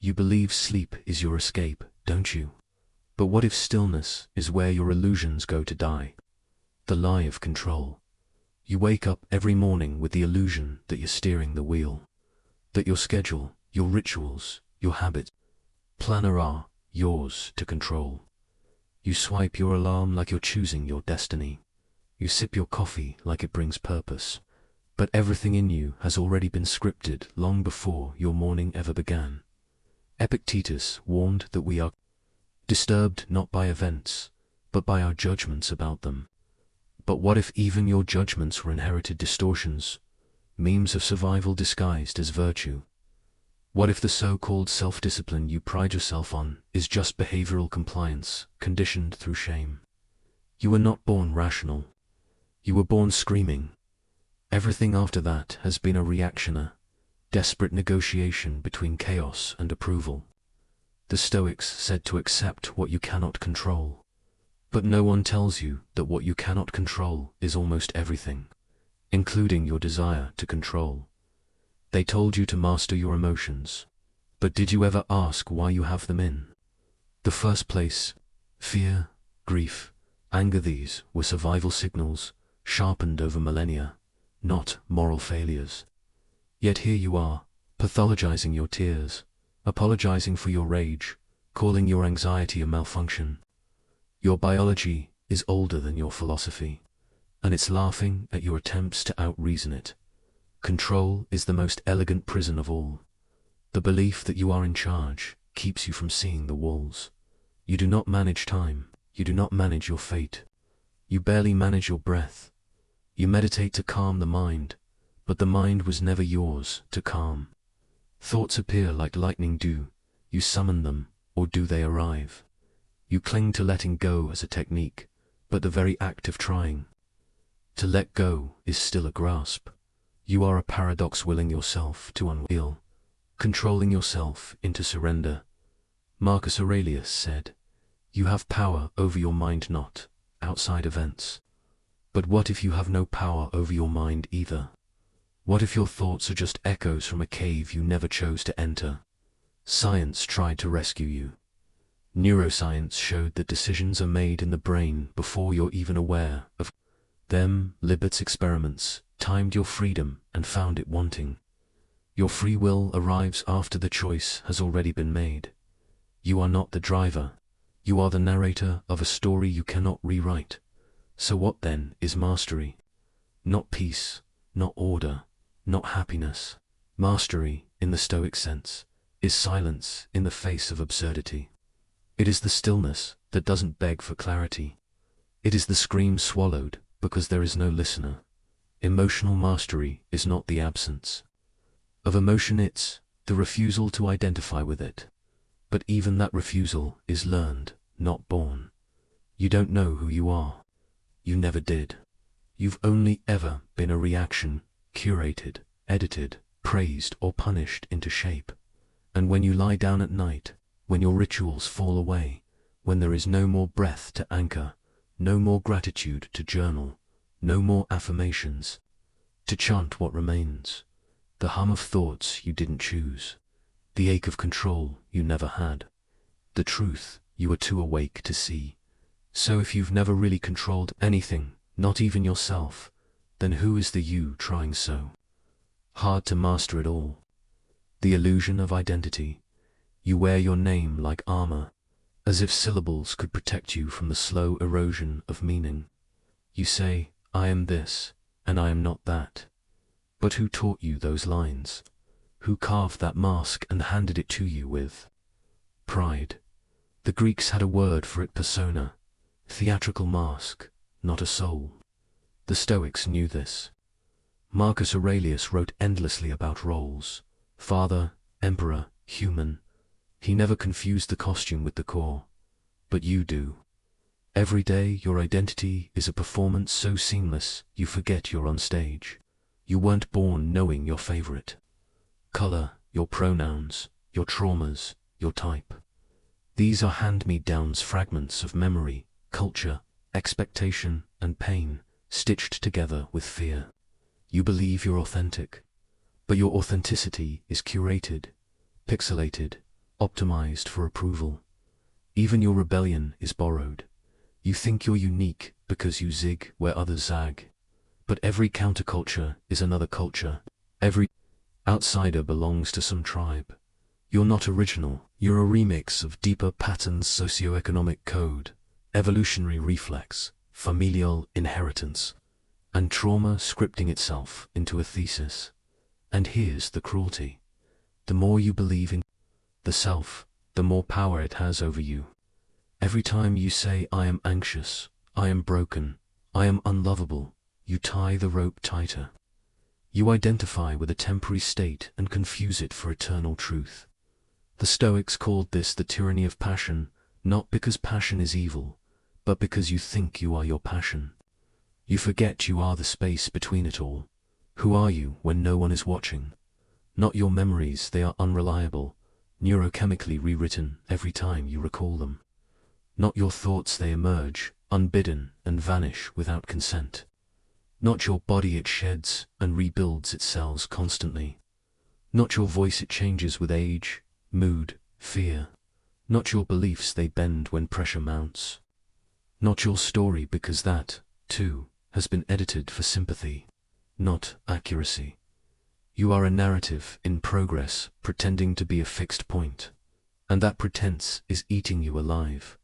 You believe sleep is your escape, don't you? But what if stillness is where your illusions go to die? The lie of control. You wake up every morning with the illusion that you're steering the wheel, that your schedule, your rituals, your habits, planner are yours to control. You swipe your alarm like you're choosing your destiny. You sip your coffee like it brings purpose. But everything in you has already been scripted long before your morning ever began. Epictetus warned that we are disturbed not by events, but by our judgments about them. But what if even your judgments were inherited distortions, memes of survival disguised as virtue? What if the so-called self-discipline you pride yourself on is just behavioral compliance, conditioned through shame? You were not born rational. You were born screaming. Everything after that has been a reaction, a desperate negotiation between chaos and approval. The Stoics said to accept what you cannot control. But no one tells you that what you cannot control is almost everything, including your desire to control. They told you to master your emotions. But did you ever ask why you have them in the first place? Fear, grief, anger, these were survival signals, sharpened over millennia, not moral failures. Yet here you are, pathologizing your tears, apologizing for your rage, calling your anxiety a malfunction. Your biology is older than your philosophy, and it's laughing at your attempts to out-reason it. Control is the most elegant prison of all. The belief that you are in charge keeps you from seeing the walls. You do not manage time. You do not manage your fate. You barely manage your breath. You meditate to calm the mind, but the mind was never yours to calm. Thoughts appear like lightning do. You summon them, or do they arrive? You cling to letting go as a technique, but the very act of trying to let go is still a grasp. You are a paradox, willing yourself to unwheel, controlling yourself into surrender. Marcus Aurelius said, "You have power over your mind, not outside events." But what if you have no power over your mind either? What if your thoughts are just echoes from a cave you never chose to enter? Science tried to rescue you. Neuroscience showed that decisions are made in the brain before you're even aware of them. Libet's experiments timed your freedom and found it wanting. Your free will arrives after the choice has already been made. You are not the driver. You are the narrator of a story you cannot rewrite. So what then is mastery? Not peace, not order, not happiness. Mastery, in the Stoic sense, is silence in the face of absurdity. It is the stillness that doesn't beg for clarity. It is the scream swallowed because there is no listener. Emotional mastery is not the absence of emotion, it's the refusal to identify with it. But even that refusal is learned, not born. You don't know who you are. You never did. You've only ever been a reaction, curated, edited, praised or punished into shape. And when you lie down at night, when your rituals fall away, when there is no more breath to anchor, no more gratitude to journal, no more affirmations to chant, what remains? The hum of thoughts you didn't choose, the ache of control you never had, the truth you were too awake to see. So if you've never really controlled anything, not even yourself, then who is the you trying so hard to master it all? The illusion of identity. You wear your name like armor, as if syllables could protect you from the slow erosion of meaning. You say, I am this, and I am not that. But who taught you those lines? Who carved that mask and handed it to you with pride? The Greeks had a word for it: persona, theatrical mask, not a soul. The Stoics knew this. Marcus Aurelius wrote endlessly about roles: father, emperor, human. He never confused the costume with the core. But you do. Every day your identity is a performance so seamless you forget you're on stage. You weren't born knowing your favorite color, your pronouns, your traumas, your type. These are hand-me-downs, fragments of memory, culture, expectation, and pain, stitched together with fear. You believe you're authentic, but your authenticity is curated, pixelated, optimized for approval. Even your rebellion is borrowed. You think you're unique because you zig where others zag. But every counterculture is another culture. Every outsider belongs to some tribe. You're not original. You're a remix of deeper patterns, socioeconomic code, evolutionary reflex, familial inheritance, and trauma scripting itself into a thesis. And here's the cruelty. The more you believe in the self, the more power it has over you. Every time you say, I am anxious, I am broken, I am unlovable, you tie the rope tighter. You identify with a temporary state and confuse it for eternal truth. The Stoics called this the tyranny of passion, not because passion is evil, but because you think you are your passion. You forget you are the space between it all. Who are you when no one is watching? Not your memories, they are unreliable, neurochemically rewritten every time you recall them. Not your thoughts, they emerge, unbidden, and vanish without consent. Not your body, it sheds and rebuilds its cells constantly. Not your voice, it changes with age, mood, fear. Not your beliefs, they bend when pressure mounts. Not your story, because that, too, has been edited for sympathy, not accuracy. You are a narrative in progress, pretending to be a fixed point. And that pretense is eating you alive.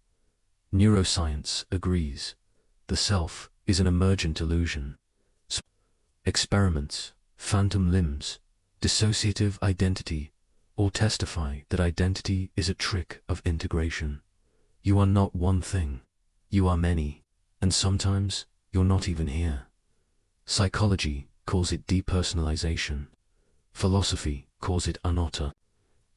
Neuroscience agrees. The self is an emergent illusion. Experiments, phantom limbs, dissociative identity, all testify that identity is a trick of integration. You are not one thing. You are many, and sometimes you're not even here. Psychology calls it depersonalization. Philosophy calls it anatta.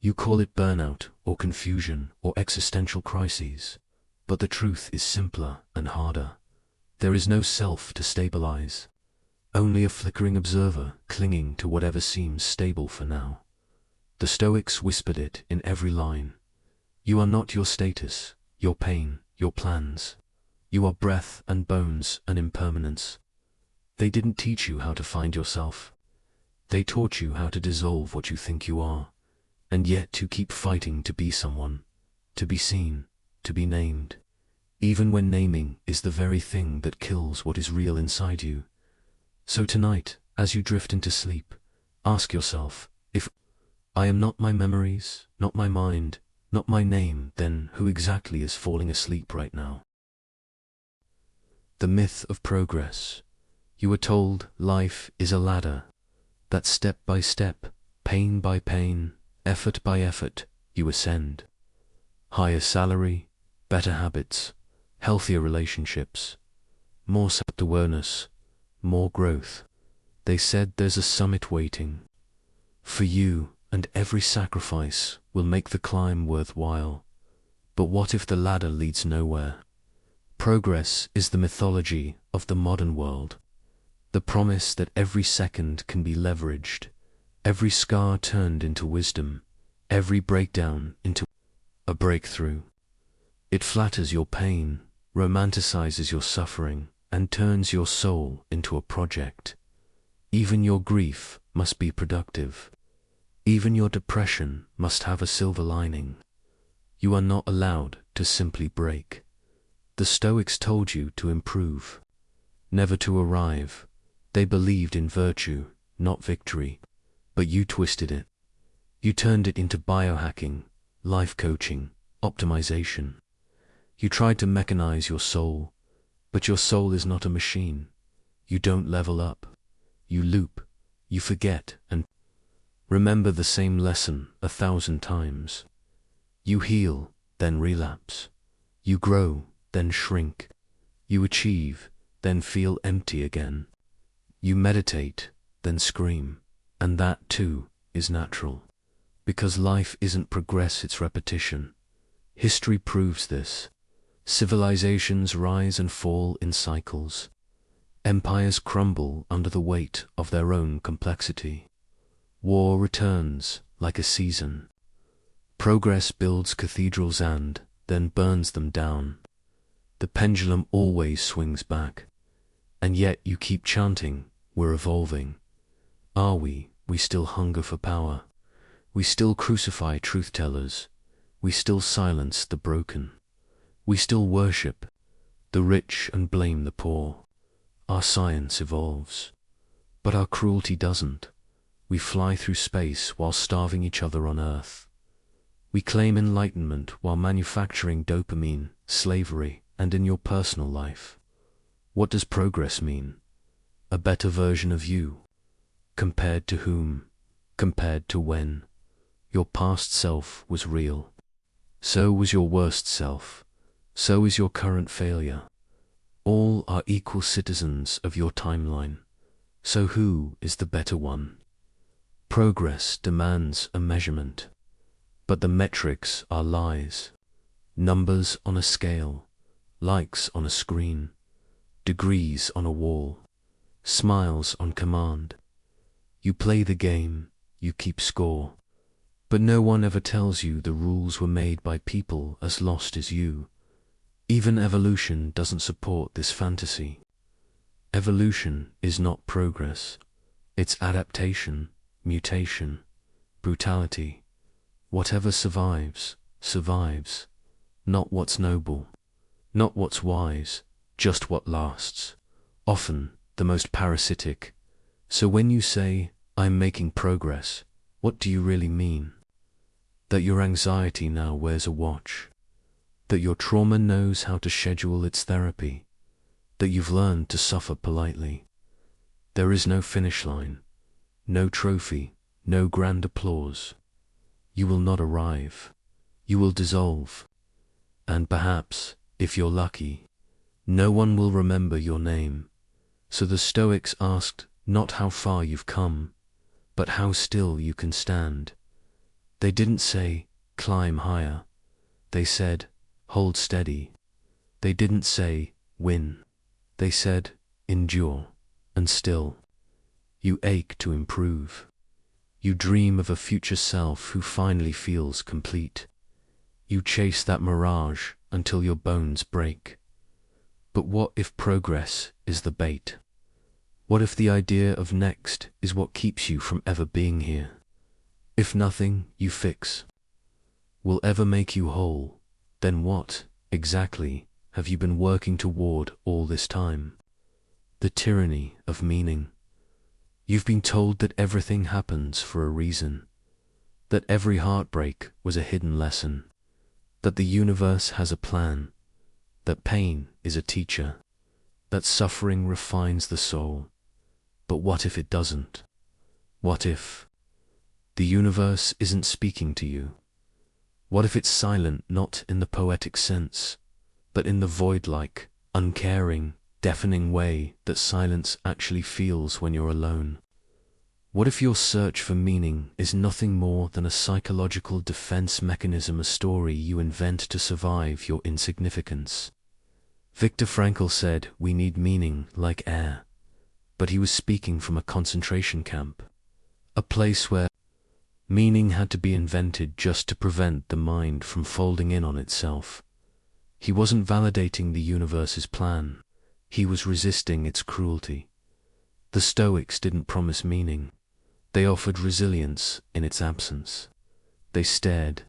You call it burnout or confusion or existential crises. But the truth is simpler and harder. There is no self to stabilize. Only a flickering observer clinging to whatever seems stable for now. The Stoics whispered it in every line. You are not your status, your pain, your plans. You are breath and bones and impermanence. They didn't teach you how to find yourself. They taught you how to dissolve what you think you are, and yet to keep fighting to be someone, to be seen, to be named, even when naming is the very thing that kills what is real inside you. So tonight, as you drift into sleep, ask yourself, if I am not my memories, not my mind, not my name, then who exactly is falling asleep right now? The myth of progress. You were told life is a ladder, that step by step, pain by pain, effort by effort, you ascend. Higher salary, better habits, healthier relationships, more self-awareness, more growth. They said there's a summit waiting for you, and every sacrifice will make the climb worthwhile. But what if the ladder leads nowhere? Progress is the mythology of the modern world. The promise that every second can be leveraged, every scar turned into wisdom, every breakdown into a breakthrough. It flatters your pain, romanticizes your suffering, and turns your soul into a project. Even your grief must be productive. Even your depression must have a silver lining. You are not allowed to simply break. The Stoics told you to improve, never to arrive. They believed in virtue, not victory, but you twisted it. You turned it into biohacking, life coaching, optimization. You tried to mechanize your soul, but your soul is not a machine. You don't level up. You loop, you forget, and remember the same lesson 1,000 times. You heal, then relapse. You grow, then shrink. You achieve, then feel empty again. You meditate, then scream, and that too is natural. Because life isn't progress, it's repetition. History proves this. Civilizations rise and fall in cycles. Empires crumble under the weight of their own complexity. War returns like a season. Progress builds cathedrals and then burns them down. The pendulum always swings back. And yet you keep chanting, we're evolving. Are we? We still hunger for power. We still crucify truth-tellers. We still silence the broken. We still worship the rich and blame the poor. Our science evolves, but our cruelty doesn't. We fly through space while starving each other on Earth. We claim enlightenment while manufacturing dopamine, slavery, and in your personal life. What does progress mean? A better version of you. Compared to whom? Compared to when? Your past self was real. So was your worst self. So is your current failure. All are equal citizens of your timeline. So who is the better one? Progress demands a measurement, but the metrics are lies. Numbers on a scale, likes on a screen, degrees on a wall, smiles on command. You play the game, you keep score, but no one ever tells you the rules were made by people as lost as you. Even evolution doesn't support this fantasy. Evolution is not progress. It's adaptation, mutation, brutality. Whatever survives, survives. Not what's noble, not what's wise, just what lasts. Often the most parasitic. So when you say, I'm making progress, what do you really mean? That your anxiety now wears a watch. That your trauma knows how to schedule its therapy. That you've learned to suffer politely. There is no finish line, no trophy, no grand applause. You will not arrive. You will dissolve. And perhaps, if you're lucky, no one will remember your name. So the Stoics asked not how far you've come, but how still you can stand. They didn't say, climb higher. They said, hold steady. They didn't say, win. They said, endure. And still, you ache to improve. You dream of a future self who finally feels complete. You chase that mirage until your bones break. But what if progress is the bait? What if the idea of next is what keeps you from ever being here? If nothing you fix will ever make you whole, then what, exactly, have you been working toward all this time? The tyranny of meaning. You've been told that everything happens for a reason, that every heartbreak was a hidden lesson, that the universe has a plan, that pain is a teacher, that suffering refines the soul. But what if it doesn't? What if the universe isn't speaking to you? What if it's silent not in the poetic sense, but in the void-like, uncaring, deafening way that silence actually feels when you're alone? What if your search for meaning is nothing more than a psychological defense mechanism, a story you invent to survive your insignificance? Viktor Frankl said we need meaning like air, but he was speaking from a concentration camp, a place where meaning had to be invented just to prevent the mind from folding in on itself. He wasn't validating the universe's plan, he was resisting its cruelty. The Stoics didn't promise meaning, they offered resilience in its absence. They stared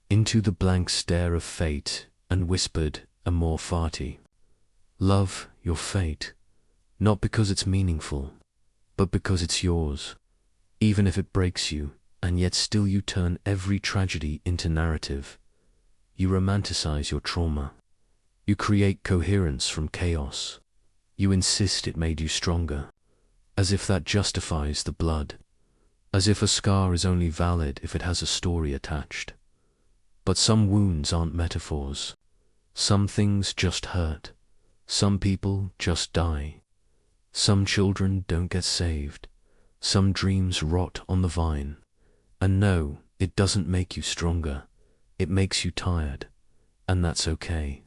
into the blank stare of fate and whispered amor fati. Love your fate, not because it's meaningful, but because it's yours. Even if it breaks you, and yet still you turn every tragedy into narrative. You romanticize your trauma. You create coherence from chaos. You insist it made you stronger, as if that justifies the blood, as if a scar is only valid if it has a story attached. But some wounds aren't metaphors. Some things just hurt. Some people just die. Some children don't get saved. Some dreams rot on the vine. And no, it doesn't make you stronger. It makes you tired. And that's okay.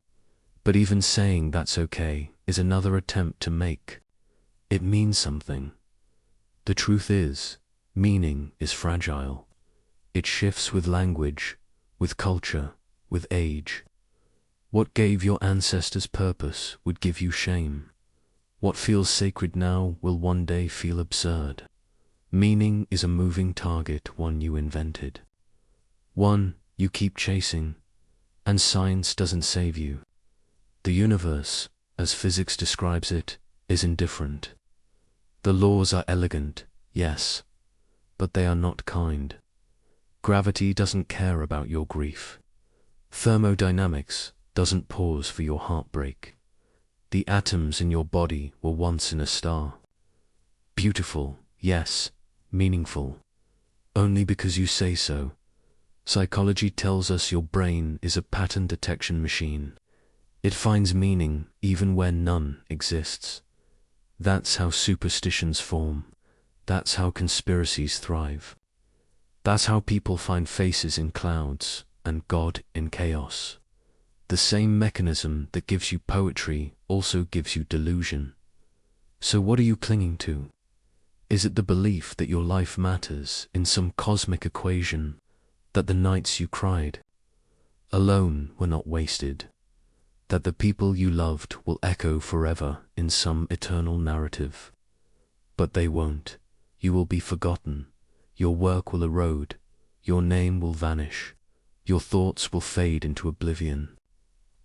But even saying that's okay is another attempt to make it mean something. The truth is, meaning is fragile. It shifts with language, with culture, with age. What gave your ancestors purpose would give you shame. What feels sacred now will one day feel absurd. Meaning is a moving target, one you invented. One You keep chasing, and science doesn't save you. The universe, as physics describes it, is indifferent. The laws are elegant, yes, but they are not kind. Gravity doesn't care about your grief. Thermodynamics doesn't pause for your heartbreak. The atoms in your body were once in a star. Beautiful, yes, meaningful, only because you say so. Psychology tells us your brain is a pattern detection machine. It finds meaning even where none exists. That's how superstitions form. That's how conspiracies thrive. That's how people find faces in clouds and God in chaos. The same mechanism that gives you poetry also gives you delusion. So what are you clinging to? Is it the belief that your life matters in some cosmic equation, that the nights you cried alone were not wasted, that the people you loved will echo forever in some eternal narrative? But they won't. You will be forgotten. Your work will erode. Your name will vanish. Your thoughts will fade into oblivion.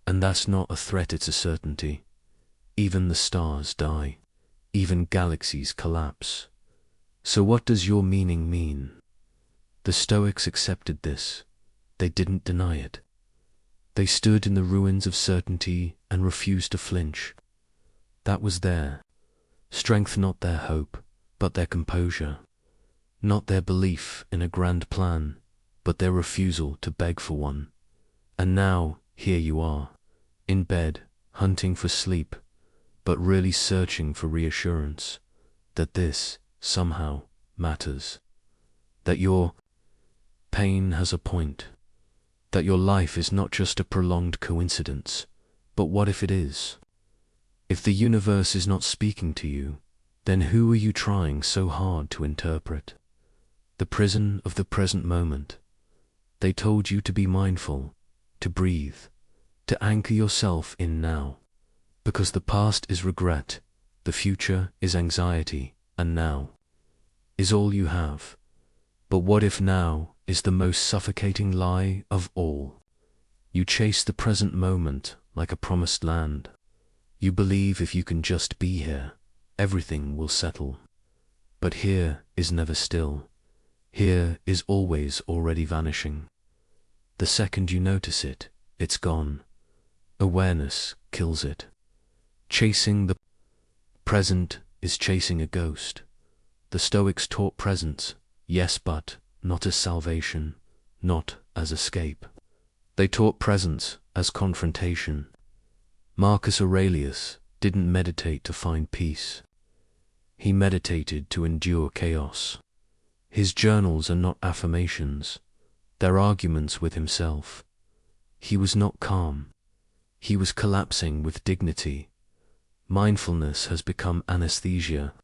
And that's not a threat, it's a certainty. Even the stars die. Even galaxies collapse. So what does your meaning mean? The Stoics accepted this. They didn't deny it. They stood in the ruins of certainty and refused to flinch. That was their strength, not their hope, but their composure. Not their belief in a grand plan, but their refusal to beg for one. And now, here you are, in bed, hunting for sleep, but really searching for reassurance that this, somehow, matters. That your pain has a point. That your life is not just a prolonged coincidence. But what if it is? If the universe is not speaking to you, then who are you trying so hard to interpret? The prison of the present moment. They told you to be mindful, to breathe, to anchor yourself in now. Because the past is regret, the future is anxiety, and now is all you have. But what if now is the most suffocating lie of all? You chase the present moment like a promised land. You believe if you can just be here, everything will settle. But here is never still. Here is always already vanishing. The second you notice it, it's gone. Awareness kills it. Chasing the present is chasing a ghost. The Stoics taught presence, yes, but not as salvation, not as escape. They taught presence as confrontation. Marcus Aurelius didn't meditate to find peace. He meditated to endure chaos. His journals are not affirmations, they're arguments with himself. He was not calm. He was collapsing with dignity. Mindfulness has become anesthesia,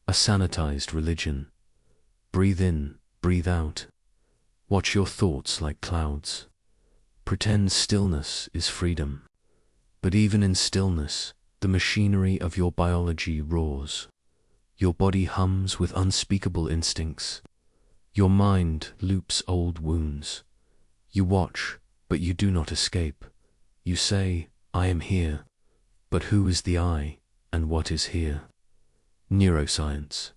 a sanitized religion. Breathe in, breathe out. Watch your thoughts like clouds. Pretend stillness is freedom. But even in stillness, the machinery of your biology roars. Your body hums with unspeakable instincts. Your mind loops old wounds. You watch, but you do not escape. You say, I am here. But who is the I, and what is here? Neuroscience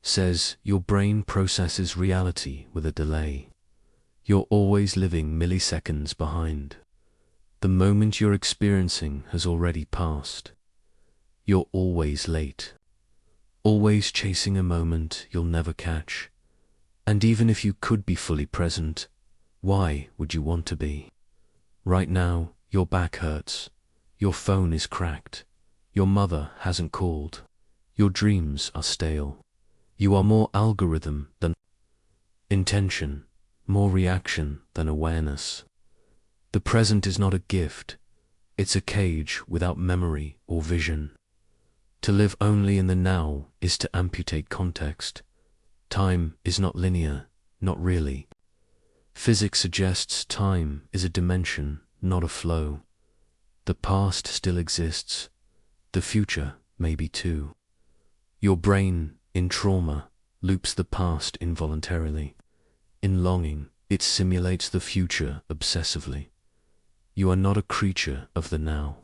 says your brain processes reality with a delay. You're always living milliseconds behind. The moment you're experiencing has already passed. You're always late. Always chasing a moment you'll never catch. And even if you could be fully present, why would you want to be? Right now, your back hurts. Your phone is cracked. Your mother hasn't called. Your dreams are stale. You are more algorithm than intention, more reaction than awareness. The present is not a gift. It's a cage without memory or vision. To live only in the now is to amputate context. Time is not linear, not really. Physics suggests time is a dimension, not a flow. The past still exists. The future maybe too. Your brain, in trauma, loops the past involuntarily. In longing, It simulates the future obsessively. You are not a creature of the now.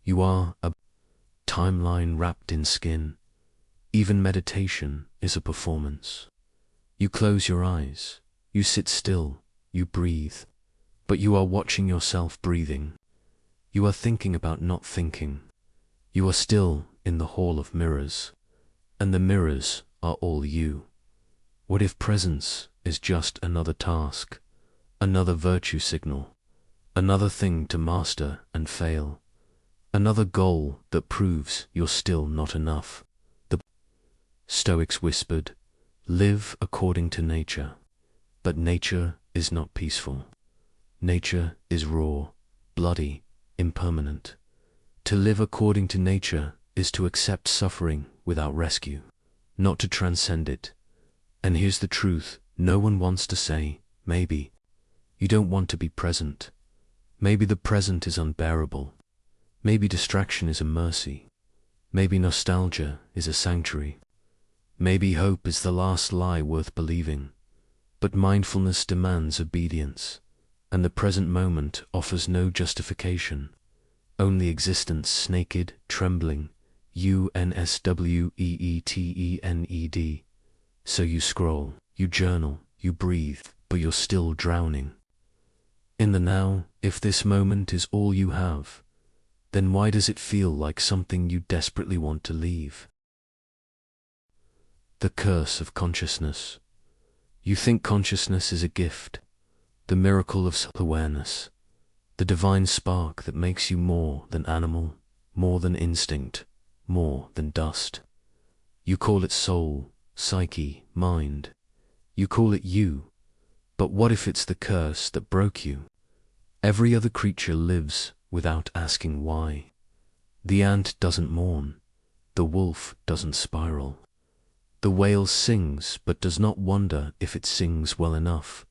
You are a timeline wrapped in skin. Even meditation is a performance. You close your eyes, you sit still, you breathe, but you are watching yourself breathing. You are thinking about not thinking. You are still in the hall of mirrors, and the mirrors are all you. What if presence is just another task, another virtue signal, another thing to master and fail, another goal that proves you're still not enough? The Stoics whispered, live according to nature. But nature is not peaceful. Nature is raw, bloody, impermanent. To live according to nature is to accept suffering without rescue, not to transcend it. And here's the truth, no one wants to say, maybe. You don't want to be present. Maybe the present is unbearable. Maybe distraction is a mercy. Maybe nostalgia is a sanctuary. Maybe hope is the last lie worth believing. But mindfulness demands obedience, and the present moment offers no justification, only existence naked, trembling, unsweetened. So you scroll, you journal, you breathe, but you're still drowning. In the now, if this moment is all you have, then why does it feel like something you desperately want to leave? The curse of consciousness. You think consciousness is a gift, the miracle of self-awareness, the divine spark that makes you more than animal, more than instinct, more than dust. You call it soul, psyche, mind. You call it you. But what if it's the curse that broke you? Every other creature lives without asking why. The ant doesn't mourn. The wolf doesn't spiral. The whale sings but does not wonder if it sings well enough.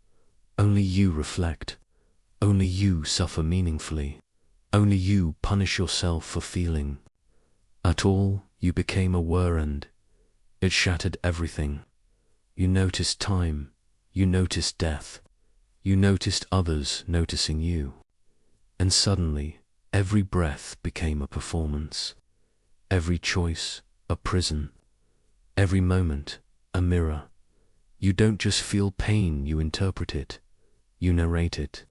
Only you reflect. Only you suffer meaningfully. Only you punish yourself for feeling. At all, you became a whirlwind. It shattered everything. You noticed time. You noticed death. You noticed others noticing you. And suddenly, every breath became a performance. Every choice, a prison. Every moment, a mirror. You don't just feel pain, you interpret it. You narrate it.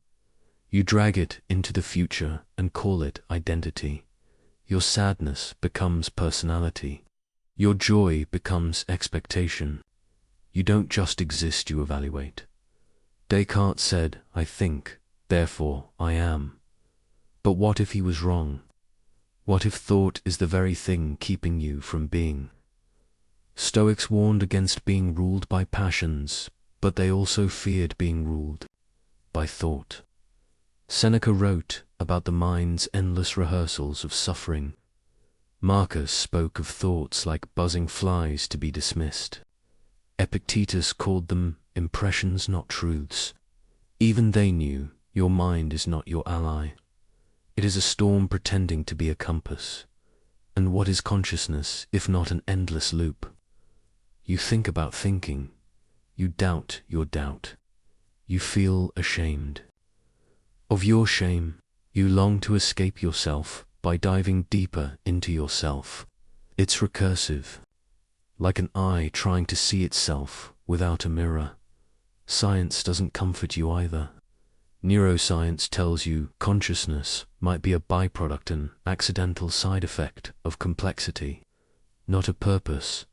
You drag it into the future and call it identity. Your sadness becomes personality. Your joy becomes expectation. You don't just exist, you evaluate. Descartes said, I think, therefore I am. But what if he was wrong? What if thought is the very thing keeping you from being? Stoics warned against being ruled by passions, but they also feared being ruled by thought. Seneca wrote about the mind's endless rehearsals of suffering. Marcus spoke of thoughts like buzzing flies to be dismissed. Epictetus called them impressions, not truths. Even they knew your mind is not your ally. It is a storm pretending to be a compass. And what is consciousness if not an endless loop? You think about thinking. You doubt your doubt. You feel ashamed. Of your shame, you long to escape yourself by diving deeper into yourself. It's recursive, like an eye trying to see itself without a mirror. Science doesn't comfort you either. Neuroscience tells you consciousness might be a byproduct, an accidental side effect of complexity, not a purpose,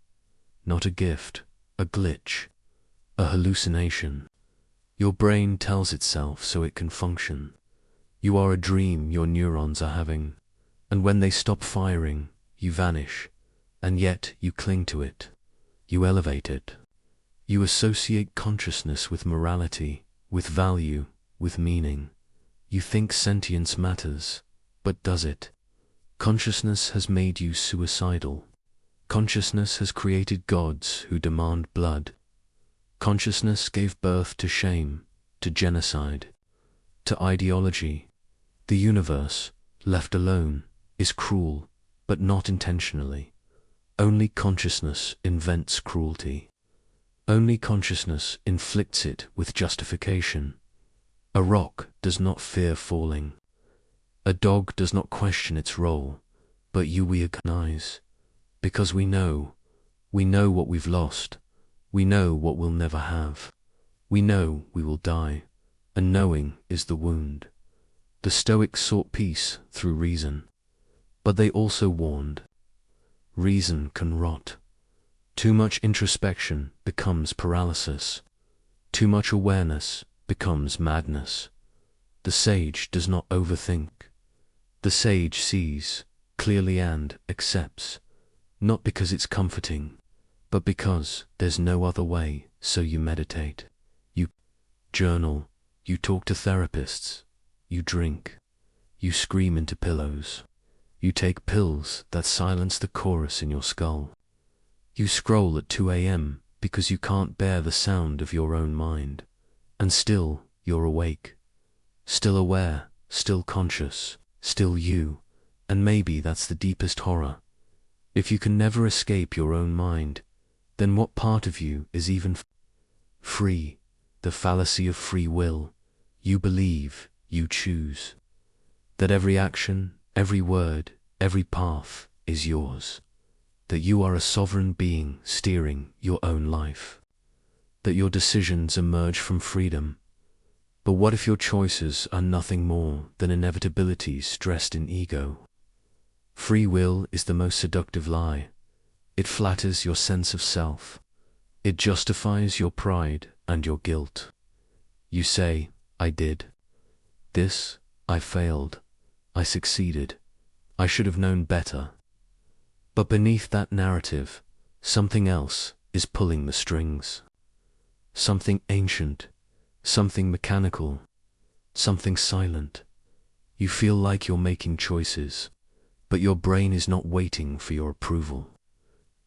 not a gift, a glitch, a hallucination. Your brain tells itself so it can function. You are a dream your neurons are having, and when they stop firing, you vanish, and yet you cling to it. You elevate it. You associate consciousness with morality, with value, with meaning. You think sentience matters, but does it? Consciousness has made you suicidal. Consciousness has created gods who demand blood. Consciousness gave birth to shame, to genocide, to ideology. The universe, left alone, is cruel, but not intentionally. Only consciousness invents cruelty. Only consciousness inflicts it with justification. A rock does not fear falling. A dog does not question its role, but we recognize. Because we know what we've lost. We know what we'll never have. We know we will die, and knowing is the wound. The Stoics sought peace through reason, but they also warned, reason can rot. Too much introspection becomes paralysis. Too much awareness becomes madness. The sage does not overthink. The sage sees clearly and accepts, not because it's comforting, but because there's no other way. So you meditate, you journal, you talk to therapists, you drink, you scream into pillows, you take pills that silence the chorus in your skull. You scroll at 2 a.m. because you can't bear the sound of your own mind, and still you're awake, still aware, still conscious, still you, and maybe that's the deepest horror. If you can never escape your own mind, then what part of you is even free? The fallacy of free will. You believe, you choose, that every action, every word, every path is yours, that you are a sovereign being steering your own life, that your decisions emerge from freedom. But what if your choices are nothing more than inevitabilities dressed in ego? Free will is the most seductive lie. It flatters your sense of self. It justifies your pride and your guilt. You say, I did this, I failed, I succeeded, I should have known better. But beneath that narrative, something else is pulling the strings. Something ancient, something mechanical, something silent. You feel like you're making choices, but your brain is not waiting for your approval.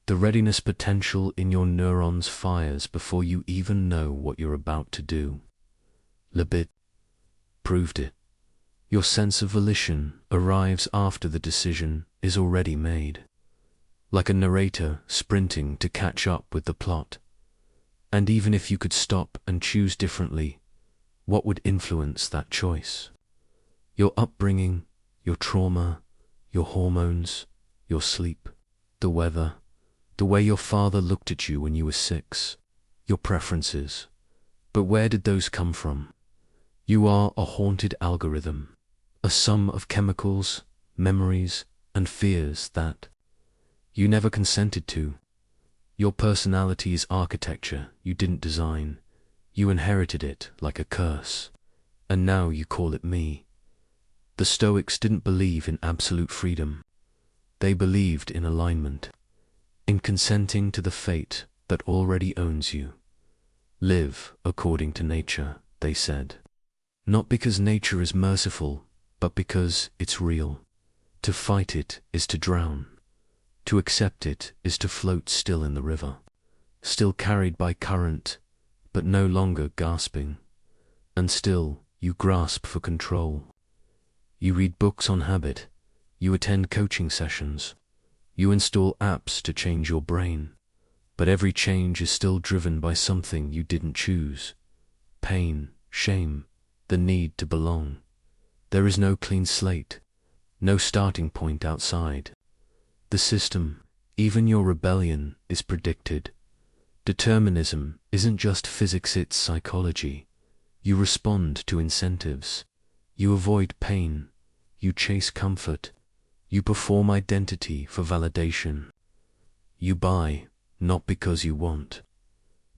The readiness potential in your neurons fires before you even know what you're about to do. Libet proved it. Your sense of volition arrives after the decision is already made, like a narrator sprinting to catch up with the plot. And even if you could stop and choose differently, what would influence that choice? Your upbringing, your trauma, your hormones, your sleep, the weather, the way your father looked at you when you were 6, your preferences. But where did those come from? You are a haunted algorithm, a sum of chemicals, memories, and fears that you never consented to. Your personality is architecture you didn't design. You inherited it like a curse, and now you call it me. The Stoics didn't believe in absolute freedom. They believed in alignment, in consenting to the fate that already owns you. Live according to nature, they said. Not because nature is merciful, but because it's real. To fight it is to drown. To accept it is to float still in the river, still carried by current, but no longer gasping. And still you grasp for control. You read books on habit. You attend coaching sessions. You install apps to change your brain. But every change is still driven by something you didn't choose. Pain, shame, the need to belong. There is no clean slate, no starting point outside. The system, even your rebellion, is predicted. Determinism isn't just physics, it's psychology. You respond to incentives. You avoid pain. You chase comfort. You perform identity for validation. You buy, not because you want,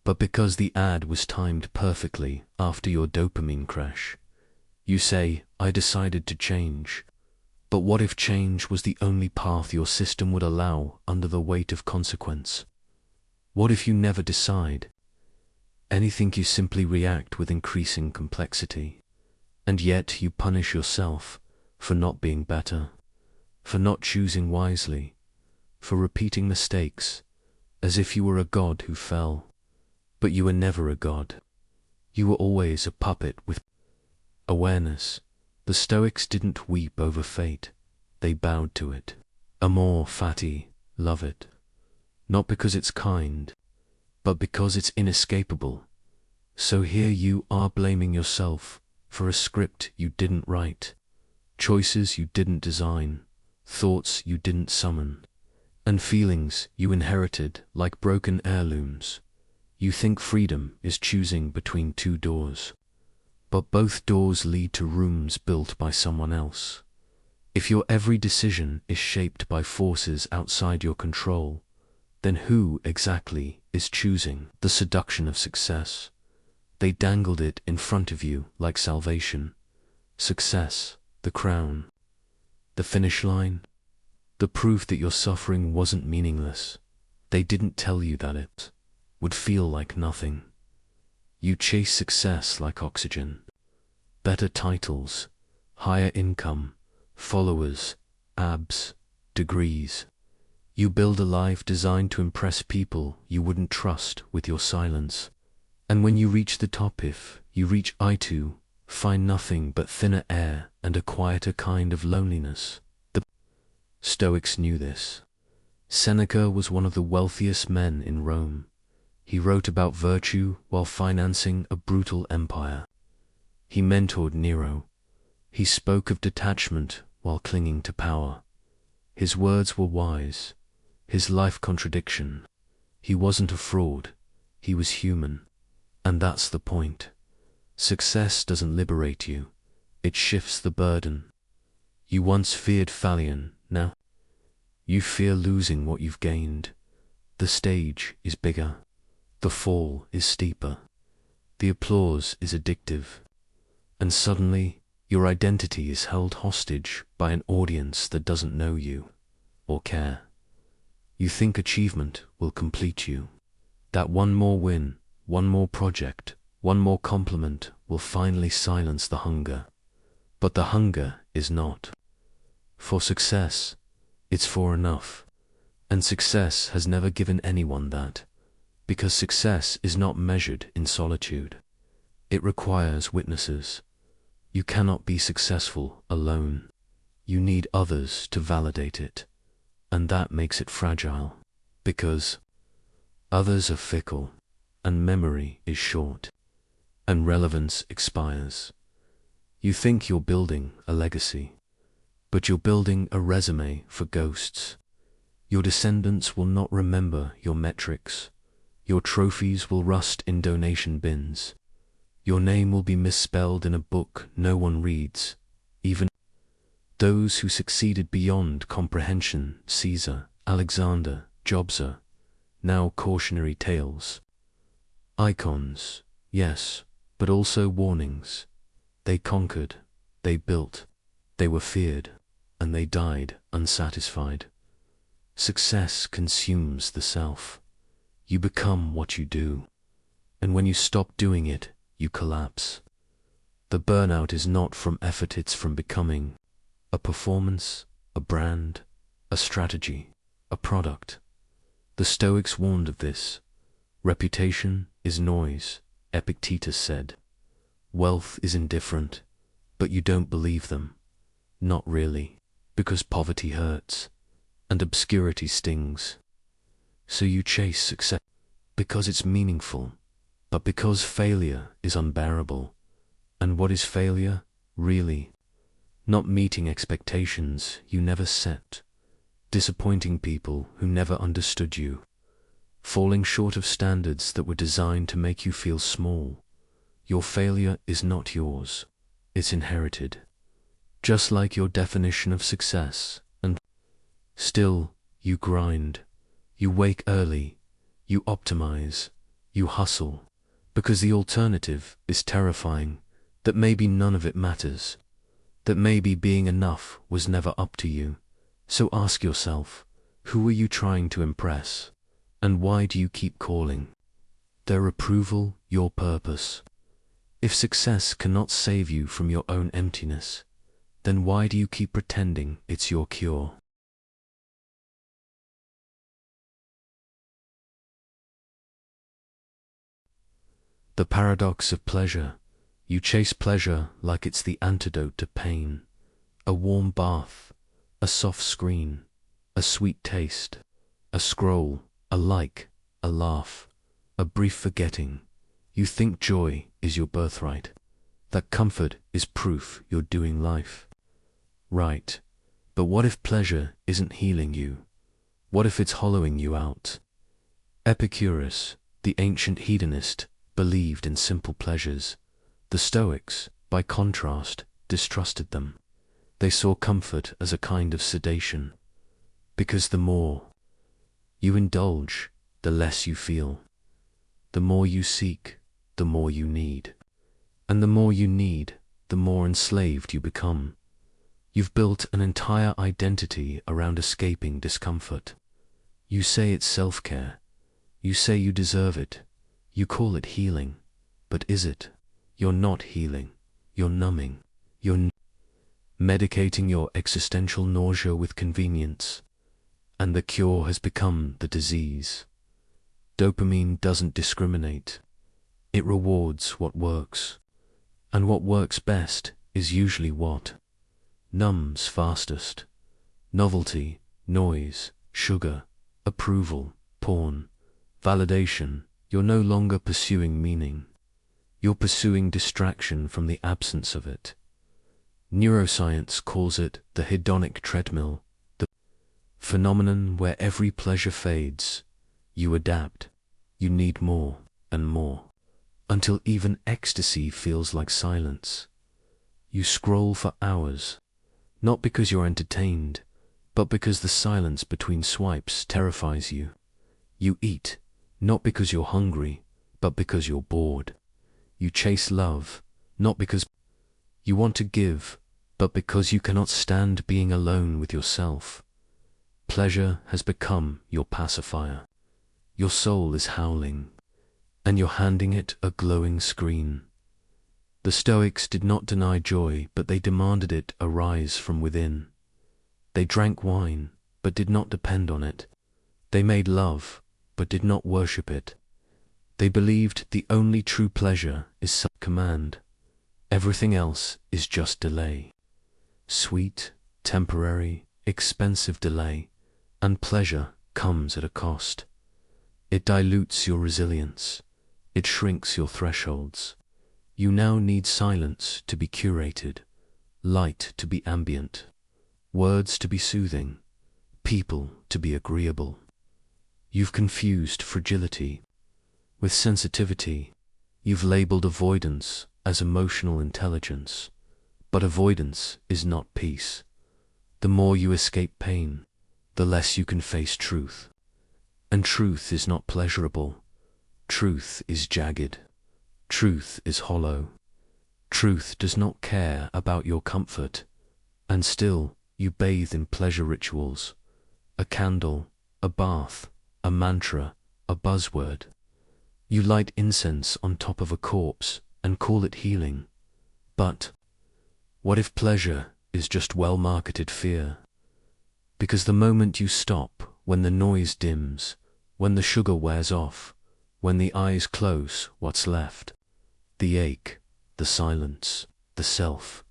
but because the ad was timed perfectly after your dopamine crash. You say, I decided to change. But what if change was the only path your system would allow under the weight of consequence? What if you never decide? Anything, you simply react with increasing complexity. And yet you punish yourself for not being better, for not choosing wisely, for repeating mistakes, as if you were a god who fell. But you were never a god. You were always a puppet with awareness. The Stoics didn't weep over fate. They bowed to it. Amor fati, love it. Not because it's kind, but because it's inescapable. So here you are blaming yourself for a script you didn't write, choices you didn't design, thoughts you didn't summon, and feelings you inherited like broken heirlooms. You think freedom is choosing between two doors, but both doors lead to rooms built by someone else. If your every decision is shaped by forces outside your control, then who exactly is choosing the seduction of success? They dangled it in front of you like salvation. Success, the crown, the finish line, the proof that your suffering wasn't meaningless. They didn't tell you that it would feel like nothing. You chase success like oxygen. Better titles, higher income, followers, abs, degrees. You build a life designed to impress people you wouldn't trust with your silence. And when you reach the top, if you reach I too, find nothing but thinner air and a quieter kind of loneliness. The Stoics knew this. Seneca was one of the wealthiest men in Rome. He wrote about virtue while financing a brutal empire. He mentored Nero. He spoke of detachment while clinging to power. His words were wise, his life contradiction. He wasn't a fraud, he was human. And that's the point. Success doesn't liberate you, it shifts the burden. You once feared failure, now you fear losing what you've gained. The stage is bigger, the fall is steeper, the applause is addictive, and suddenly your identity is held hostage by an audience that doesn't know you or care. You think achievement will complete you, that one more win, one more project, one more compliment will finally silence the hunger. But the hunger is not for success, it's for enough. And success has never given anyone that, because success is not measured in solitude. It requires witnesses. You cannot be successful alone. You need others to validate it. And that makes it fragile, because others are fickle, and memory is short, and relevance expires. You think you're building a legacy, but you're building a resume for ghosts. Your descendants will not remember your metrics. Your trophies will rust in donation bins. Your name will be misspelled in a book no one reads, even those who succeeded beyond comprehension. Caesar, Alexander, Jobs are now cautionary tales. Icons, yes, but also warnings. They conquered, they built, they were feared, and they died unsatisfied. Success consumes the self. You become what you do, and when you stop doing it, you collapse. The burnout is not from effort, it's from becoming. A performance, a brand, a strategy, a product. The Stoics warned of this. Reputation is noise, Epictetus said. Wealth is indifferent, but you don't believe them. Not really, because poverty hurts, and obscurity stings. So you chase success because it's meaningful, but because failure is unbearable. And what is failure, really? Not meeting expectations you never set, disappointing people who never understood you, falling short of standards that were designed to make you feel small. Your failure is not yours, it's inherited, just like your definition of success. And still, you grind, you wake early, you optimize, you hustle, because the alternative is terrifying, that maybe none of it matters, that maybe being enough was never up to you. So ask yourself, who are you trying to impress? And why do you keep calling their approval your purpose? If success cannot save you from your own emptiness, then why do you keep pretending it's your cure? The paradox of pleasure. You chase pleasure like it's the antidote to pain. A warm bath, a soft screen, a sweet taste, a scroll, a like, a laugh, a brief forgetting. You think joy is your birthright, that comfort is proof you're doing life right. But what if pleasure isn't healing you? What if it's hollowing you out? Epicurus, the ancient hedonist, believed in simple pleasures. The Stoics, by contrast, distrusted them. They saw comfort as a kind of sedation, because the more you indulge, the less you feel. The more you seek, the more you need. And the more you need, the more enslaved you become. You've built an entire identity around escaping discomfort. You say it's self-care. You say you deserve it. You call it healing. But is it? You're not healing. You're numbing. You're medicating your existential nausea with convenience. And the cure has become the disease. Dopamine doesn't discriminate. It rewards what works. And what works best is usually what numbs fastest. Novelty, noise, sugar, approval, porn, validation. You're no longer pursuing meaning. You're pursuing distraction from the absence of it. Neuroscience calls it the hedonic treadmill, the phenomenon where every pleasure fades. You adapt. You need more and more, until even ecstasy feels like silence. You scroll for hours, not because you're entertained, but because the silence between swipes terrifies you. You eat, not because you're hungry, but because you're bored. You chase love, not because you want to give, but because you cannot stand being alone with yourself. Pleasure has become your pacifier. Your soul is howling, and you're handing it a glowing screen. The Stoics did not deny joy, but they demanded it arise from within. They drank wine, but did not depend on it. They made love, but did not worship it. They believed the only true pleasure is self-command. Everything else is just delay. Sweet, temporary, expensive delay, and pleasure comes at a cost. It dilutes your resilience. It shrinks your thresholds. You now need silence to be curated, light to be ambient, words to be soothing, people to be agreeable. You've confused fragility with sensitivity. You've labeled avoidance as emotional intelligence, but avoidance is not peace. The more you escape pain, the less you can face truth. And truth is not pleasurable. Truth is jagged. Truth is hollow. Truth does not care about your comfort, and still you bathe in pleasure rituals. A candle, a bath, a mantra, a buzzword. You light incense on top of a corpse and call it healing. But what if pleasure is just well-marketed fear? Because the moment you stop, when the noise dims, when the sugar wears off, when the eyes close, what's left? The ache, the silence, the self.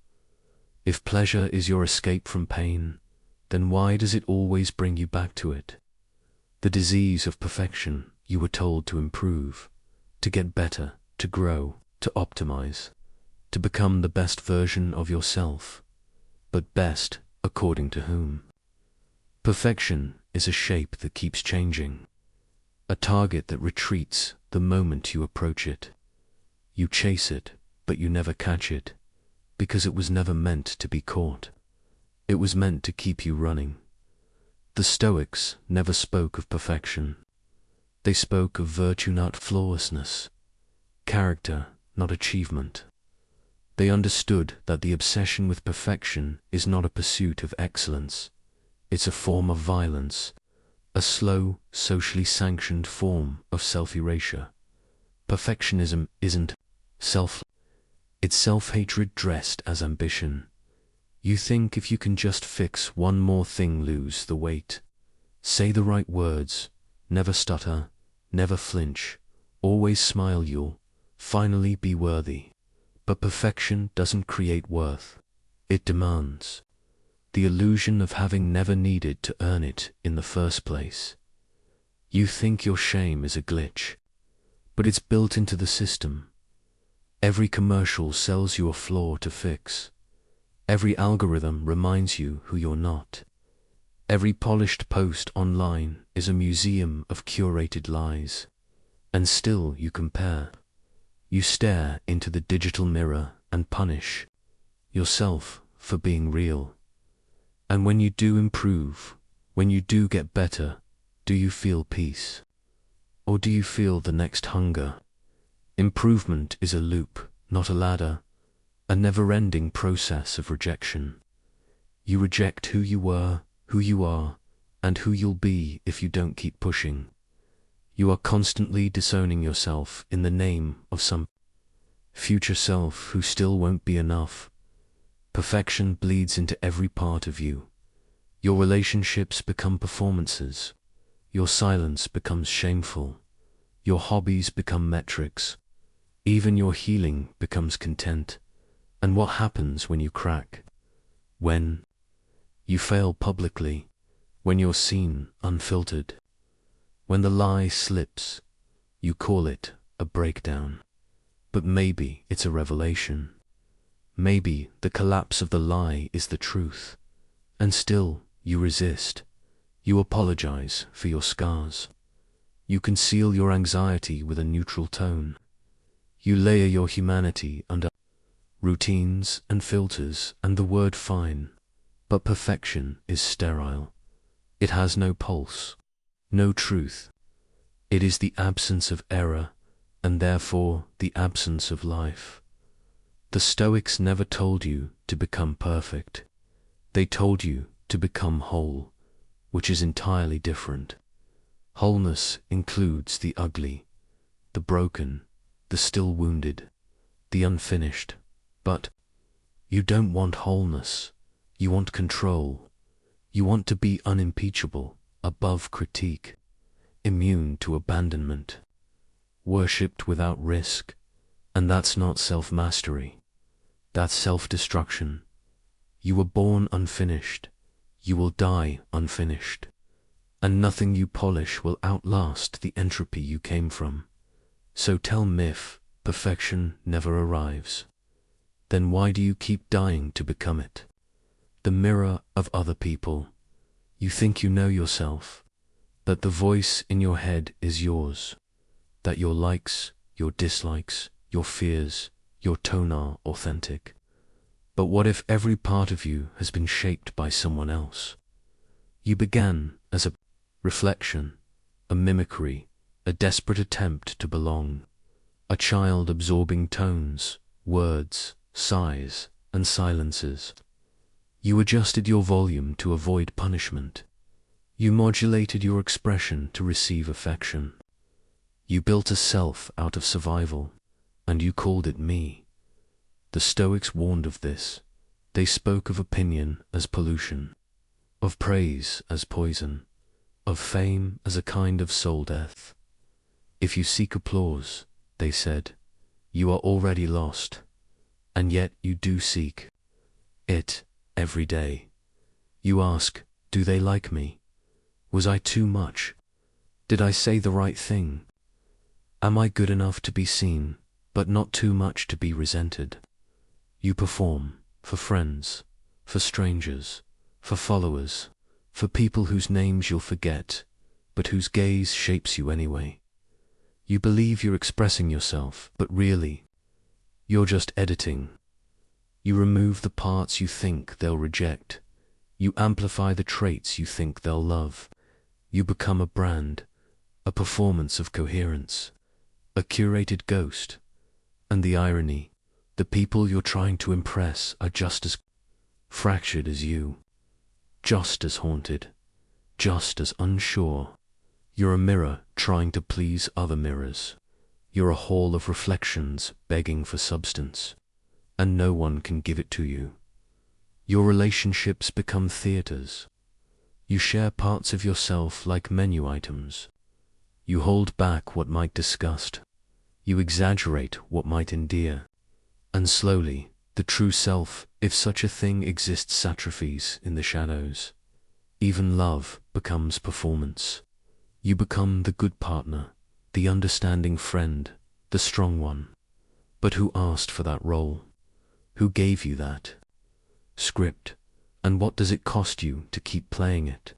If pleasure is your escape from pain, then why does it always bring you back to it? The disease of perfection you were told to improve, to get better, to grow, to optimize, to become the best version of yourself. But best according to whom? Perfection is a shape that keeps changing, a target that retreats the moment you approach it. You chase it, but you never catch it, because it was never meant to be caught. It was meant to keep you running. The Stoics never spoke of perfection. They spoke of virtue, not flawlessness, character, not achievement. They understood that the obsession with perfection is not a pursuit of excellence. It's a form of violence, a slow, socially sanctioned form of self-erasure. Perfectionism isn't it's self-hatred dressed as ambition. You think if you can just fix one more thing, lose the weight, say the right words, never stutter, never flinch, always smile, you'll finally be worthy. But perfection doesn't create worth. It demands the illusion of having never needed to earn it in the first place. You think your shame is a glitch, but it's built into the system. Every commercial sells you a flaw to fix. Every algorithm reminds you who you're not. Every polished post online is a museum of curated lies. And still you compare. You stare into the digital mirror and punish yourself for being real. And when you do improve, when you do get better, do you feel peace? Or do you feel the next hunger? Improvement is a loop, not a ladder, a never-ending process of rejection. You reject who you were, who you are, and who you'll be if you don't keep pushing. You are constantly disowning yourself in the name of some future self who still won't be enough. Perfection bleeds into every part of you. Your relationships become performances. Your silence becomes shameful. Your hobbies become metrics. Even your healing becomes content. And what happens when you crack? When you fail publicly, when you're seen unfiltered, when the lie slips, you call it a breakdown. But maybe it's a revelation. Maybe the collapse of the lie is the truth. And still you resist. You apologize for your scars. You conceal your anxiety with a neutral tone. You layer your humanity under routines and filters and the word fine. But perfection is sterile. It has no pulse, no truth. It is the absence of error, and therefore the absence of life. The Stoics never told you to become perfect. They told you to become whole, which is entirely different. Wholeness includes the ugly, the broken, the still wounded, the unfinished. But you don't want wholeness. You want control. You want to be unimpeachable, above critique, immune to abandonment, worshipped without risk. And that's not self-mastery. That's self-destruction. You were born unfinished. You will die unfinished. And nothing you polish will outlast the entropy you came from. So tell myth, perfection never arrives. Then why do you keep dying to become it? The mirror of other people. You think you know yourself, that the voice in your head is yours, that your likes, your dislikes, your fears, your tone are authentic. But what if every part of you has been shaped by someone else? You began as a reflection, a mimicry, a desperate attempt to belong, a child absorbing tones, words, sighs, and silences. You adjusted your volume to avoid punishment. You modulated your expression to receive affection. You built a self out of survival, and you called it me. The Stoics warned of this. They spoke of opinion as pollution, of praise as poison, of fame as a kind of soul death. If you seek applause, they said, you are already lost, and yet you do seek it every day. You ask, do they like me? Was I too much? Did I say the right thing? Am I good enough to be seen, but not too much to be resented? You perform for friends, for strangers, for followers, for people whose names you'll forget, but whose gaze shapes you anyway. You believe you're expressing yourself, but really, you're just editing. You remove the parts you think they'll reject. You amplify the traits you think they'll love. You become a brand, a performance of coherence, a curated ghost. And the irony, the people you're trying to impress are just as fractured as you, just as haunted, just as unsure. You're a mirror trying to please other mirrors. You're a hall of reflections begging for substance, and no one can give it to you. Your relationships become theaters. You share parts of yourself like menu items. You hold back what might disgust. You exaggerate what might endear. And slowly, the true self, if such a thing exists, atrophies in the shadows. Even love becomes performance. You become the good partner, the understanding friend, the strong one. But who asked for that role? Who gave you that script? And what does it cost you to keep playing it?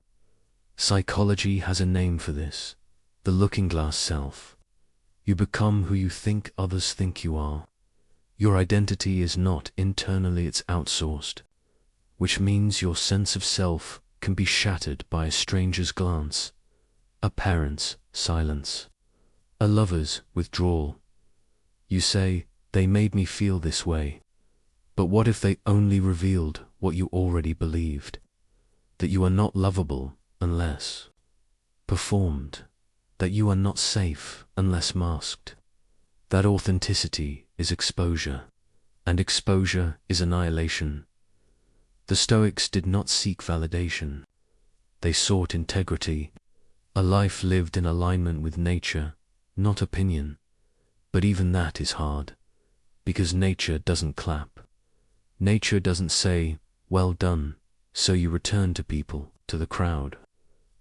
Psychology has a name for this: the looking glass self. You become who you think others think you are. Your identity is not internally, it's outsourced, which means your sense of self can be shattered by a stranger's glance, a parent's silence, a lover's withdrawal. You say, they made me feel this way. But what if they only revealed what you already believed? That you are not lovable unless performed, that you are not safe unless masked. That authenticity is exposure, and exposure is annihilation. The Stoics did not seek validation. They sought integrity, a life lived in alignment with nature, not opinion. But even that is hard, because nature doesn't clap. Nature doesn't say, well done, so you return to people, to the crowd,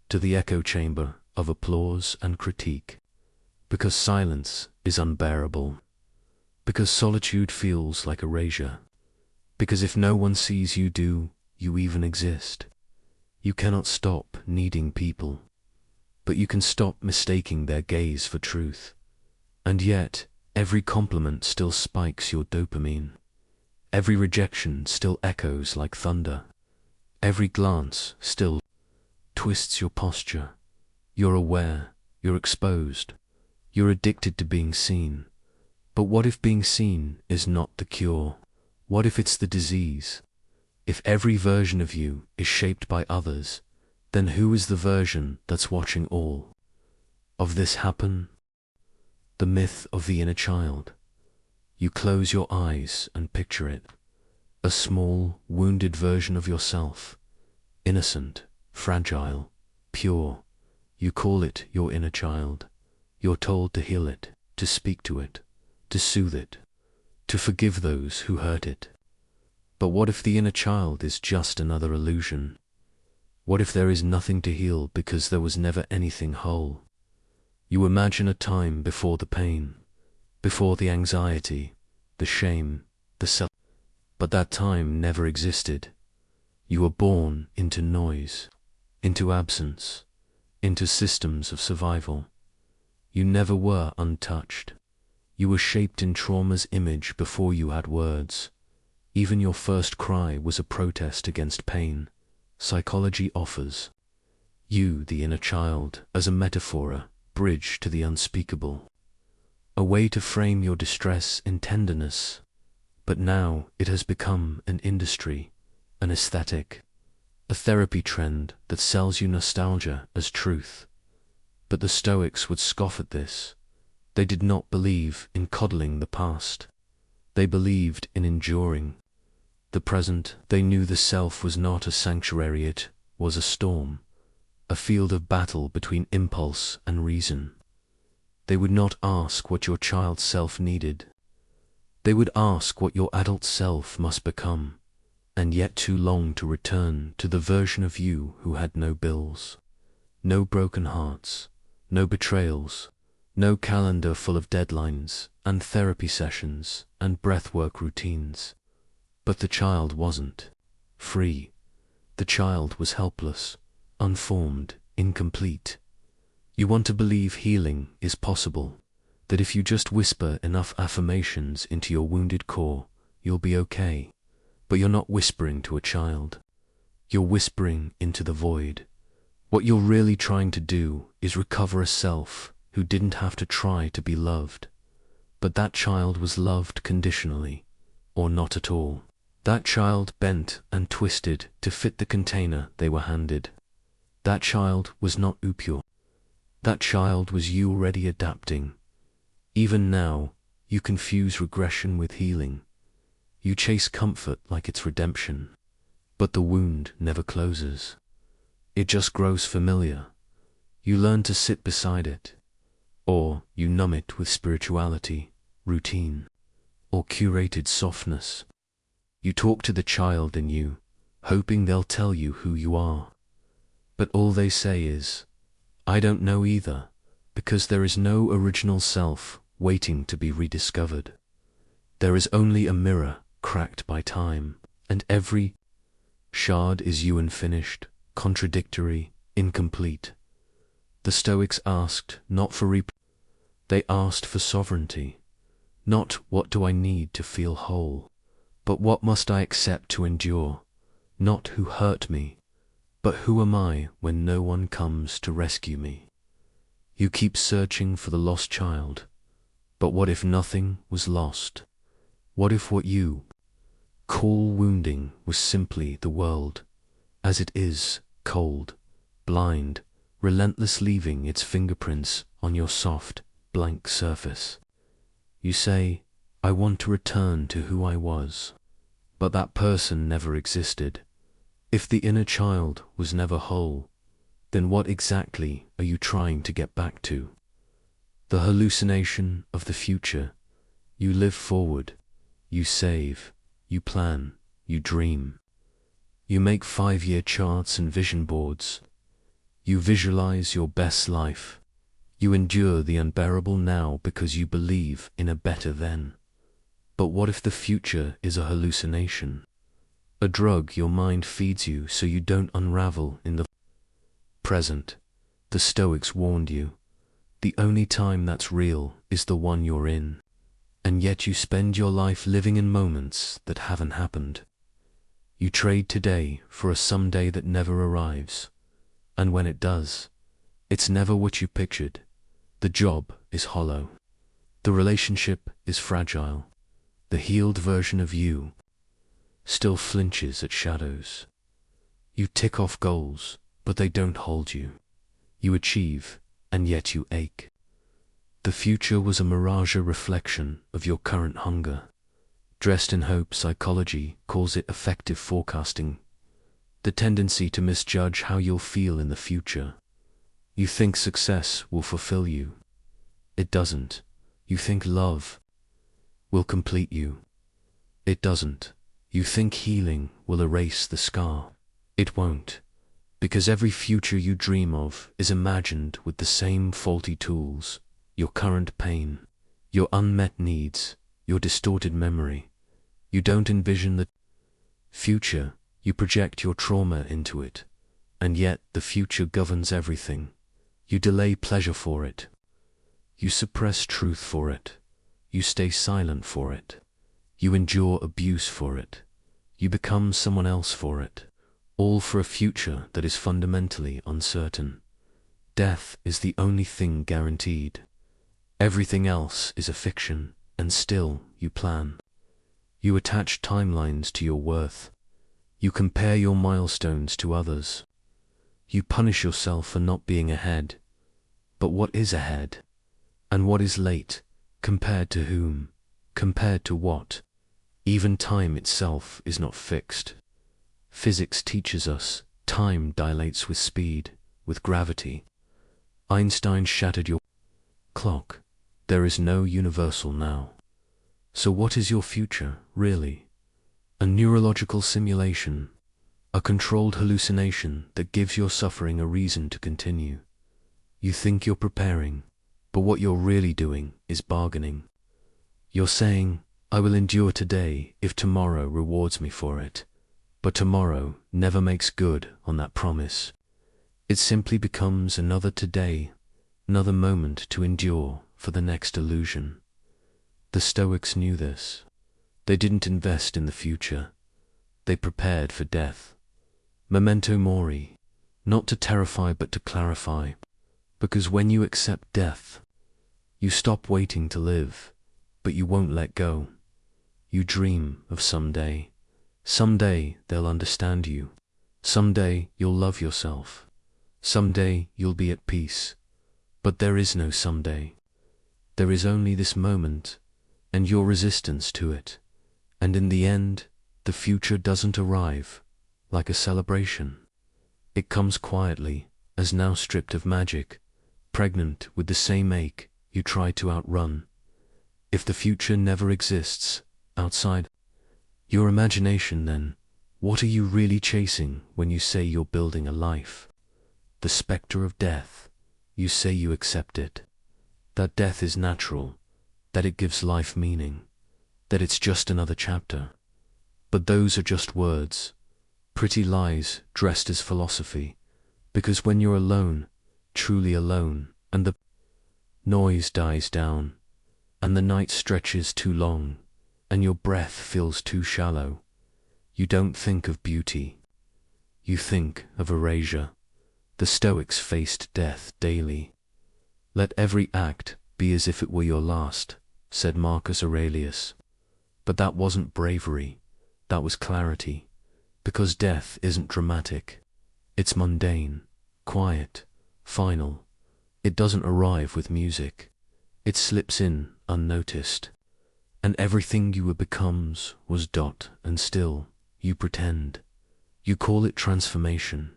to the echo chamber of applause and critique. Because silence is unbearable. Because solitude feels like erasure. Because if no one sees you, do you even exist? You cannot stop needing people, but you can stop mistaking their gaze for truth. And yet, every compliment still spikes your dopamine. Every rejection still echoes like thunder. Every glance still twists your posture. You're aware, you're exposed, you're addicted to being seen. But what if being seen is not the cure? What if it's the disease? If every version of you is shaped by others, then who is the version that's watching all of this happen? The myth of the inner child. You close your eyes and picture it. A small, wounded version of yourself. Innocent, fragile, pure. You call it your inner child. You're told to heal it, to speak to it, to soothe it, to forgive those who hurt it. But what if the inner child is just another illusion? What if there is nothing to heal because there was never anything whole? You imagine a time before the pain, before the anxiety, the shame, the self. But that time never existed. You were born into noise, into absence, into systems of survival. You never were untouched. You were shaped in trauma's image before you had words. Even your first cry was a protest against pain. Psychology offers you, the inner child, as a metaphor, bridge to the unspeakable, a way to frame your distress in tenderness. But now it has become an industry, an aesthetic, a therapy trend that sells you nostalgia as truth. But the Stoics would scoff at this. They did not believe in coddling the past. They believed in enduring the present. They knew the self was not a sanctuary, it was a storm, a field of battle between impulse and reason. They would not ask what your child self needed. They would ask what your adult self must become, and yet too long to return to the version of you who had no bills, no broken hearts, no betrayals, no calendar full of deadlines and therapy sessions and breathwork routines. But the child wasn't free. The child was helpless, unformed, incomplete. You want to believe healing is possible, that if you just whisper enough affirmations into your wounded core, you'll be okay. But you're not whispering to a child. You're whispering into the void. What you're really trying to do is recover a self who didn't have to try to be loved. But that child was loved conditionally, or not at all. That child bent and twisted to fit the container they were handed. That child was not pure. That child was you already adapting. Even now, you confuse regression with healing. You chase comfort like it's redemption. But the wound never closes. It just grows familiar. You learn to sit beside it. Or you numb it with spirituality, routine, or curated softness. You talk to the child in you, hoping they'll tell you who you are. But all they say is, I don't know either, Because there is no original self waiting to be rediscovered. There is only a mirror cracked by time, and every shard is you unfinished, contradictory, incomplete. The Stoics asked not for they asked for sovereignty. Not what do I need to feel whole, but what must I accept to endure. Not who hurt me, but who am I when no one comes to rescue me. You keep searching for the lost child, but what if nothing was lost? What if what you call wounding was simply the world, as it is, cold, blind, relentless, leaving its fingerprints on your soft, blank surface? You say, I want to return to who I was, but that person never existed. If the inner child was never whole, then what exactly are you trying to get back to? The hallucination of the future. You live forward, you save, you plan, you dream. You make 5-year charts and vision boards. You visualize your best life. You endure the unbearable now because you believe in a better then. But what if the future is a hallucination? A drug your mind feeds you so you don't unravel in the present. The Stoics warned you. The only time that's real is the one you're in. And yet you spend your life living in moments that haven't happened. You trade today for a someday that never arrives. And when it does, it's never what you pictured. The job is hollow. The relationship is fragile. The healed version of you still flinches at shadows. You tick off goals, but they don't hold you. You achieve, and yet you ache. The future was a mirage, a reflection of your current hunger. Dressed in hope, psychology calls it effective forecasting. The tendency to misjudge how you'll feel in the future. You think success will fulfill you. It doesn't. You think love will complete you. It doesn't. You think healing will erase the scar. It won't. Because every future you dream of is imagined with the same faulty tools. Your current pain, your unmet needs, your distorted memory. You don't envision the future, you project your trauma into it. And yet the future governs everything. You delay pleasure for it. You suppress truth for it. You stay silent for it. You endure abuse for it. You become someone else for it. All for a future that is fundamentally uncertain. Death is the only thing guaranteed. Everything else is a fiction, and still you plan. You attach timelines to your worth. You compare your milestones to others. You punish yourself for not being ahead. But what is ahead? And what is late? Compared to whom? Compared to what? Even time itself is not fixed. Physics teaches us time dilates with speed, with gravity. Einstein shattered your clock. There is no universal now. So what is your future, really? A neurological simulation, a controlled hallucination that gives your suffering a reason to continue. You think you're preparing, but what you're really doing is bargaining. You're saying, I will endure today if tomorrow rewards me for it. But tomorrow never makes good on that promise. It simply becomes another today, another moment to endure for the next illusion. The Stoics knew this. They didn't invest in the future. They prepared for death. Memento mori, not to terrify but to clarify. Because when you accept death, you stop waiting to live, but you won't let go. You dream of someday. Someday they'll understand you. Someday you'll love yourself. Someday you'll be at peace. But there is no someday. There is only this moment, and your resistance to it. And in the end, the future doesn't arrive like a celebration. It comes quietly, as now stripped of magic, pregnant with the same ache you tried to outrun. If the future never exists outside your imagination, then what are you really chasing when you say you're building a life? The specter of death. You say you accept it. that death is natural, that it gives life meaning, that it's just another chapter. But those are just words, pretty lies dressed as philosophy, because when you're alone, truly alone, and the noise dies down, and the night stretches too long, and your breath feels too shallow, you don't think of beauty. You think of erasure. The Stoics faced death daily. Let every act be as if it were your last, said Marcus Aurelius. But that wasn't bravery, that was clarity, because death isn't dramatic. It's mundane, quiet, final. It doesn't arrive with music. It slips in unnoticed. And everything you were becomes was dot and still. You pretend. You call it transformation.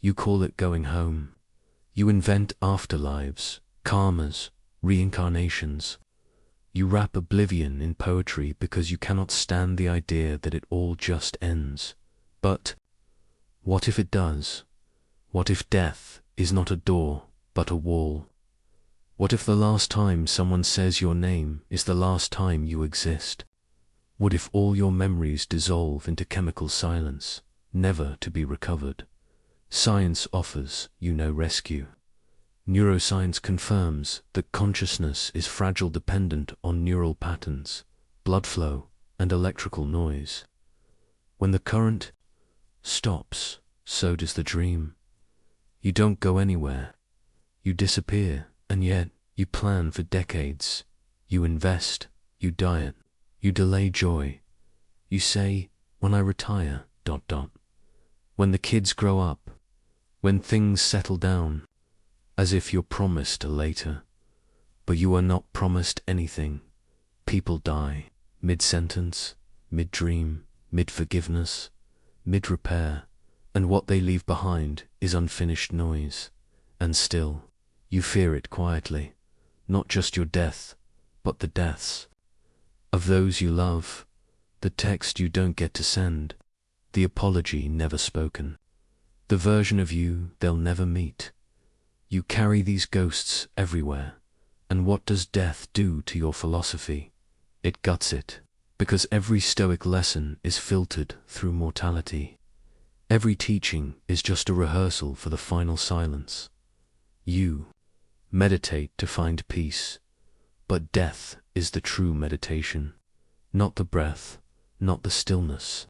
You call it going home. You invent afterlives, karmas, reincarnations. You wrap oblivion in poetry because you cannot stand the idea that it all just ends. But what if it does? What if death is not a door, but a wall? What if the last time someone says your name is the last time you exist? What if all your memories dissolve into chemical silence, never to be recovered? Science offers you no rescue. Neuroscience confirms that consciousness is fragile, dependent on neural patterns, blood flow, and electrical noise. When the current stops, so does the dream. You don't go anywhere. You disappear, and yet you plan for decades. You invest, you diet, you delay joy. You say, when I retire, ... When the kids grow up, when things settle down, as if you're promised a later. But you are not promised anything. People die, mid-sentence, mid-dream, mid-forgiveness, mid-repair, and what they leave behind is unfinished noise. And still, you fear it quietly, not just your death, but the deaths of those you love, the text you don't get to send, the apology never spoken, the version of you they'll never meet. You carry these ghosts everywhere, and what does death do to your philosophy? It guts it, because every Stoic lesson is filtered through mortality. Every teaching is just a rehearsal for the final silence. You meditate to find peace, but death is the true meditation, not the breath, not the stillness,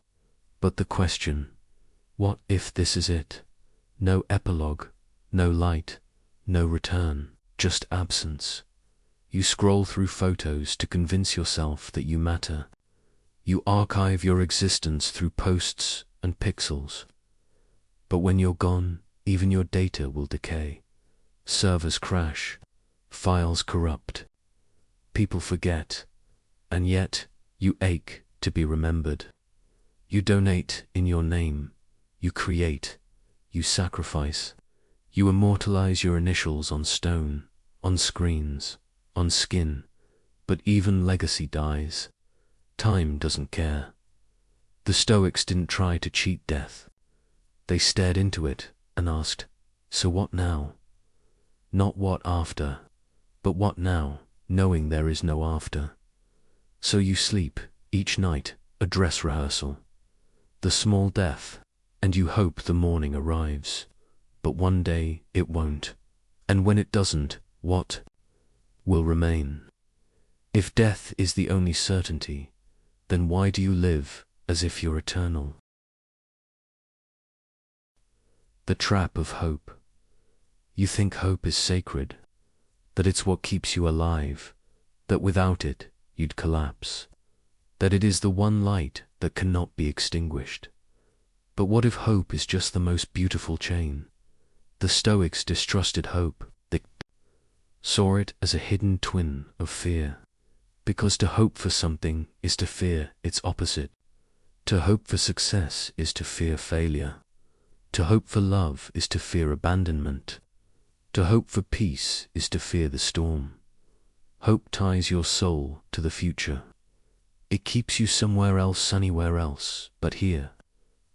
but the question, what if this is it? No epilogue, no light, no return, just absence. You scroll through photos to convince yourself that you matter. You archive your existence through posts and pixels. But when you're gone, even your data will decay. Servers crash, files corrupt, people forget, and yet you ache to be remembered. You donate in your name, you create, you sacrifice, you immortalize your initials on stone, on screens, on skin, but even legacy dies. Time doesn't care. The Stoics didn't try to cheat death. They stared into it and asked, so what now? Not what after, but what now, knowing there is no after. So you sleep, each night, a dress rehearsal. The small death, and you hope the morning arrives. But one day it won't. And when it doesn't, what will remain? If death is the only certainty, then why do you live as if you're eternal? The trap of hope. You think hope is sacred, that it's what keeps you alive, that without it you'd collapse, that it is the one light that cannot be extinguished. But what if hope is just the most beautiful chain? The Stoics distrusted hope. They saw it as a hidden twin of fear, because to hope for something is to fear its opposite. To hope for success is to fear failure. To hope for love is to fear abandonment. To hope for peace is to fear the storm. Hope ties your soul to the future. It keeps you somewhere else, anywhere else, but here.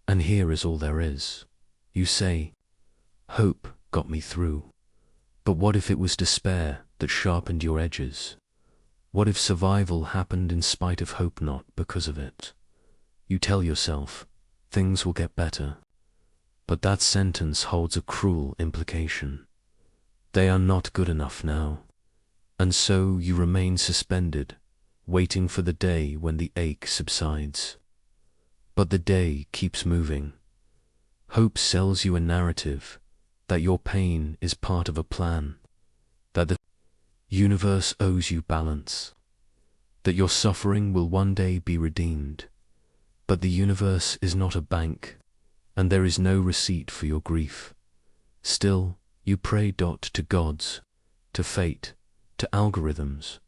And here is all there is. You say, hope got me through. But what if it was despair that sharpened your edges? What if survival happened in spite of hope, not because of it? You tell yourself, things will get better. But that sentence holds a cruel implication. They are not good enough now. And so you remain suspended, waiting for the day when the ache subsides. But the day keeps moving. Hope sells you a narrative that your pain is part of a plan, that the universe owes you balance, that your suffering will one day be redeemed. But the universe is not a bank, and there is no receipt for your grief. Still, you pray to gods, to fate, to algorithms,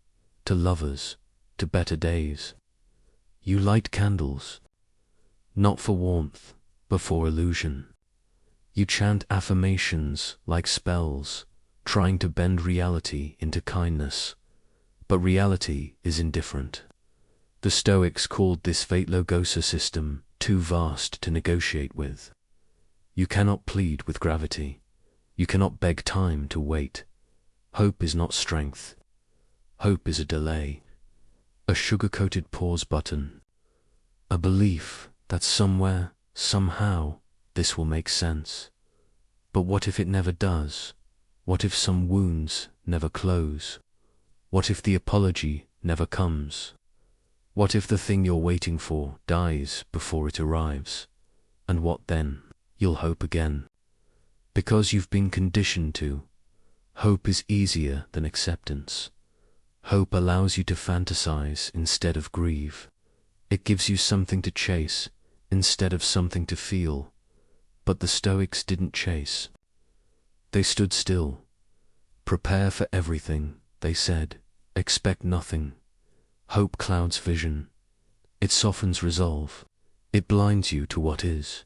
to lovers, to better days. You light candles, not for warmth, but for illusion. You chant affirmations like spells, trying to bend reality into kindness, but reality is indifferent. The Stoics called this fate logosa system too vast to negotiate with. You cannot plead with gravity. You cannot beg time to wait. Hope is not strength. Hope is a delay, a sugar-coated pause button, a belief that somewhere, somehow, this will make sense. But what if it never does? What if some wounds never close? What if the apology never comes? What if the thing you're waiting for dies before it arrives? And what then? You'll hope again. Because you've been conditioned to. Hope is easier than acceptance. Hope allows you to fantasize instead of grieve. It gives you something to chase instead of something to feel. But the Stoics didn't chase. They stood still. Prepare for everything, they said. Expect nothing. Hope clouds vision. It softens resolve. It blinds you to what is.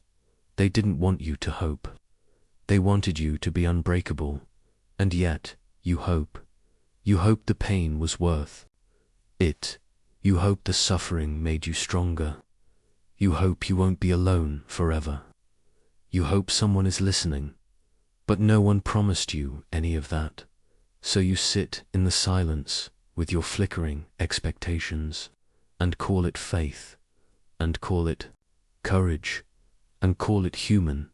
They didn't want you to hope. They wanted you to be unbreakable. And yet, you hope. You hope the pain was worth it. You hope the suffering made you stronger. You hope you won't be alone forever. You hope someone is listening. But no one promised you any of that. So you sit in the silence with your flickering expectations, and call it faith, and call it courage, and call it human.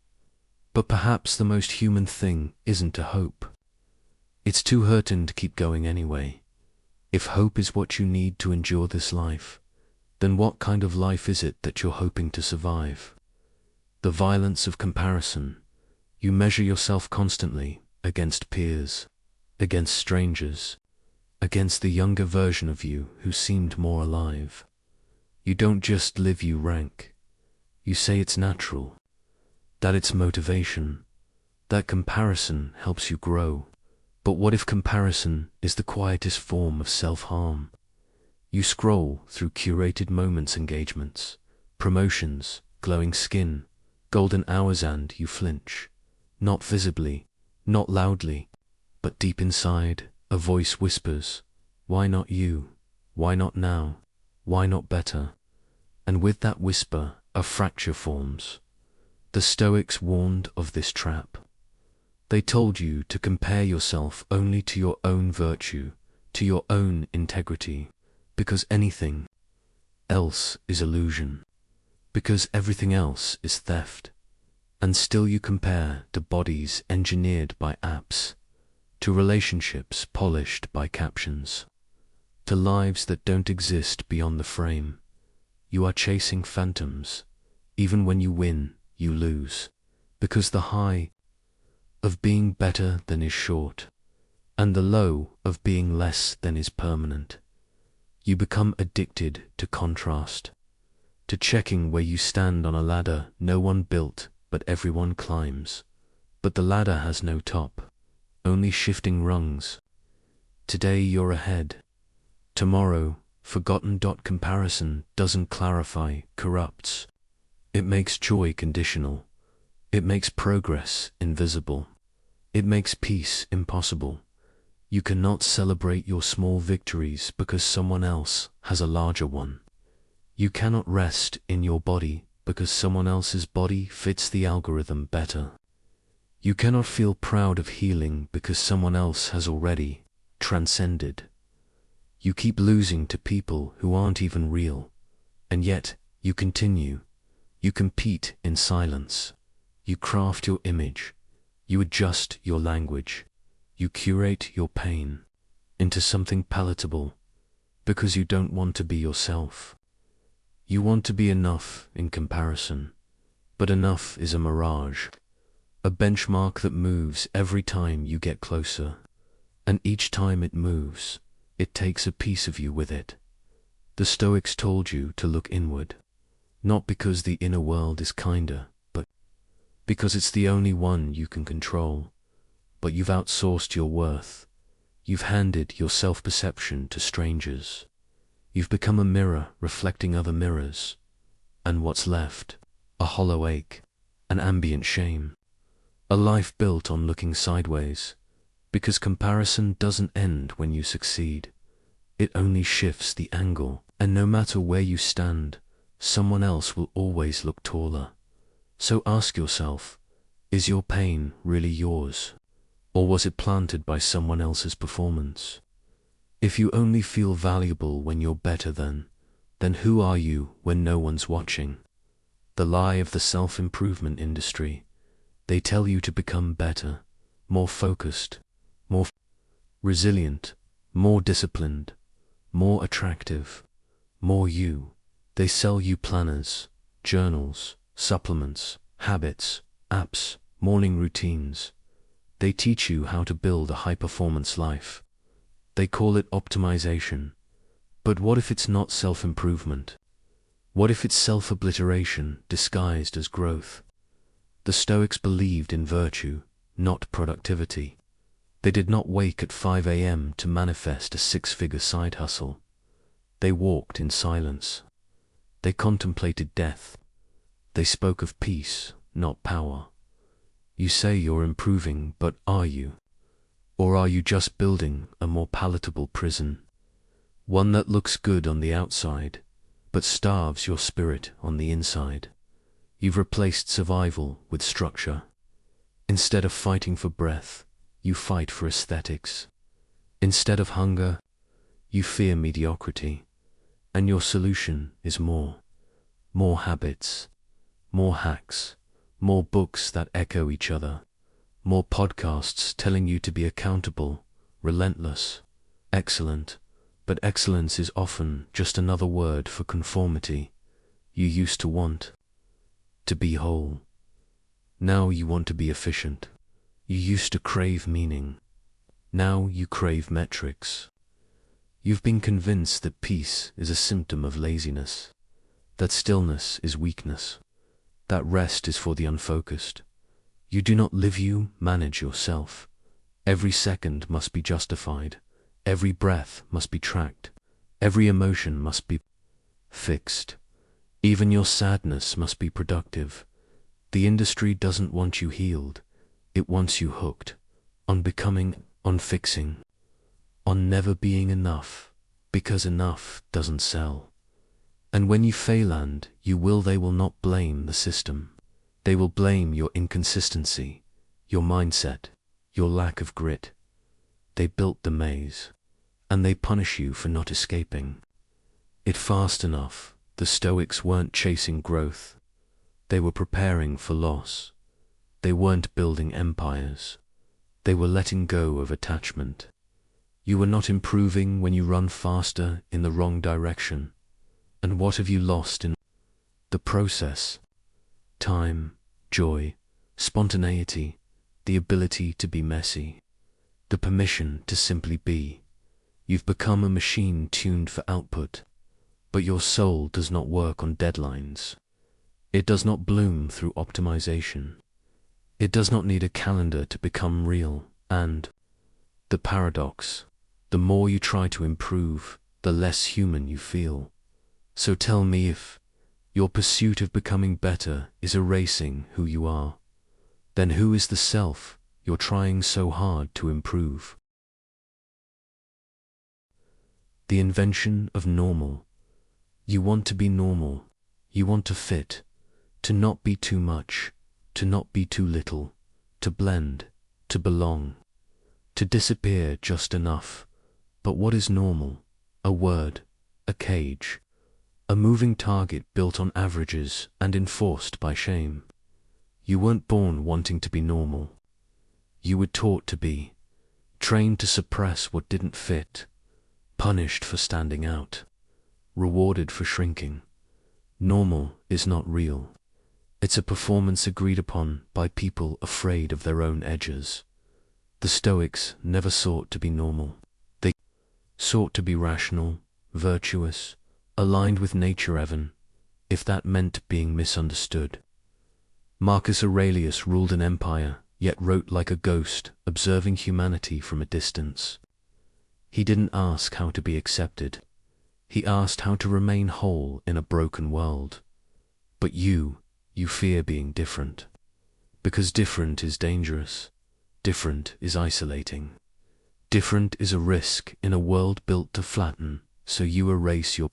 But perhaps the most human thing isn't to hope. It's too hurting to keep going anyway. If hope is what you need to endure this life, then what kind of life is it that you're hoping to survive? The violence of comparison. You measure yourself constantly against peers, against strangers, against the younger version of you who seemed more alive. You don't just live, you rank. You say it's natural, that it's motivation, that comparison helps you grow. But what if comparison is the quietest form of self-harm? You scroll through curated moments, engagements, promotions, glowing skin, golden hours, and you flinch. Not visibly, not loudly, but deep inside, a voice whispers, why not you? Why not now? Why not better? And with that whisper, a fracture forms. The Stoics warned of this trap. They told you to compare yourself only to your own virtue, to your own integrity, because anything else is illusion, because everything else is theft. And still you compare to bodies engineered by apps, to relationships polished by captions, to lives that don't exist beyond the frame. You are chasing phantoms. Even when you win, you lose, because the high of being better than is short, and the low of being less than is permanent. You become addicted to contrast, to checking where you stand on a ladder no one built but everyone climbs. But the ladder has no top, only shifting rungs. Today you're ahead. Tomorrow, forgotten. Comparison doesn't clarify, corrupts. It makes joy conditional. It makes progress invisible. It makes peace impossible. You cannot celebrate your small victories because someone else has a larger one. You cannot rest in your body because someone else's body fits the algorithm better. You cannot feel proud of healing because someone else has already transcended. You keep losing to people who aren't even real, and yet you continue. You compete in silence. You craft your image. You adjust your language. You curate your pain into something palatable because you don't want to be yourself. You want to be enough in comparison, but enough is a mirage, a benchmark that moves every time you get closer, and each time it moves, it takes a piece of you with it. The Stoics told you to look inward, not because the inner world is kinder, but because it's the only one you can control. But you've outsourced your worth. You've handed your self-perception to strangers. You've become a mirror reflecting other mirrors. And what's left? A hollow ache, an ambient shame, a life built on looking sideways, because comparison doesn't end when you succeed. It only shifts the angle, and no matter where you stand, someone else will always look taller. So ask yourself, is your pain really yours? Or was it planted by someone else's performance? If you only feel valuable when you're better than, then who are you when no one's watching? The lie of the self-improvement industry. They tell you to become better, more focused, more resilient, more disciplined, more attractive, more you. They sell you planners, journals, supplements, habits, apps, morning routines. They teach you how to build a high-performance life. They call it optimization. But what if it's not self-improvement? What if it's self-obliteration disguised as growth? The Stoics believed in virtue, not productivity. They did not wake at 5 a.m. to manifest a six-figure side hustle. They walked in silence. They contemplated death. They spoke of peace, not power. You say you're improving, but are you? Or are you just building a more palatable prison? One that looks good on the outside, but starves your spirit on the inside. You've replaced survival with structure. Instead of fighting for breath, you fight for aesthetics. Instead of hunger, you fear mediocrity. And your solution is more. More habits, more hacks, more books that echo each other, more podcasts telling you to be accountable, relentless, excellent. But excellence is often just another word for conformity. You used to want to be whole. Now you want to be efficient. You used to crave meaning. Now you crave metrics. You've been convinced that peace is a symptom of laziness, that stillness is weakness, that rest is for the unfocused. You do not live, you manage yourself. Every second must be justified. Every breath must be tracked. Every emotion must be fixed. Even your sadness must be productive. The industry doesn't want you healed. It wants you hooked. On becoming, on fixing, on never being enough, because enough doesn't sell. And when you fail and you will, they will not blame the system. They will blame your inconsistency, your mindset, your lack of grit. They built the maze, and they punish you for not escaping it fast enough. The Stoics weren't chasing growth. They were preparing for loss. They weren't building empires. They were letting go of attachment. You were not improving when you run faster in the wrong direction. And what have you lost in the process? Time, joy, spontaneity, the ability to be messy, the permission to simply be. You've become a machine tuned for output, but your soul does not work on deadlines. It does not bloom through optimization. It does not need a calendar to become real. And the paradox, the more you try to improve, the less human you feel. So tell me, if your pursuit of becoming better is erasing who you are, then who is the self you're trying so hard to improve? The invention of normal. You want to be normal. You want to fit, to not be too much, to not be too little, to blend, to belong, to disappear just enough But what is normal? A word, a cage, a moving target built on averages and enforced by shame. You weren't born wanting to be normal. You were taught to be, trained to suppress what didn't fit, punished for standing out, rewarded for shrinking. Normal is not real. It's a performance agreed upon by people afraid of their own edges. The Stoics never sought to be normal. They sought to be rational, virtuous, aligned with nature even, if that meant being misunderstood. Marcus Aurelius ruled an empire, yet wrote like a ghost, observing humanity from a distance. He didn't ask how to be accepted. He asked how to remain whole in a broken world. But you fear being different. Because different is dangerous. Different is isolating. Different is a risk in a world built to flatten, so you erase your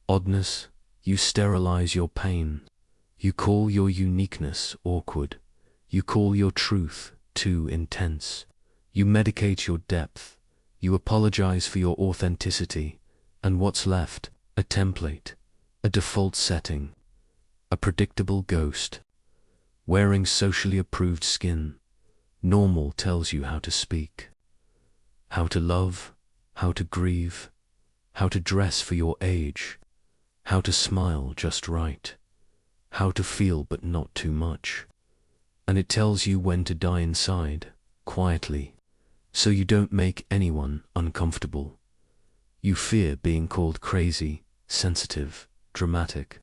oddness, you sterilize your pain. You call your uniqueness awkward. You call your truth too intense. You medicate your depth. You apologize for your authenticity. And what's left? A template, a default setting, a predictable ghost, wearing socially approved skin. Normal tells you how to speak, how to love, how to grieve, how to dress for your age, how to smile just right, how to feel but not too much. And it tells you when to die inside, quietly, so you don't make anyone uncomfortable. You fear being called crazy, sensitive, dramatic,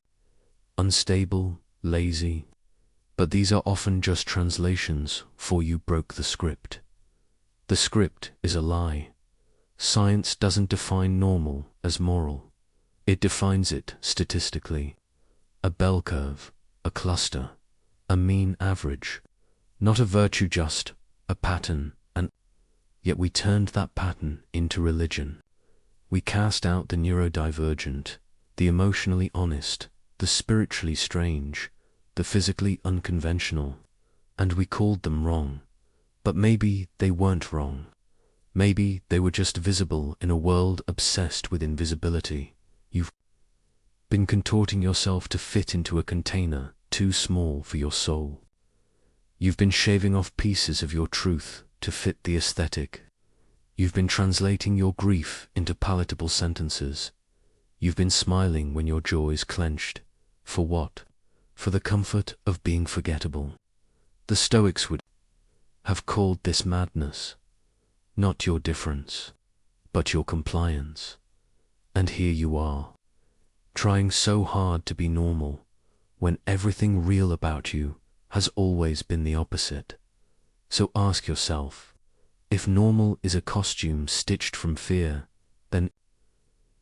unstable, lazy. But these are often just translations, for you broke the script. The script is a lie. Science doesn't define normal as moral. It defines it statistically. A bell curve, a cluster, a mean average. Not a virtue, just a pattern. And yet we turned that pattern into religion. We cast out the neurodivergent, the emotionally honest, the spiritually strange, the physically unconventional, and we called them wrong. But maybe they weren't wrong. Maybe they were just visible in a world obsessed with invisibility. You've been contorting yourself to fit into a container too small for your soul. You've been shaving off pieces of your truth to fit the aesthetic. You've been translating your grief into palatable sentences. You've been smiling when your jaw is clenched. For what? For the comfort of being forgettable. The Stoics would have called this madness. Not your difference, but your compliance. And here you are, trying so hard to be normal, when everything real about you has always been the opposite. So ask yourself, if normal is a costume stitched from fear, then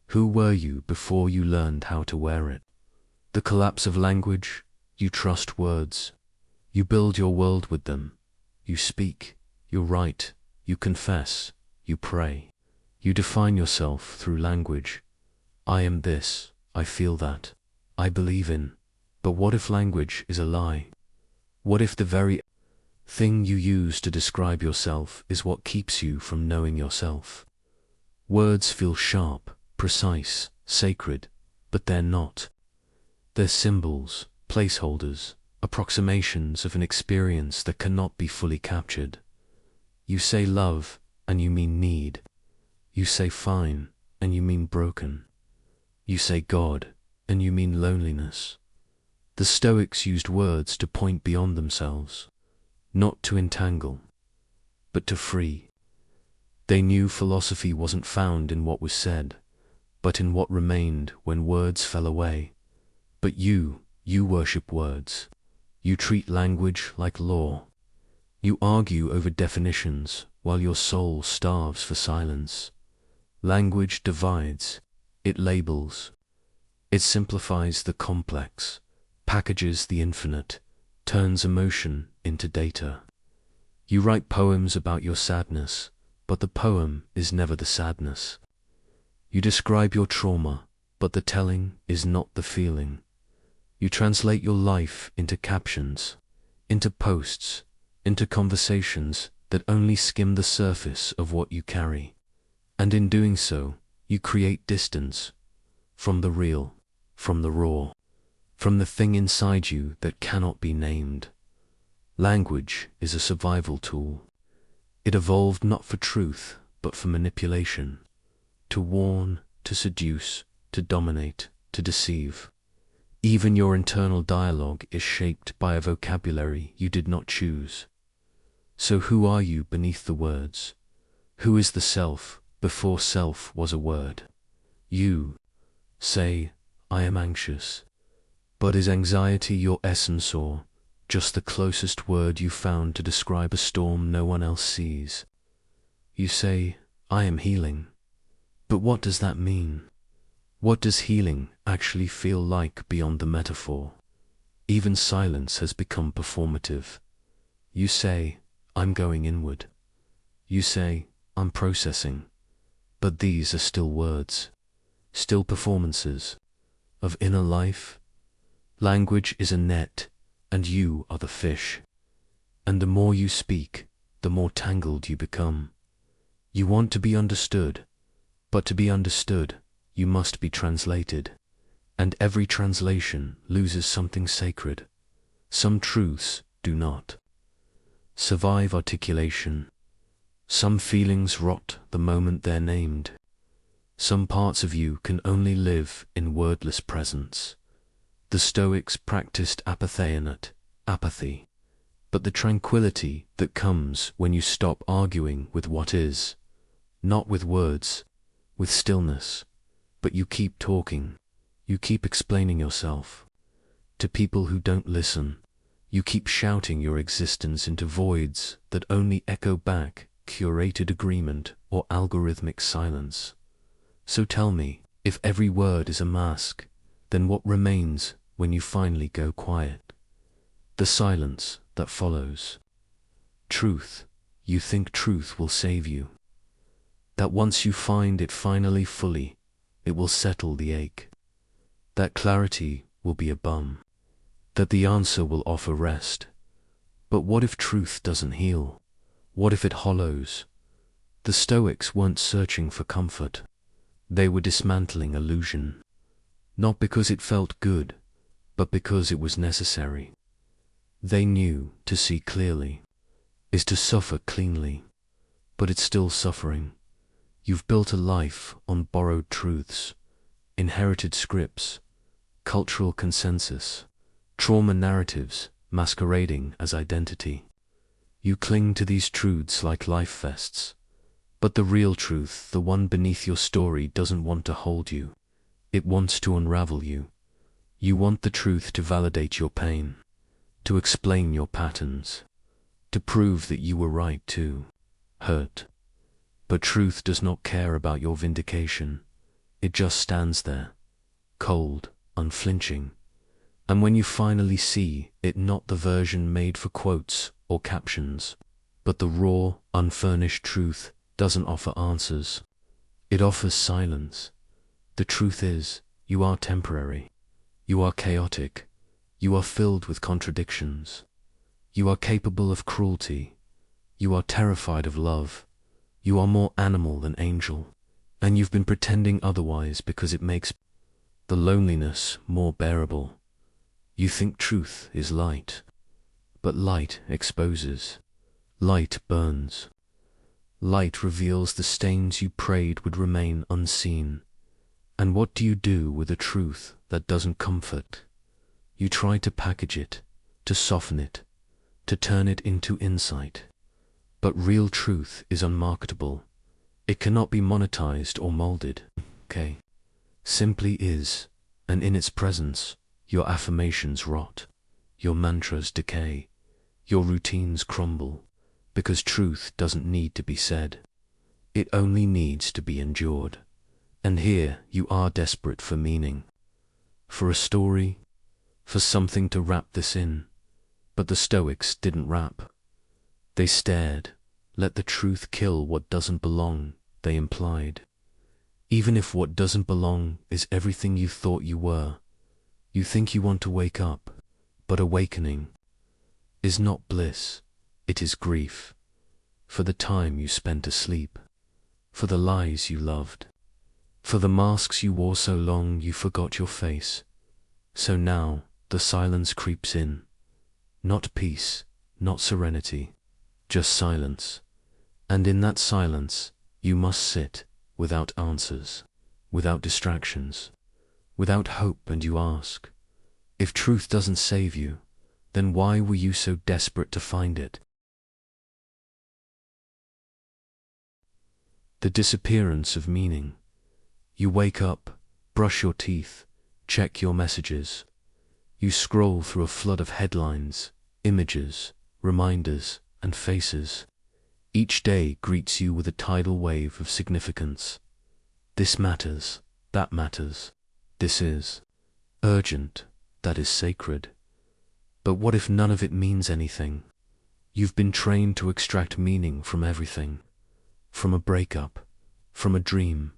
who were you before you learned how to wear it? The collapse of language, you trust words. You build your world with them. You speak, you write, you confess, you pray. You define yourself through language. I am this, I feel that, I believe in. But what if language is a lie? What if the very thing you use to describe yourself is what keeps you from knowing yourself? Words feel sharp, precise, sacred, but they're not. They're symbols, placeholders, approximations of an experience that cannot be fully captured. You say love, and you mean need. You say fine, and you mean broken. You say God, and you mean loneliness. The Stoics used words to point beyond themselves, not to entangle, but to free. They knew philosophy wasn't found in what was said, but in what remained when words fell away. But you worship words. You treat language like law. You argue over definitions while your soul starves for silence. Language divides, it labels, it simplifies the complex, packages the infinite, turns emotion into data. You write poems about your sadness, but the poem is never the sadness. You describe your trauma, but the telling is not the feeling. You translate your life into captions, into posts, into conversations that only skim the surface of what you carry. And in doing so, you create distance from the real, from the raw, from the thing inside you that cannot be named. Language is a survival tool. It evolved not for truth, but for manipulation, to warn, to seduce, to dominate, to deceive. Even your internal dialogue is shaped by a vocabulary you did not choose. So who are you beneath the words? Who is the self before self was a word? You say, I am anxious. But is anxiety your essence, or just the closest word you found to describe a storm no one else sees? You say, I am healing. But what does that mean? What does healing actually feel like beyond the metaphor? Even silence has become performative. You say, I'm going inward. You say, I'm processing. But these are still words, still performances of inner life. Language is a net, and you are the fish. And the more you speak, the more tangled you become. You want to be understood, but to be understood, you must be translated. And every translation loses something sacred. Some truths do not survive articulation. Some feelings rot the moment they're named. Some parts of you can only live in wordless presence. The Stoics practiced apatheia, apathy, but the tranquility that comes when you stop arguing with what is, not with words, with stillness, but you keep talking, you keep explaining yourself. To people who don't listen, you keep shouting your existence into voids that only echo back curated agreement or algorithmic silence. So tell me, if every word is a mask, then what remains when you finally go quiet? The silence that follows. Truth. You think truth will save you. That once you find it finally fully, it will settle the ache. That clarity will be a balm. That the answer will offer rest. But what if truth doesn't heal? What if it hollows? The Stoics weren't searching for comfort. They were dismantling illusion. Not because it felt good, but because it was necessary. They knew to see clearly is to suffer cleanly, but it's still suffering. You've built a life on borrowed truths, inherited scripts, cultural consensus, trauma narratives masquerading as identity. You cling to these truths like life vests, but the real truth, the one beneath your story, doesn't want to hold you. It wants to unravel you. You want the truth to validate your pain, to explain your patterns, to prove that you were right too. Hurt. But truth does not care about your vindication. It just stands there, cold, unflinching. And when you finally see it, not the version made for quotes or captions, but the raw, unfurnished truth, doesn't offer answers. It offers silence. The truth is, you are temporary. You are chaotic. You are filled with contradictions. You are capable of cruelty. You are terrified of love. You are more animal than angel. And you've been pretending otherwise because it makes the loneliness more bearable. You think truth is light, but light exposes. Light burns. Light reveals the stains you prayed would remain unseen. And what do you do with a truth that doesn't comfort? You try to package it, to soften it, to turn it into insight. But real truth is unmarketable. It cannot be monetized or molded. Okay. Simply is, and in its presence, your affirmations rot, your mantras decay, your routines crumble, because truth doesn't need to be said. It only needs to be endured. And here you are desperate for meaning, for a story, for something to wrap this in. But the Stoics didn't wrap. They stared, let the truth kill what doesn't belong, they implied. Even if what doesn't belong is everything you thought you were, you think you want to wake up, but awakening is not bliss, it is grief, for the time you spent asleep. for the lies you loved, for the masks you wore so long you forgot your face. So now the silence creeps in, not peace, not serenity, just silence. And in that silence you must sit, without answers, without distractions, without hope, and you ask, if truth doesn't save you, then why were you so desperate to find it? The disappearance of meaning. You wake up, brush your teeth, check your messages. You scroll through a flood of headlines, images, reminders, and faces. Each day greets you with a tidal wave of significance. This matters, that matters, this is urgent, that is sacred. But what if none of it means anything? You've been trained to extract meaning from everything. From a breakup, from a dream,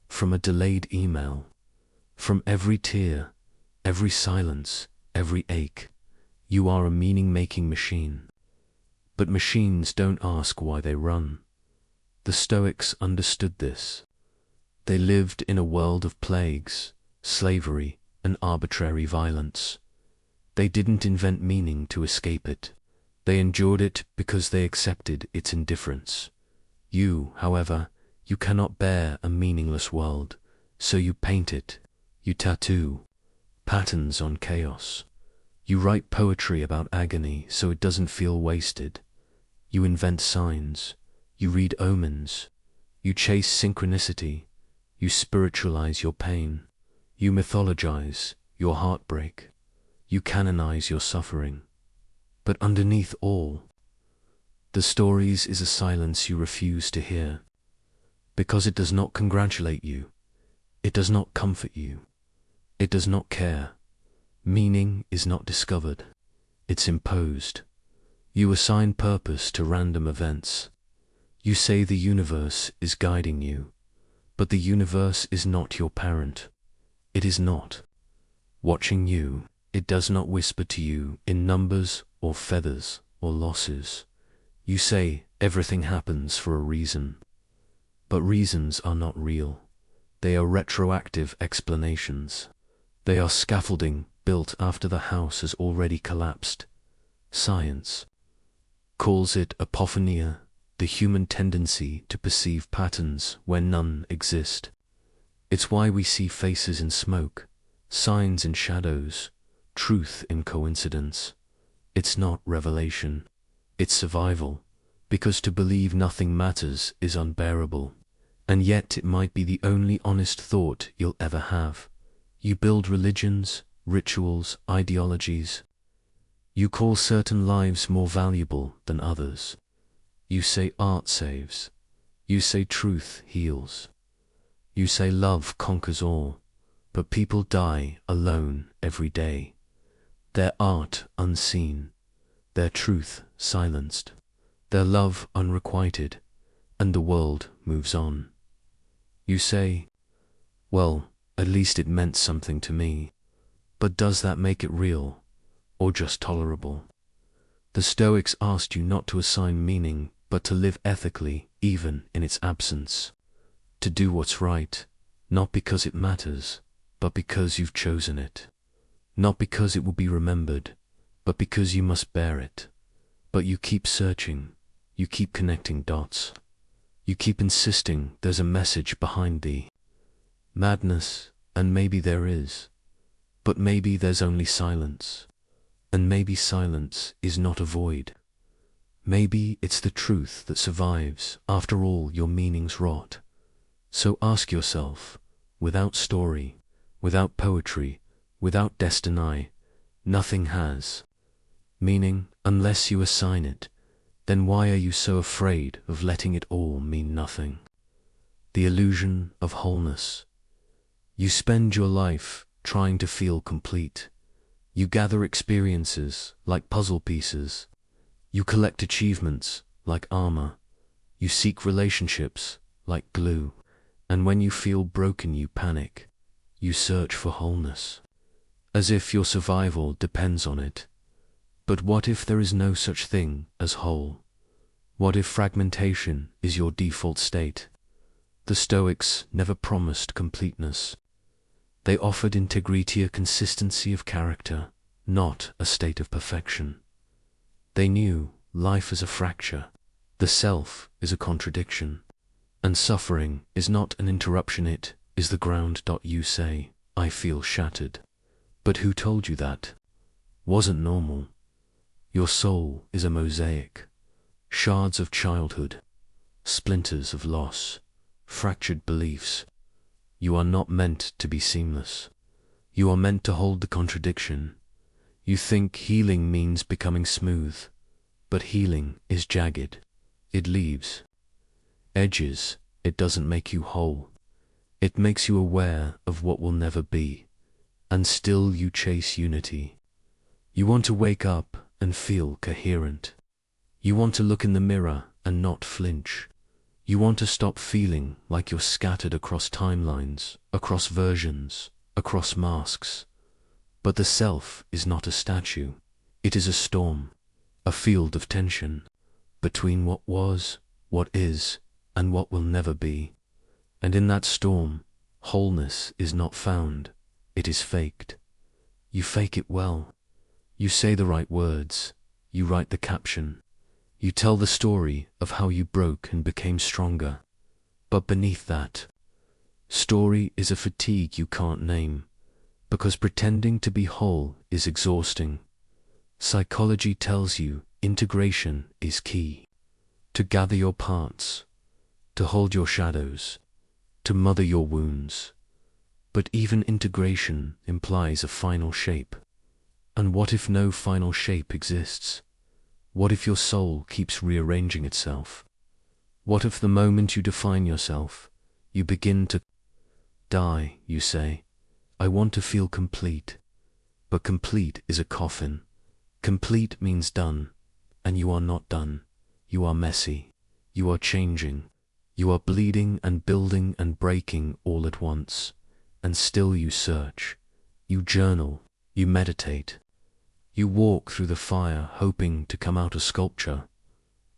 from a delayed email, from every tear, every silence, every ache. You are a meaning-making machine. But machines don't ask why they run. The Stoics understood this. They lived in a world of plagues, slavery, and arbitrary violence. They didn't invent meaning to escape it. They endured it because they accepted its indifference. You, however, you cannot bear a meaningless world, so you paint it. You tattoo patterns on chaos. You write poetry about agony so it doesn't feel wasted. You invent signs. You read omens. You chase synchronicity. You spiritualize your pain. You mythologize your heartbreak. You canonize your suffering. But underneath all the stories is a silence you refuse to hear, because it does not congratulate you, it does not comfort you, it does not care. Meaning is not discovered, it's imposed. You assign purpose to random events. You say the universe is guiding you, but the universe is not your parent. It is not watching you. It does not whisper to you in numbers or feathers or losses. You say everything happens for a reason. But reasons are not real. They are retroactive explanations. They are scaffolding built after the house has already collapsed. Science calls it apophenia, the human tendency to perceive patterns where none exist. It's why we see faces in smoke, signs in shadows, truth in coincidence. It's not revelation, it's survival, because to believe nothing matters is unbearable. And yet it might be the only honest thought you'll ever have. You build religions, rituals, ideologies. You call certain lives more valuable than others. You say art saves. You say truth heals. You say love conquers all. But people die alone every day. Their art unseen, their truth silenced, their love unrequited, and the world moves on. You say, well, at least it meant something to me. But does that make it real, or just tolerable? The Stoics asked you not to assign meaning, but to live ethically, even in its absence. To do what's right, not because it matters, but because you've chosen it. Not because it will be remembered, but because you must bear it. But you keep searching, you keep connecting dots. You keep insisting there's a message behind thee. Madness, and maybe there is. But maybe there's only silence. And maybe silence is not a void. Maybe it's the truth that survives after all your meanings rot. So ask yourself, without story, without poetry, without destiny, nothing has meaning unless you assign it. Then why are you so afraid of letting it all mean nothing? The illusion of wholeness. You spend your life trying to feel complete. You gather experiences like puzzle pieces. You collect achievements like armor. You seek relationships like glue. And when you feel broken, you panic. You search for wholeness, as if your survival depends on it. But what if there is no such thing as whole? What if fragmentation is your default state? The Stoics never promised completeness. They offered integrity, a consistency of character, not a state of perfection. They knew life is a fracture, the self is a contradiction, and suffering is not an interruption, it is the ground. You say, I feel shattered. But who told you that wasn't normal? Your soul is a mosaic, shards of childhood, splinters of loss, fractured beliefs. You are not meant to be seamless. You are meant to hold the contradiction. You think healing means becoming smooth, but healing is jagged. It leaves edges. It doesn't make you whole. It makes you aware of what will never be, and still you chase unity. You want to wake up and feel coherent. You want to look in the mirror and not flinch. You want to stop feeling like you're scattered across timelines, across versions, across masks. But the self is not a statue. It is a storm, a field of tension, between what was, what is, and what will never be. And in that storm, wholeness is not found, it is faked. You fake it well. You say the right words, you write the caption, you tell the story of how you broke and became stronger. But beneath that story is a fatigue you can't name, because pretending to be whole is exhausting. Psychology tells you integration is key. To gather your parts, to hold your shadows, to mother your wounds. But even integration implies a final shape. And what if no final shape exists? What if your soul keeps rearranging itself? What if the moment you define yourself, you begin to die? You say, I want to feel complete. But complete is a coffin. Complete means done, and you are not done. You are messy. You are changing. You are bleeding and building and breaking all at once. And still you search. You journal. You meditate. You walk through the fire hoping to come out a sculpture.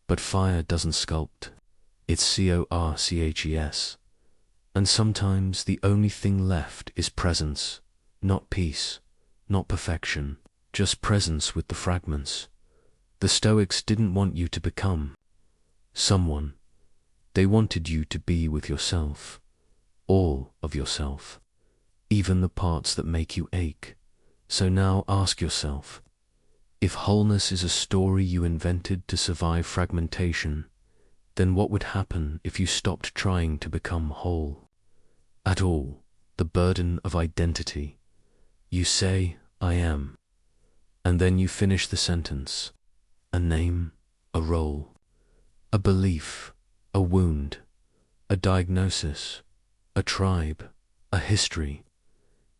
But fire doesn't sculpt. It's CORCHES. And sometimes the only thing left is presence. Not peace. Not perfection. Just presence with the fragments. The Stoics didn't want you to become someone. They wanted you to be with yourself. All of yourself. Even the parts that make you ache. So now ask yourself, if wholeness is a story you invented to survive fragmentation, then what would happen if you stopped trying to become whole? At all, the burden of identity. You say, I am. And then you finish the sentence. A name, a role, a belief, a wound, a diagnosis, a tribe, a history.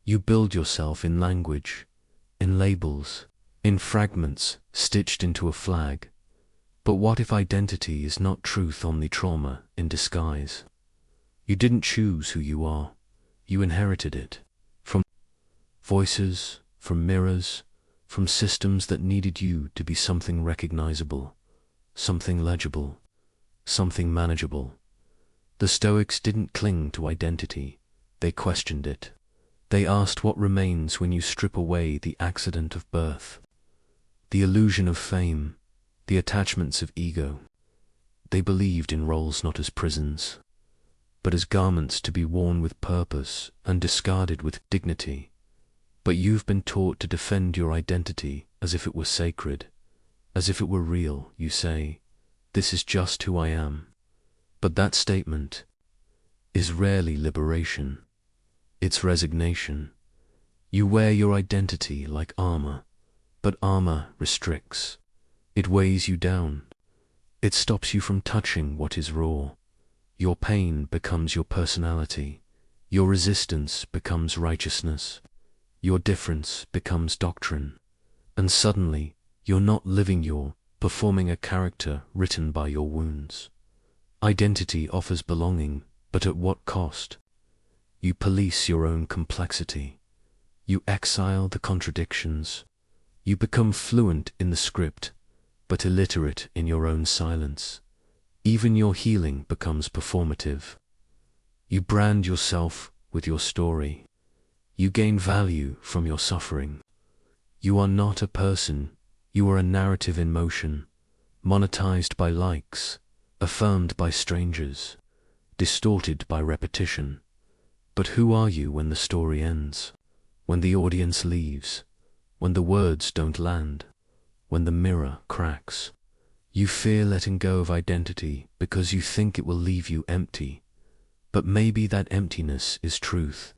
You build yourself in language, in labels, in fragments stitched into a flag. But what if identity is not truth, only trauma in disguise? You didn't choose who you are. You inherited it. From voices, from mirrors, from systems that needed you to be something recognizable, something legible, something manageable. The Stoics didn't cling to identity. They questioned it. They asked what remains when you strip away the accident of birth, the illusion of fame, the attachments of ego. They believed in roles not as prisons, but as garments to be worn with purpose and discarded with dignity. But you've been taught to defend your identity as if it were sacred, as if it were real. You say, this is just who I am. But that statement is rarely liberation. It's resignation. You wear your identity like armor, but armor restricts. It weighs you down. It stops you from touching what is raw. Your pain becomes your personality. Your resistance becomes righteousness. Your difference becomes doctrine. And suddenly, you're not living, you're performing a character written by your wounds. Identity offers belonging, but at what cost? You police your own complexity. You exile the contradictions. You become fluent in the script, but illiterate in your own silence. Even your healing becomes performative. You brand yourself with your story. You gain value from your suffering. You are not a person, you are a narrative in motion, monetized by likes, affirmed by strangers, distorted by repetition. But who are you when the story ends? When the audience leaves? When the words don't land? When the mirror cracks? You fear letting go of identity because you think it will leave you empty. But maybe that emptiness is truth.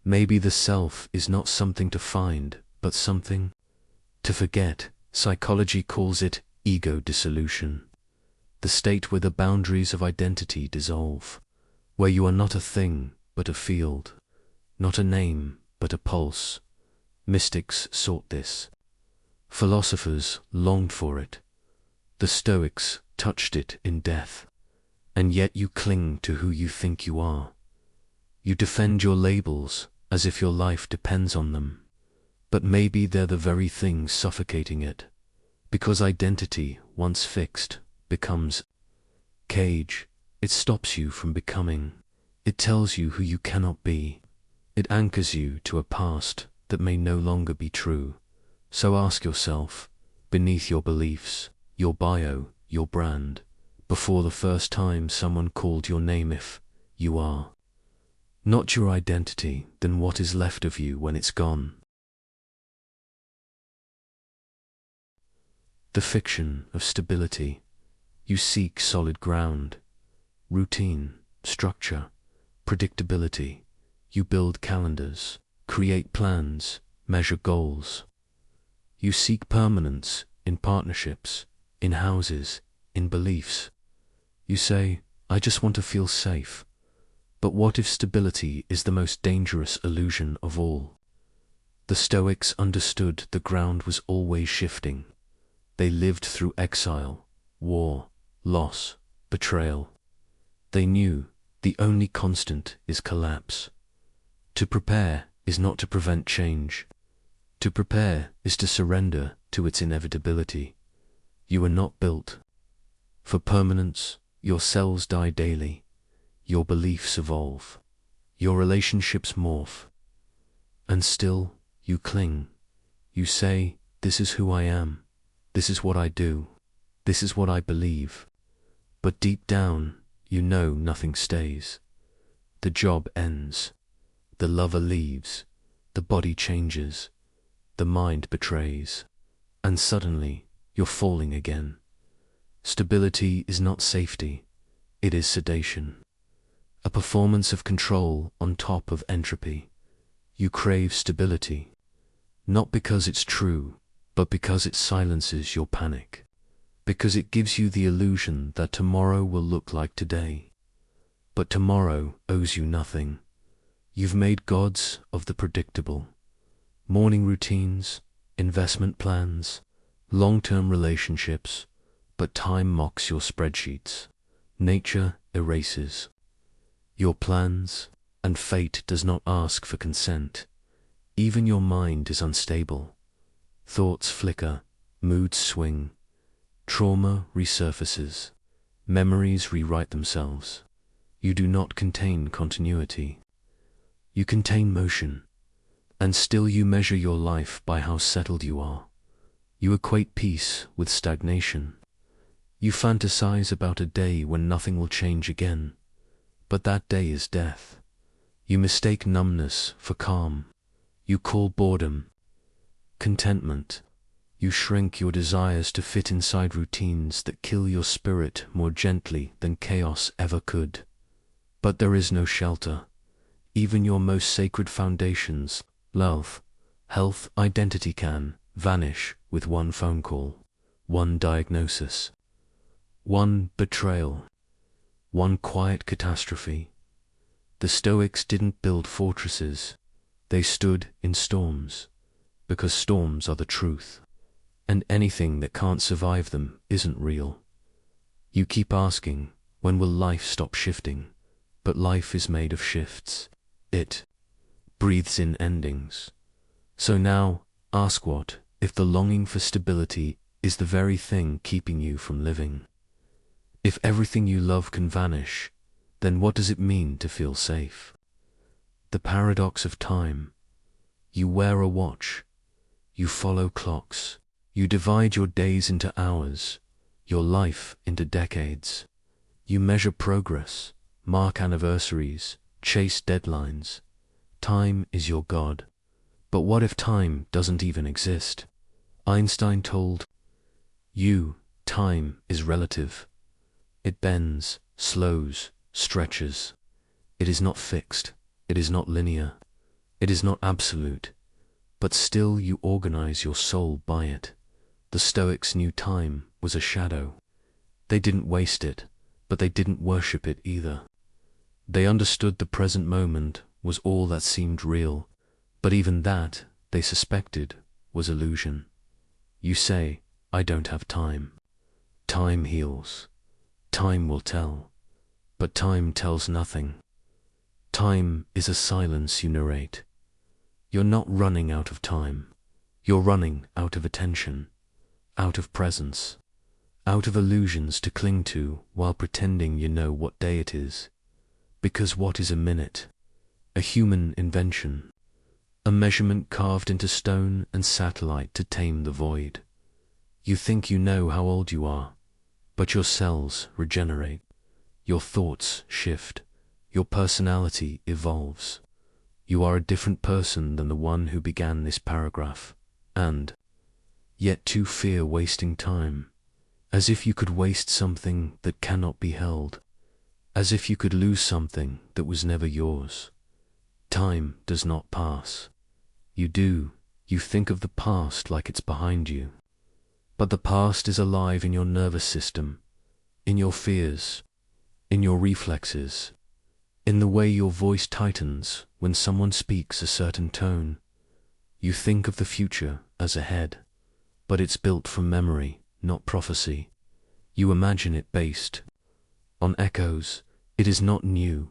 Maybe the self is not something to find, but something to forget. Psychology calls it ego dissolution, the state where the boundaries of identity dissolve, where you are not a thing, but a field, not a name, but a pulse. Mystics sought this. Philosophers longed for it. The Stoics touched it in death. And yet you cling to who you think you are. You defend your labels as if your life depends on them. But maybe they're the very things suffocating it. Because identity, once fixed, becomes cage. It stops you from becoming. It tells you who you cannot be. It anchors you to a past that may no longer be true. So ask yourself, beneath your beliefs, your bio, your brand, before the first time someone called your name, if you are not your identity, then what is left of you when it's gone? The fiction of stability. You seek solid ground, routine, structure, predictability. You build calendars, create plans, measure goals. You seek permanence in partnerships, in houses, in beliefs. You say, I just want to feel safe. But what if stability is the most dangerous illusion of all? The Stoics understood the ground was always shifting. They lived through exile, war, loss, betrayal. They knew the only constant is collapse. To prepare is not to prevent change. To prepare is to surrender to its inevitability. You are not built for permanence. Your cells die daily. Your beliefs evolve. Your relationships morph. And still, you cling. You say, this is who I am. This is what I do. This is what I believe. But deep down, you know nothing stays. The job ends. The lover leaves. The body changes. The mind betrays. And suddenly, you're falling again. Stability is not safety. It is sedation. A performance of control on top of entropy. You crave stability. Not because it's true, but because it silences your panic. Because it gives you the illusion that tomorrow will look like today. But tomorrow owes you nothing. You've made gods of the predictable. Morning routines, investment plans, long-term relationships, but time mocks your spreadsheets. Nature erases your plans, and fate does not ask for consent. Even your mind is unstable. Thoughts flicker, moods swing, trauma resurfaces, memories rewrite themselves. You do not contain continuity. You contain motion, and still you measure your life by how settled you are. You equate peace with stagnation. You fantasize about a day when nothing will change again, but that day is death. You mistake numbness for calm. You call boredom contentment. You shrink your desires to fit inside routines that kill your spirit more gently than chaos ever could. But there is no shelter. Even your most sacred foundations, love, health, identity can vanish with one phone call, one diagnosis, one betrayal, one quiet catastrophe. The Stoics didn't build fortresses. They stood in storms, because storms are the truth, and anything that can't survive them isn't real. You keep asking, when will life stop shifting? But life is made of shifts. It breathes in endings. So now, ask what if the longing for stability is the very thing keeping you from living? If everything you love can vanish, then what does it mean to feel safe? The paradox of time. You wear a watch. You follow clocks. You divide your days into hours, your life into decades. You measure progress, mark anniversaries, chase deadlines. Time is your god. But what if time doesn't even exist? Einstein told you, time is relative. It bends, slows, stretches. It is not fixed. It is not linear. It is not absolute. But still you organize your soul by it. The Stoics knew time was a shadow. They didn't waste it, but they didn't worship it either. They understood the present moment was all that seemed real, but even that, they suspected, was illusion. You say, I don't have time. Time heals. Time will tell. But time tells nothing. Time is a silence you narrate. You're not running out of time. You're running out of attention, out of presence, out of illusions to cling to while pretending you know what day it is. Because what is a minute? A human invention. A measurement carved into stone and satellite to tame the void. You think you know how old you are, but your cells regenerate. Your thoughts shift. Your personality evolves. You are a different person than the one who began this paragraph, and yet you fear wasting time, as if you could waste something that cannot be held, as if you could lose something that was never yours. Time does not pass. You do. You think of the past like it's behind you. But the past is alive in your nervous system, in your fears, in your reflexes, in the way your voice tightens when someone speaks a certain tone. You think of the future as ahead, but it's built from memory, not prophecy. You imagine it based on echoes. It is not new.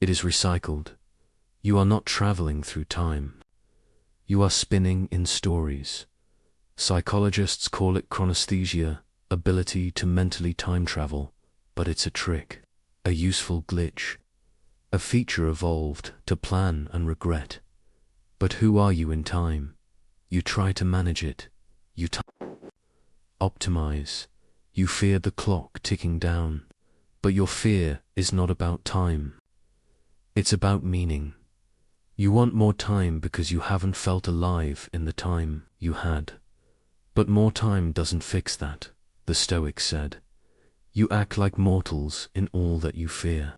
It is recycled. You are not traveling through time. You are spinning in stories. Psychologists call it chronesthesia, ability to mentally time travel, but it's a trick, a useful glitch, a feature evolved to plan and regret. But who are you in time? You try to manage it. You optimize. You fear the clock ticking down. But your fear is not about time. It's about meaning. You want more time because you haven't felt alive in the time you had. But more time doesn't fix that, the Stoics said. You act like mortals in all that you fear,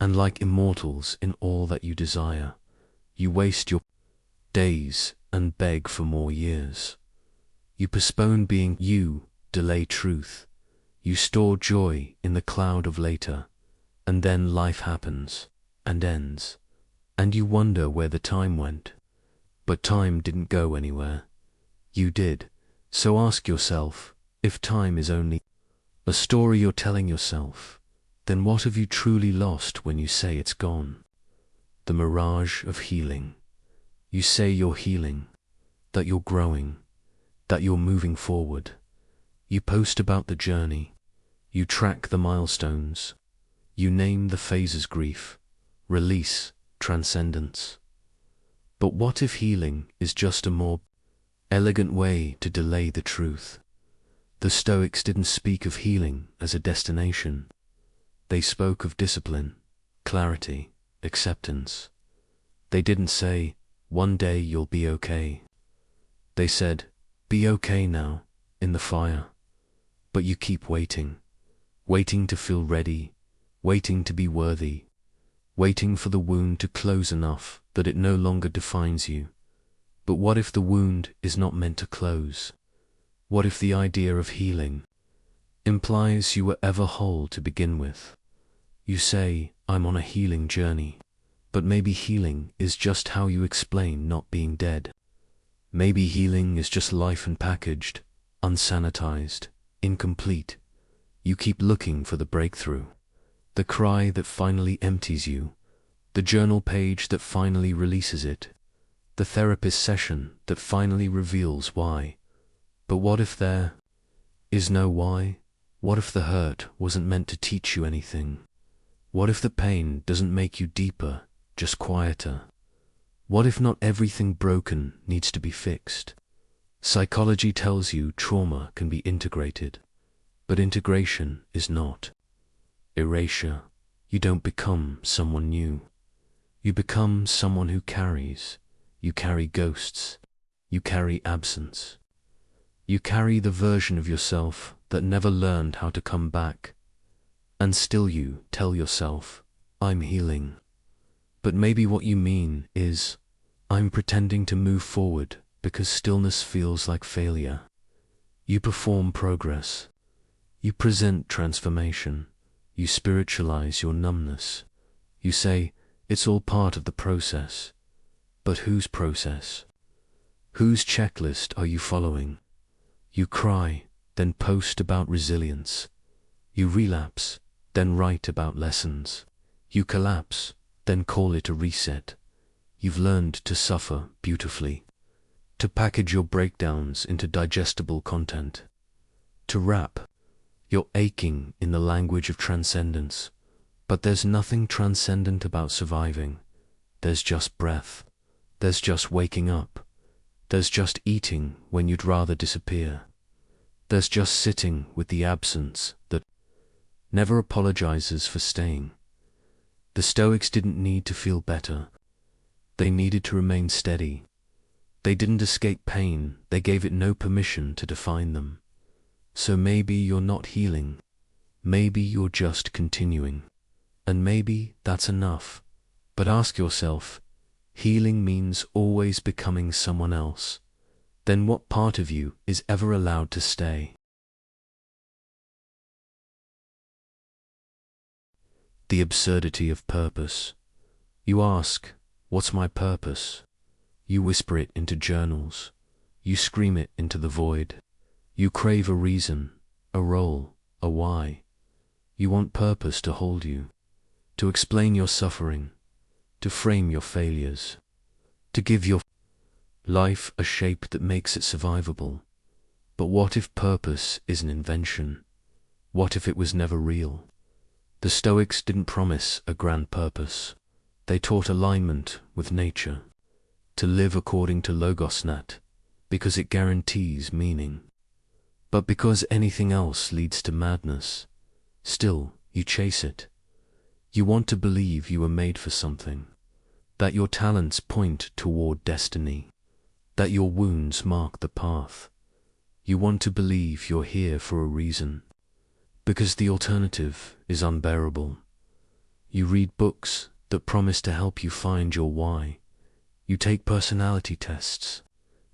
and like immortals in all that you desire. You waste your days and beg for more years. You postpone being you, delay truth. You store joy in the cloud of later, and then life happens and ends, and you wonder where the time went. But time didn't go anywhere. You did. So ask yourself, if time is only a story you're telling yourself, then what have you truly lost when you say it's gone? The mirage of healing. You say you're healing, that you're growing, that you're moving forward. You post about the journey. You track the milestones. You name the phases: grief, release, transcendence. But what if healing is just a more elegant way to delay the truth? The Stoics didn't speak of healing as a destination. They spoke of discipline, clarity, acceptance. They didn't say, one day you'll be okay. They said, be okay now, in the fire. But you keep waiting, waiting to feel ready, waiting to be worthy, waiting for the wound to close enough that it no longer defines you. But what if the wound is not meant to close? What if the idea of healing implies you were ever whole to begin with? You say, I'm on a healing journey, but maybe healing is just how you explain not being dead. Maybe healing is just life unpackaged, unsanitized, incomplete. You keep looking for the breakthrough, the cry that finally empties you, the journal page that finally releases it, the therapist session that finally reveals why. But what if there is no why? What if the hurt wasn't meant to teach you anything? What if the pain doesn't make you deeper, just quieter? What if not everything broken needs to be fixed? Psychology tells you trauma can be integrated, but integration is not. Erasure. You don't become someone new. You become someone who carries. You carry ghosts. You carry absence. You carry the version of yourself that never learned how to come back. And still you tell yourself, I'm healing. But maybe what you mean is, I'm pretending to move forward because stillness feels like failure. You perform progress. You present transformation. You spiritualize your numbness. You say, it's all part of the process. But whose process? Whose checklist are you following? You cry, then post about resilience. You relapse, then write about lessons. You collapse, then call it a reset. You've learned to suffer beautifully, to package your breakdowns into digestible content, to wrap your aching in the language of transcendence. But there's nothing transcendent about surviving. There's just breath. There's just waking up. There's just eating when you'd rather disappear. There's just sitting with the absence that never apologizes for staying. The Stoics didn't need to feel better. They needed to remain steady. They didn't escape pain. They gave it no permission to define them. So maybe you're not healing. Maybe you're just continuing. And maybe that's enough. But ask yourself, healing means always becoming someone else. Then what part of you is ever allowed to stay? The absurdity of purpose. You ask, what's my purpose? You whisper it into journals. You scream it into the void. You crave a reason, a role, a why. You want purpose to hold you, to explain your suffering, to frame your failures, to give your life a shape that makes it survivable. But what if purpose is an invention? What if it was never real? The Stoics didn't promise a grand purpose. They taught alignment with nature, to live according to logosnat, because it guarantees meaning. But because anything else leads to madness, still you chase it. You want to believe you were made for something, that your talents point toward destiny, that your wounds mark the path. You want to believe you're here for a reason, because the alternative is unbearable. You read books that promise to help you find your why. You take personality tests.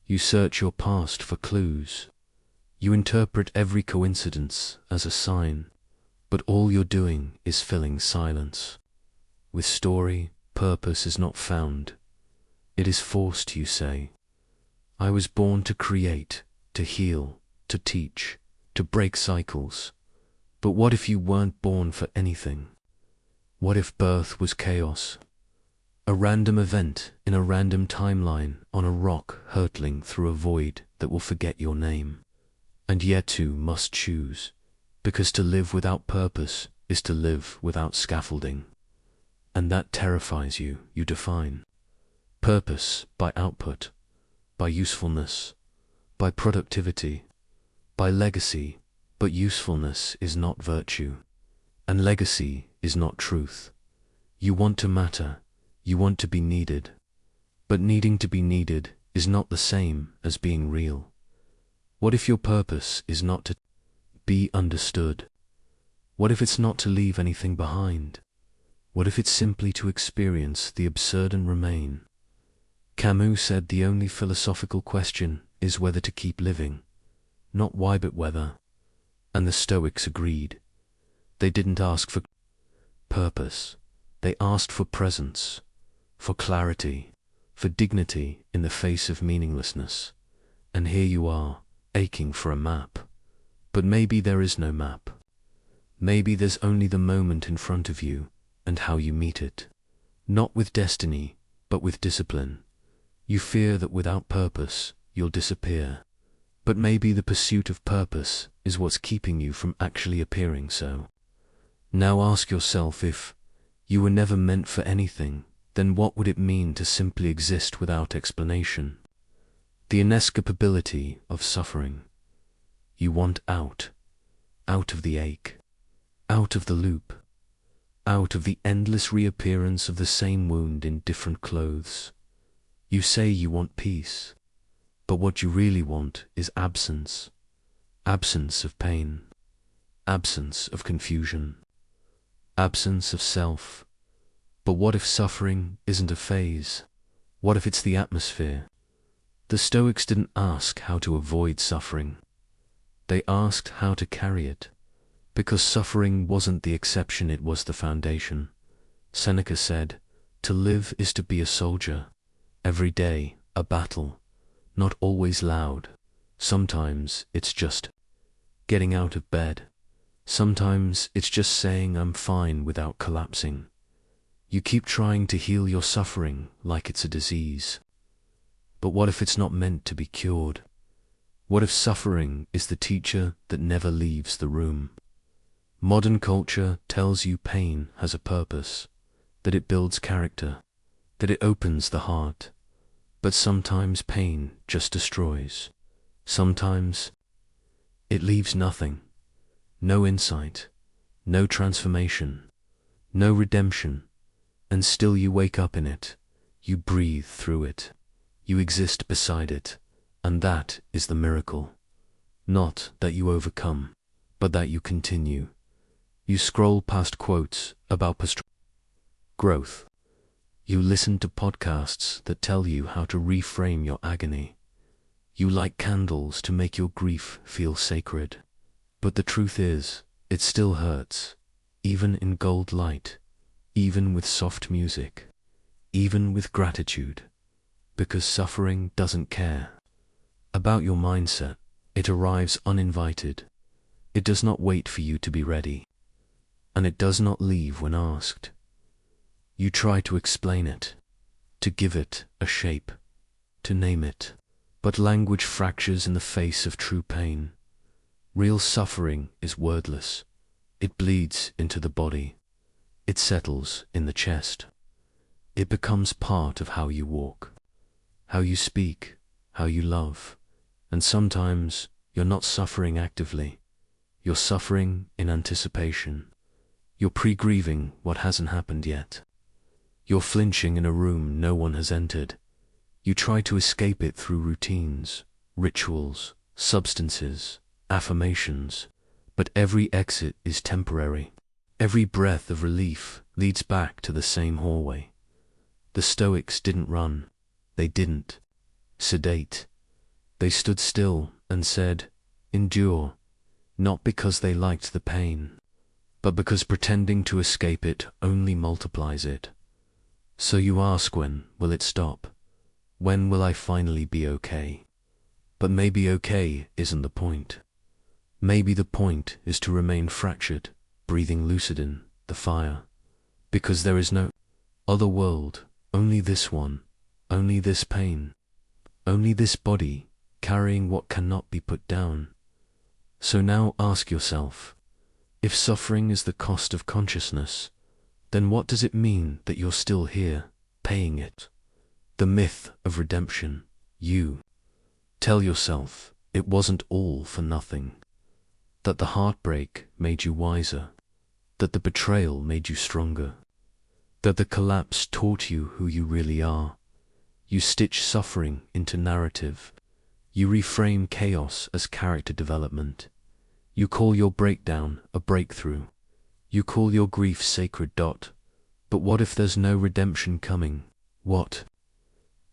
You search your past for clues. You interpret every coincidence as a sign, but all you're doing is filling silence. With story, purpose is not found. It is forced, you say. I was born to create, to heal, to teach, to break cycles. But what if you weren't born for anything? What if birth was chaos? A random event in a random timeline on a rock hurtling through a void that will forget your name. And yet you must choose, because to live without purpose is to live without scaffolding. And that terrifies you, you define. Purpose by output, by usefulness, by productivity, by legacy, but usefulness is not virtue, and legacy is not truth. You want to matter, you want to be needed, but needing to be needed is not the same as being real. What if your purpose is not to be understood? What if it's not to leave anything behind? What if it's simply to experience the absurd and remain? Camus said the only philosophical question is whether to keep living, not why but whether. And the Stoics agreed. They didn't ask for purpose. They asked for presence, for clarity, for dignity in the face of meaninglessness. And here you are, aching for a map. But maybe there is no map. Maybe there's only the moment in front of you and how you meet it. Not with destiny, but with discipline. You fear that without purpose, you'll disappear. But maybe the pursuit of purpose is what's keeping you from actually appearing so. Now ask yourself if, you were never meant for anything, then what would it mean to simply exist without explanation? The inescapability of suffering. You want out of the ache, out of the loop, out of the endless reappearance of the same wound in different clothes. You say you want peace, but what you really want is absence. Absence of pain, absence of confusion, absence of self. But what if suffering isn't a phase? What if it's the atmosphere? The Stoics didn't ask how to avoid suffering. They asked how to carry it, because suffering wasn't the exception, it was the foundation. Seneca said, "To live is to be a soldier. Every day, a battle, not always loud. Sometimes it's just getting out of bed. Sometimes it's just saying I'm fine without collapsing." You keep trying to heal your suffering like it's a disease. But what if it's not meant to be cured? What if suffering is the teacher that never leaves the room? Modern culture tells you pain has a purpose, that it builds character, that it opens the heart. But sometimes pain just destroys. Sometimes it leaves nothing. No insight, no transformation, no redemption. And still you wake up in it. You breathe through it. You exist beside it. And that is the miracle. Not that you overcome, but that you continue. You scroll past quotes about growth. You listen to podcasts that tell you how to reframe your agony. You light candles to make your grief feel sacred. But the truth is, it still hurts, even in gold light, even with soft music, even with gratitude, because suffering doesn't care about your mindset. It arrives uninvited. It does not wait for you to be ready, and it does not leave when asked. You try to explain it, to give it a shape, to name it, but language fractures in the face of true pain. Real suffering is wordless. It bleeds into the body. It settles in the chest. It becomes part of how you walk, how you speak, how you love. And sometimes you're not suffering actively. You're suffering in anticipation. You're pre-grieving what hasn't happened yet. You're flinching in a room no one has entered. You try to escape it through routines, rituals, substances, affirmations, but every exit is temporary. Every breath of relief leads back to the same hallway. The Stoics didn't run. They didn't sedate. They stood still and said, "Endure," not because they liked the pain, but because pretending to escape it only multiplies it. So you ask, when will it stop? When will I finally be okay? But maybe okay isn't the point. Maybe the point is to remain fractured, breathing lucid in the fire, because there is no other world, only this one, only this pain, only this body carrying what cannot be put down. So now ask yourself, if suffering is the cost of consciousness, then what does it mean that you're still here, paying it? The myth of redemption. You tell yourself it wasn't all for nothing, that the heartbreak made you wiser, that the betrayal made you stronger, that the collapse taught you who you really are. You stitch suffering into narrative. You reframe chaos as character development. You call your breakdown a breakthrough. You call your grief sacred. But what if there's no redemption coming? What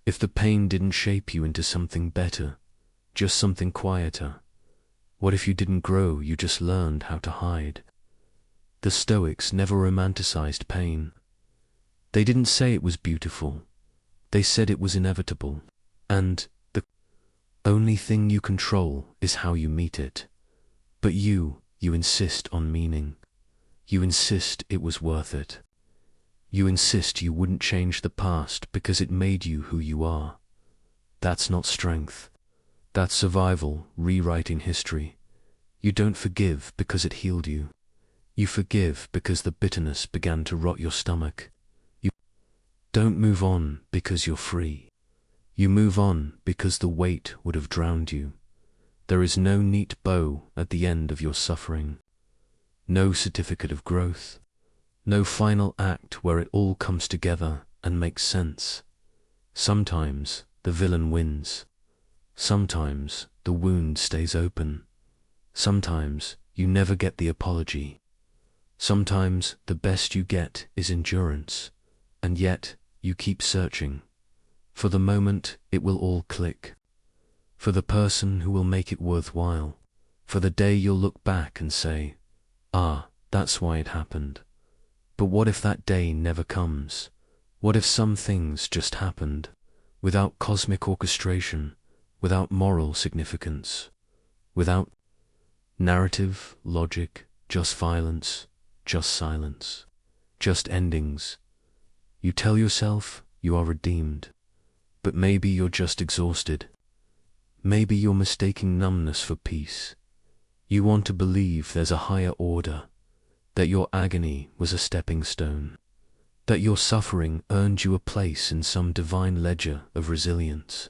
if the pain didn't shape you into something better, just something quieter? What if you didn't grow, you just learned how to hide? The Stoics never romanticized pain. They didn't say it was beautiful. They said it was inevitable. And the only thing you control is how you meet it. But you insist on meaning. You insist it was worth it. You insist you wouldn't change the past because it made you who you are. That's not strength. That's survival, rewriting history. You don't forgive because it healed you. You forgive because the bitterness began to rot your stomach. You don't move on because you're free. You move on because the weight would have drowned you. There is no neat bow at the end of your suffering. No certificate of growth. No final act where it all comes together and makes sense. Sometimes the villain wins. Sometimes the wound stays open. Sometimes you never get the apology. Sometimes the best you get is endurance, and yet you keep searching. For the moment it will all click. For the person who will make it worthwhile. For the day you'll look back and say, "Ah, that's why it happened." But what if that day never comes? What if some things just happened, without cosmic orchestration, without moral significance, without narrative, logic, just violence, just silence, just endings? You tell yourself you are redeemed, but maybe you're just exhausted. Maybe you're mistaking numbness for peace. You want to believe there's a higher order, that your agony was a stepping stone, that your suffering earned you a place in some divine ledger of resilience.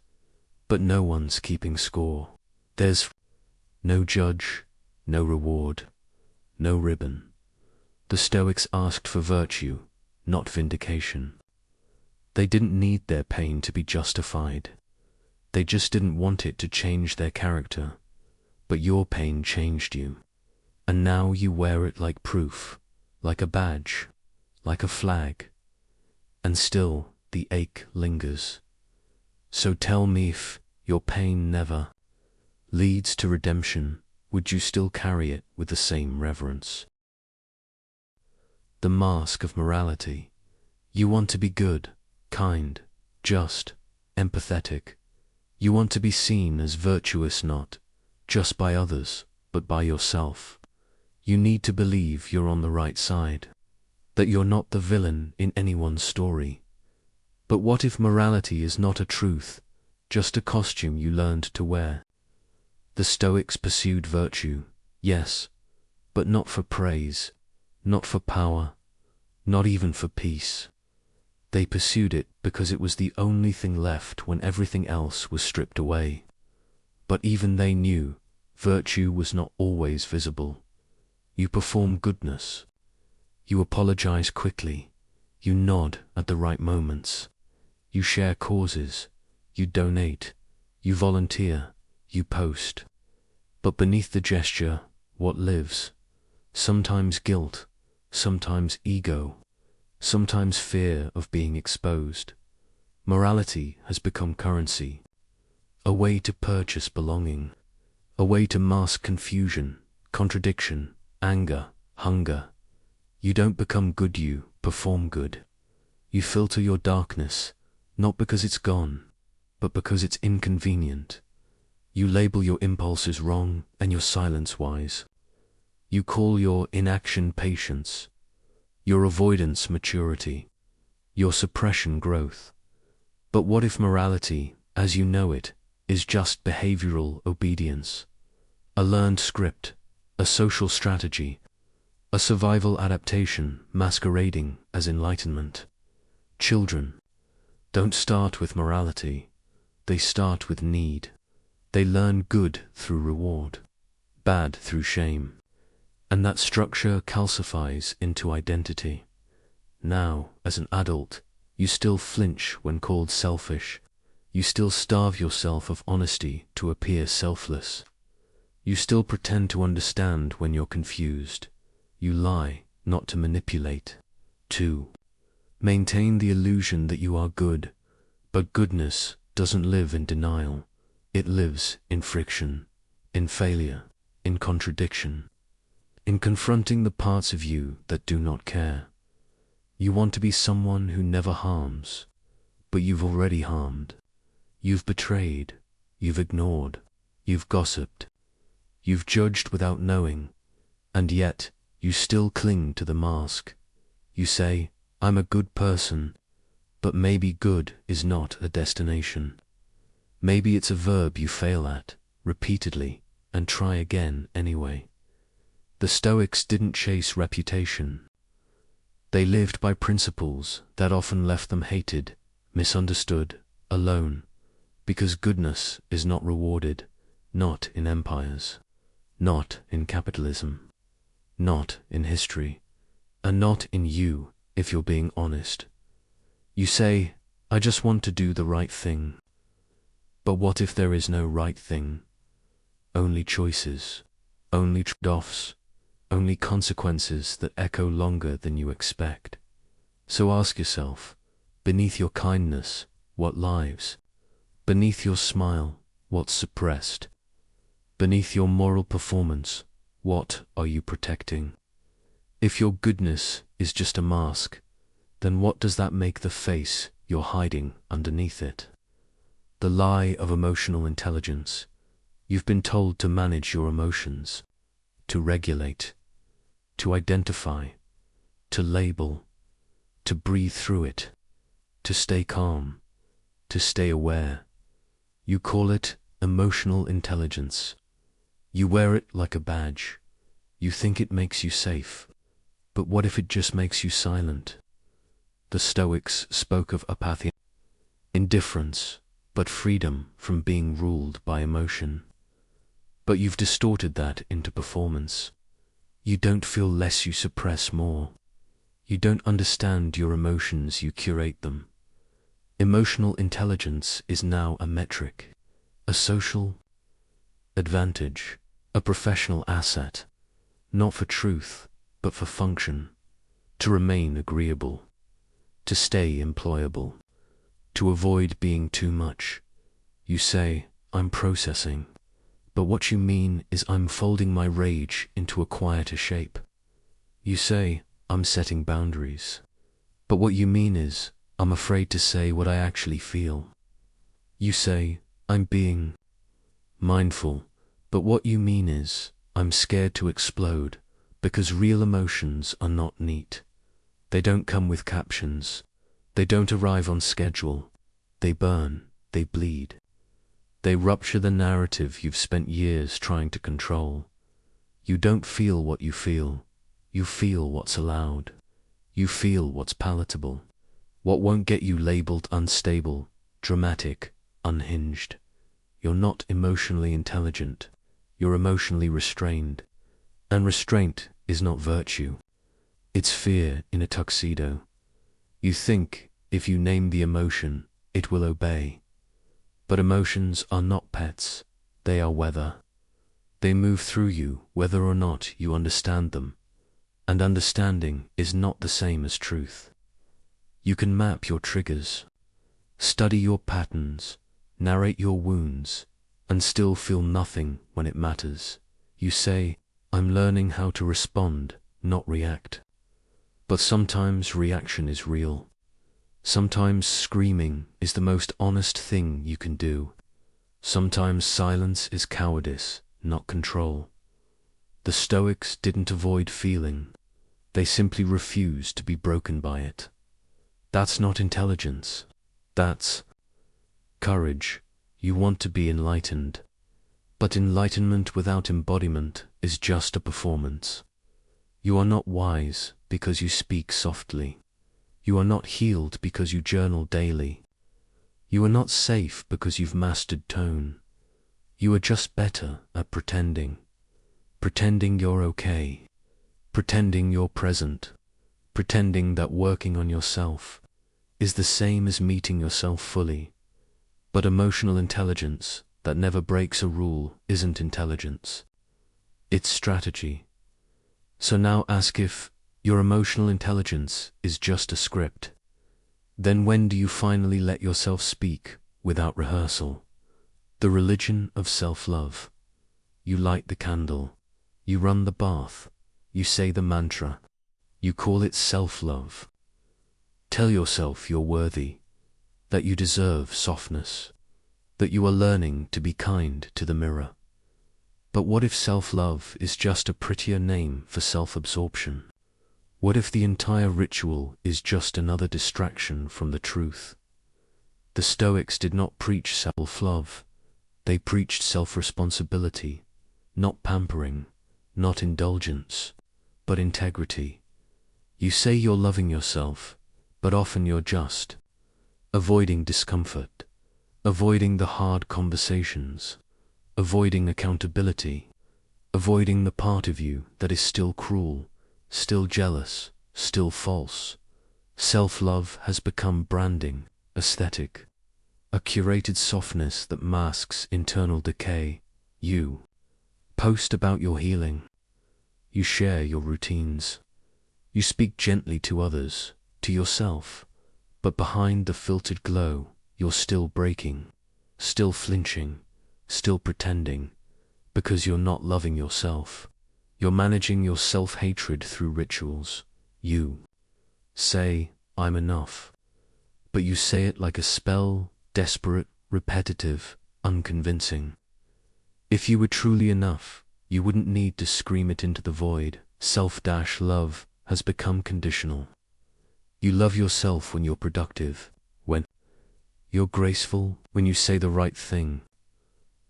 But no one's keeping score. There's no judge, no reward, no ribbon. The Stoics asked for virtue, not vindication. They didn't need their pain to be justified. They just didn't want it to change their character. But your pain changed you. And now you wear it like proof, like a badge, like a flag. And still the ache lingers. So tell me, if your pain never leads to redemption, would you still carry it with the same reverence? The mask of morality. You want to be good, kind, just, empathetic. You want to be seen as virtuous, not just by others, but by yourself. You need to believe you're on the right side, that you're not the villain in anyone's story. But what if morality is not a truth, just a costume you learned to wear? The Stoics pursued virtue, yes, but not for praise, not for power, not even for peace. They pursued it because it was the only thing left when everything else was stripped away. But even they knew virtue was not always visible. You perform goodness. You apologize quickly. You nod at the right moments. You share causes. You donate. You volunteer. You post. But beneath the gesture, what lives? Sometimes guilt, sometimes ego, sometimes fear of being exposed. Morality has become currency, a way to purchase belonging, a way to mask confusion, contradiction, anger, hunger. You don't become good, you perform good. You filter your darkness, not because it's gone, but because it's inconvenient. You label your impulses wrong and your silence wise. You call your inaction patience, your avoidance maturity, your suppression growth. But what if morality, as you know it, is just behavioral obedience, a learned script, a social strategy, a survival adaptation masquerading as enlightenment? Children don't start with morality, they start with need. They learn good through reward, bad through shame, and that structure calcifies into identity. Now, as an adult, you still flinch when called selfish. You still starve yourself of honesty to appear selfless. You still pretend to understand when you're confused. You lie, not to manipulate. 2. Maintain the illusion that you are good, but goodness doesn't live in denial. It lives in friction, in failure, in contradiction, in confronting the parts of you that do not care. You want to be someone who never harms, but you've already harmed. You've betrayed, you've ignored, you've gossiped, you've judged without knowing, and yet you still cling to the mask. You say, "I'm a good person," but maybe good is not a destination. Maybe it's a verb you fail at, repeatedly, and try again anyway. The Stoics didn't chase reputation. They lived by principles that often left them hated, misunderstood, alone, because goodness is not rewarded, not in empires, not in capitalism, not in history, and not in you if you're being honest. You say, I just want to do the right thing. But what if there is no right thing? Only choices, only trade-offs, only consequences that echo longer than you expect. So ask yourself, beneath your kindness, what lives? Beneath your smile, what's suppressed? Beneath your moral performance, what are you protecting? If your goodness is just a mask, then what does that make the face you're hiding underneath it? The lie of emotional intelligence. You've been told to manage your emotions, to regulate, to identify, to label, to breathe through it, to stay calm, to stay aware. You call it emotional intelligence. You wear it like a badge. You think it makes you safe. But what if it just makes you silent? The Stoics spoke of apathy, indifference, but freedom from being ruled by emotion. But you've distorted that into performance. You don't feel less, you suppress more. You don't understand your emotions, you curate them. Emotional intelligence is now a metric, a social advantage, a professional asset, not for truth, but for function, to remain agreeable, to stay employable, to avoid being too much. You say, I'm processing, but what you mean is I'm folding my rage into a quieter shape. You say, I'm setting boundaries, but what you mean is, I'm afraid to say what I actually feel. You say, I'm being mindful, but what you mean is, I'm scared to explode, because real emotions are not neat. They don't come with captions. They don't arrive on schedule. They burn, they bleed. They rupture the narrative you've spent years trying to control. You don't feel what you feel. You feel what's allowed. You feel what's palatable. What won't get you labeled unstable, dramatic, unhinged. You're not emotionally intelligent. You're emotionally restrained. And restraint is not virtue. It's fear in a tuxedo. You think if you name the emotion, it will obey. But emotions are not pets. They are weather. They move through you whether or not you understand them. And understanding is not the same as truth. You can map your triggers, study your patterns, narrate your wounds, and still feel nothing when it matters. You say, I'm learning how to respond, not react. But sometimes reaction is real. Sometimes screaming is the most honest thing you can do. Sometimes silence is cowardice, not control. The Stoics didn't avoid feeling. They simply refused to be broken by it. That's not intelligence. That's courage. You want to be enlightened. But enlightenment without embodiment is just a performance. You are not wise because you speak softly. You are not healed because you journal daily. You are not safe because you've mastered tone. You are just better at pretending. Pretending you're okay. Pretending you're present. Pretending that working on yourself is the same as meeting yourself fully. But emotional intelligence that never breaks a rule isn't intelligence. It's strategy. So now ask if your emotional intelligence is just a script. Then when do you finally let yourself speak without rehearsal? The religion of self-love. You light the candle. You run the bath. You say the mantra. You call it self-love. Tell yourself you're worthy, that you deserve softness, that you are learning to be kind to the mirror. But what if self-love is just a prettier name for self-absorption? What if the entire ritual is just another distraction from the truth? The Stoics did not preach self-love. They preached self-responsibility, not pampering, not indulgence, but integrity. You say you're loving yourself, but often you're just avoiding discomfort, avoiding the hard conversations, avoiding accountability, avoiding the part of you that is still cruel, still jealous, still false. Self-love has become branding, aesthetic, a curated softness that masks internal decay. You post about your healing. You share your routines. You speak gently to others, to yourself, but behind the filtered glow, you're still breaking, still flinching, still pretending, because you're not loving yourself. You're managing your self-hatred through rituals. You say, I'm enough, but you say it like a spell, desperate, repetitive, unconvincing. If you were truly enough, you wouldn't need to scream it into the void. Self-love has become conditional. You love yourself when you're productive, when you're graceful, when you say the right thing,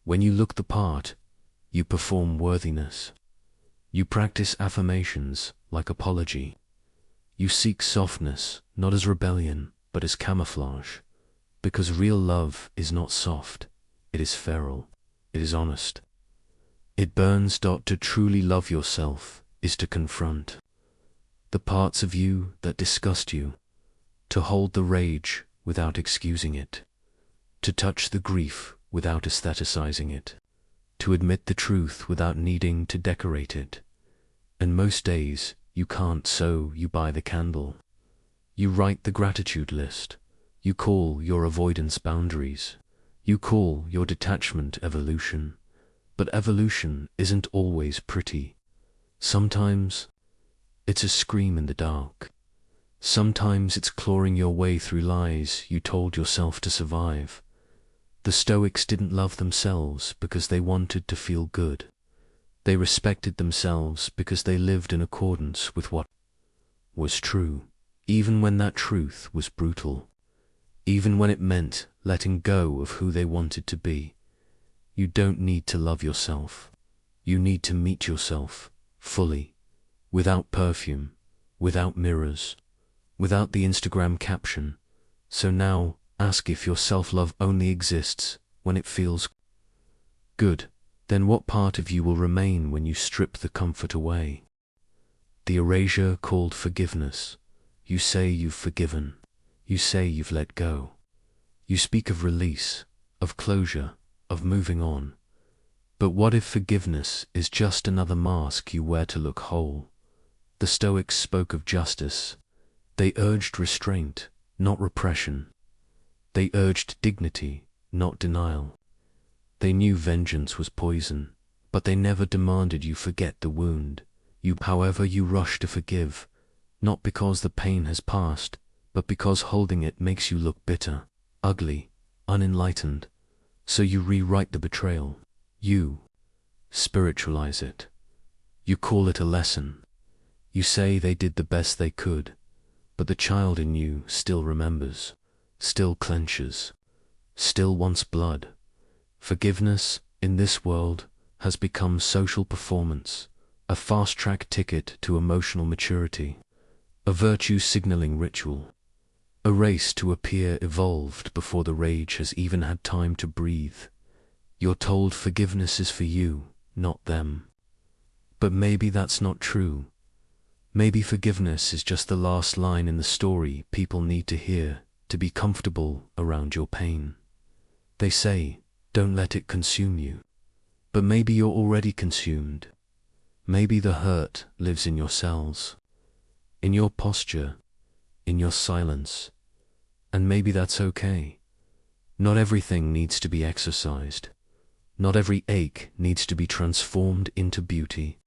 when you look the part, you perform worthiness. You practice affirmations like apology. You seek softness, not as rebellion, but as camouflage, because real love is not soft, it is feral, it is honest. It burns. To truly love yourself is to confront the parts of you that disgust you, to hold the rage without excusing it, to touch the grief without aestheticizing it, to admit the truth without needing to decorate it. And most days you can't, so you buy the candle. You write the gratitude list. You call your avoidance boundaries. You call your detachment evolution. But evolution isn't always pretty. Sometimes it's a scream in the dark. Sometimes it's clawing your way through lies you told yourself to survive. The Stoics didn't love themselves because they wanted to feel good. They respected themselves because they lived in accordance with what was true, even when that truth was brutal, even when it meant letting go of who they wanted to be. You don't need to love yourself. You need to meet yourself fully, without perfume, without mirrors, without the Instagram caption. So now, ask if your self-love only exists when it feels good. Then what part of you will remain when you strip the comfort away? The erasure called forgiveness. You say you've forgiven. You say you've let go. You speak of release, of closure, of moving on. But what if forgiveness is just another mask you wear to look whole? The Stoics spoke of justice. They urged restraint, not repression. They urged dignity, not denial. They knew vengeance was poison, but they never demanded you forget the wound. However, you rush to forgive, not because the pain has passed, but because holding it makes you look bitter, ugly, unenlightened. So you rewrite the betrayal. You spiritualize it. You call it a lesson. You say they did the best they could, but the child in you still remembers, still clenches, still wants blood. Forgiveness, in this world, has become social performance, a fast-track ticket to emotional maturity, a virtue-signaling ritual, a race to appear evolved before the rage has even had time to breathe. You're told forgiveness is for you, not them. But maybe that's not true. Maybe forgiveness is just the last line in the story people need to hear to be comfortable around your pain. They say, don't let it consume you. But maybe you're already consumed. Maybe the hurt lives in your cells, in your posture, in your silence. And maybe that's okay. Not everything needs to be exercised. Not every ache needs to be transformed into beauty.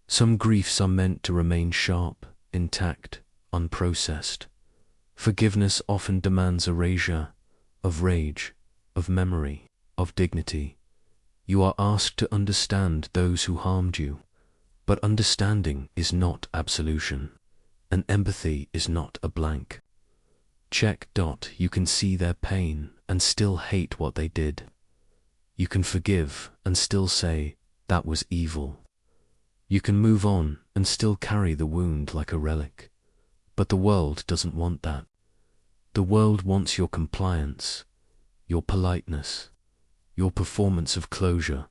Some griefs are meant to remain sharp, intact, unprocessed. Forgiveness often demands erasure of rage, of memory, of dignity. You are asked to understand those who harmed you, but understanding is not absolution, and empathy is not a blank check. You can see their pain and still hate what they did. You can forgive and still say, that was evil. You can move on and still carry the wound like a relic. But the world doesn't want that. The world wants your compliance, your politeness, your performance of closure,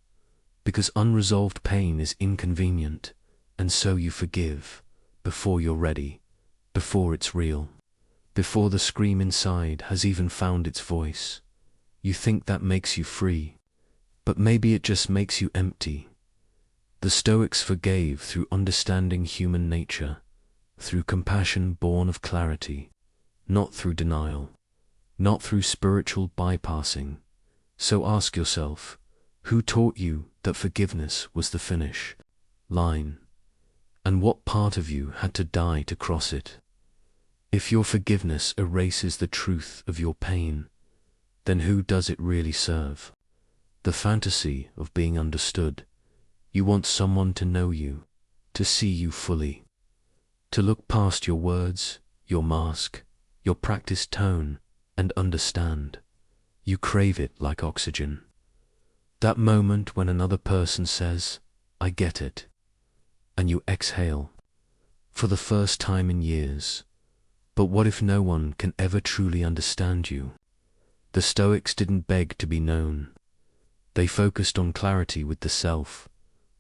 because unresolved pain is inconvenient, and so you forgive before you're ready, before it's real, before the scream inside has even found its voice. You think that makes you free, but maybe it just makes you empty. The Stoics forgave through understanding human nature, through compassion born of clarity, not through denial, not through spiritual bypassing. So ask yourself, who taught you that forgiveness was the finish line? And what part of you had to die to cross it? If your forgiveness erases the truth of your pain, then who does it really serve? The fantasy of being understood. You want someone to know you, to see you fully, to look past your words, your mask, your practiced tone, and understand. You crave it like oxygen. That moment when another person says, "I get it," and you exhale, for the first time in years. But what if no one can ever truly understand you? The Stoics didn't beg to be known. They focused on clarity with the self,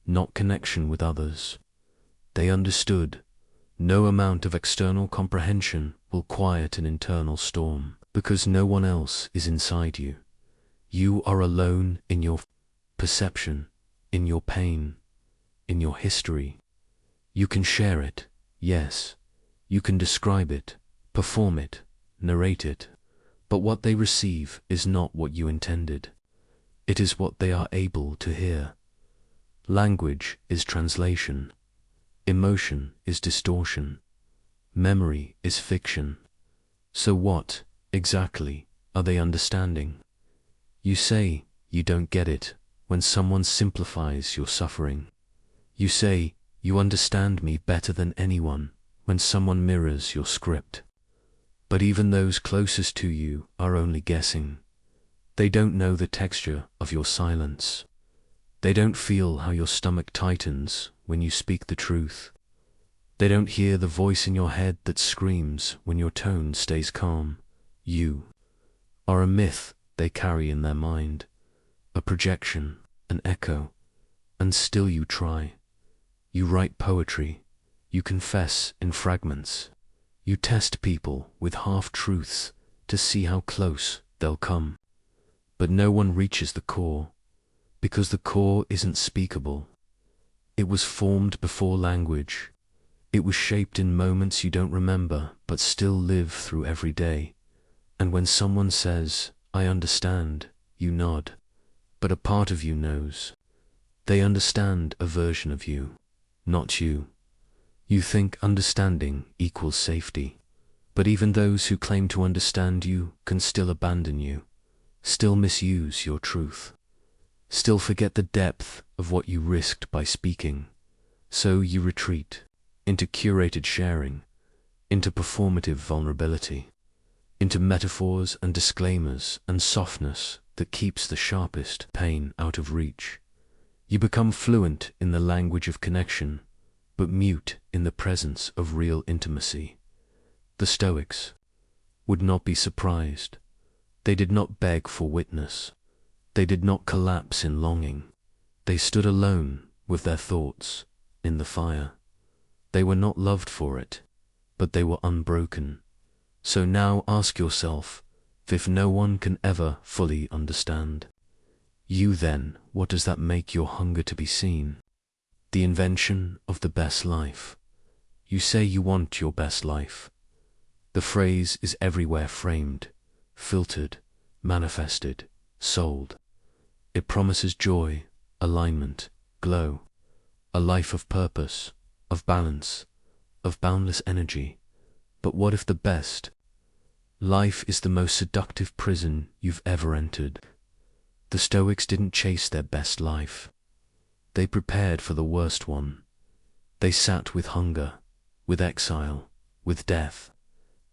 not connection with others. They understood no amount of external comprehension will quiet an internal storm, because no one else is inside you. You are alone in your perception, in your pain, in your history. You can share it, yes. You can describe it, perform it, narrate it. But what they receive is not what you intended. It is what they are able to hear. Language is translation. Emotion is distortion. Memory is fiction. So what, exactly, are they understanding? You say you don't get it when someone simplifies your suffering. You say you understand me better than anyone when someone mirrors your script. But even those closest to you are only guessing. They don't know the texture of your silence. They don't feel how your stomach tightens when you speak the truth. They don't hear the voice in your head that screams when your tone stays calm. You are a myth they carry in their mind, a projection, an echo, and still you try. You write poetry, you confess in fragments, you test people with half-truths to see how close they'll come. But no one reaches the core, because the core isn't speakable. It was formed before language. It was shaped in moments you don't remember but still live through every day. And when someone says, "I understand," you nod. But a part of you knows. They understand a version of you, not you. You think understanding equals safety. But even those who claim to understand you can still abandon you, still misuse your truth, still forget the depth of what you risked by speaking. So you retreat into curated sharing, into performative vulnerability, into metaphors and disclaimers and softness that keeps the sharpest pain out of reach. You become fluent in the language of connection, but mute in the presence of real intimacy. The Stoics would not be surprised. They did not beg for witness. They did not collapse in longing. They stood alone with their thoughts in the fire. They were not loved for it, but they were unbroken. So now ask yourself, if no one can ever fully understand you, then what does that make your hunger to be seen? The invention of the best life. You say you want your best life. The phrase is everywhere framed, filtered, manifested, sold. It promises joy, alignment, glow, a life of purpose, of balance, of boundless energy. But what if the best life is the most seductive prison you've ever entered? The Stoics didn't chase their best life. They prepared for the worst one. They sat with hunger, with exile, with death,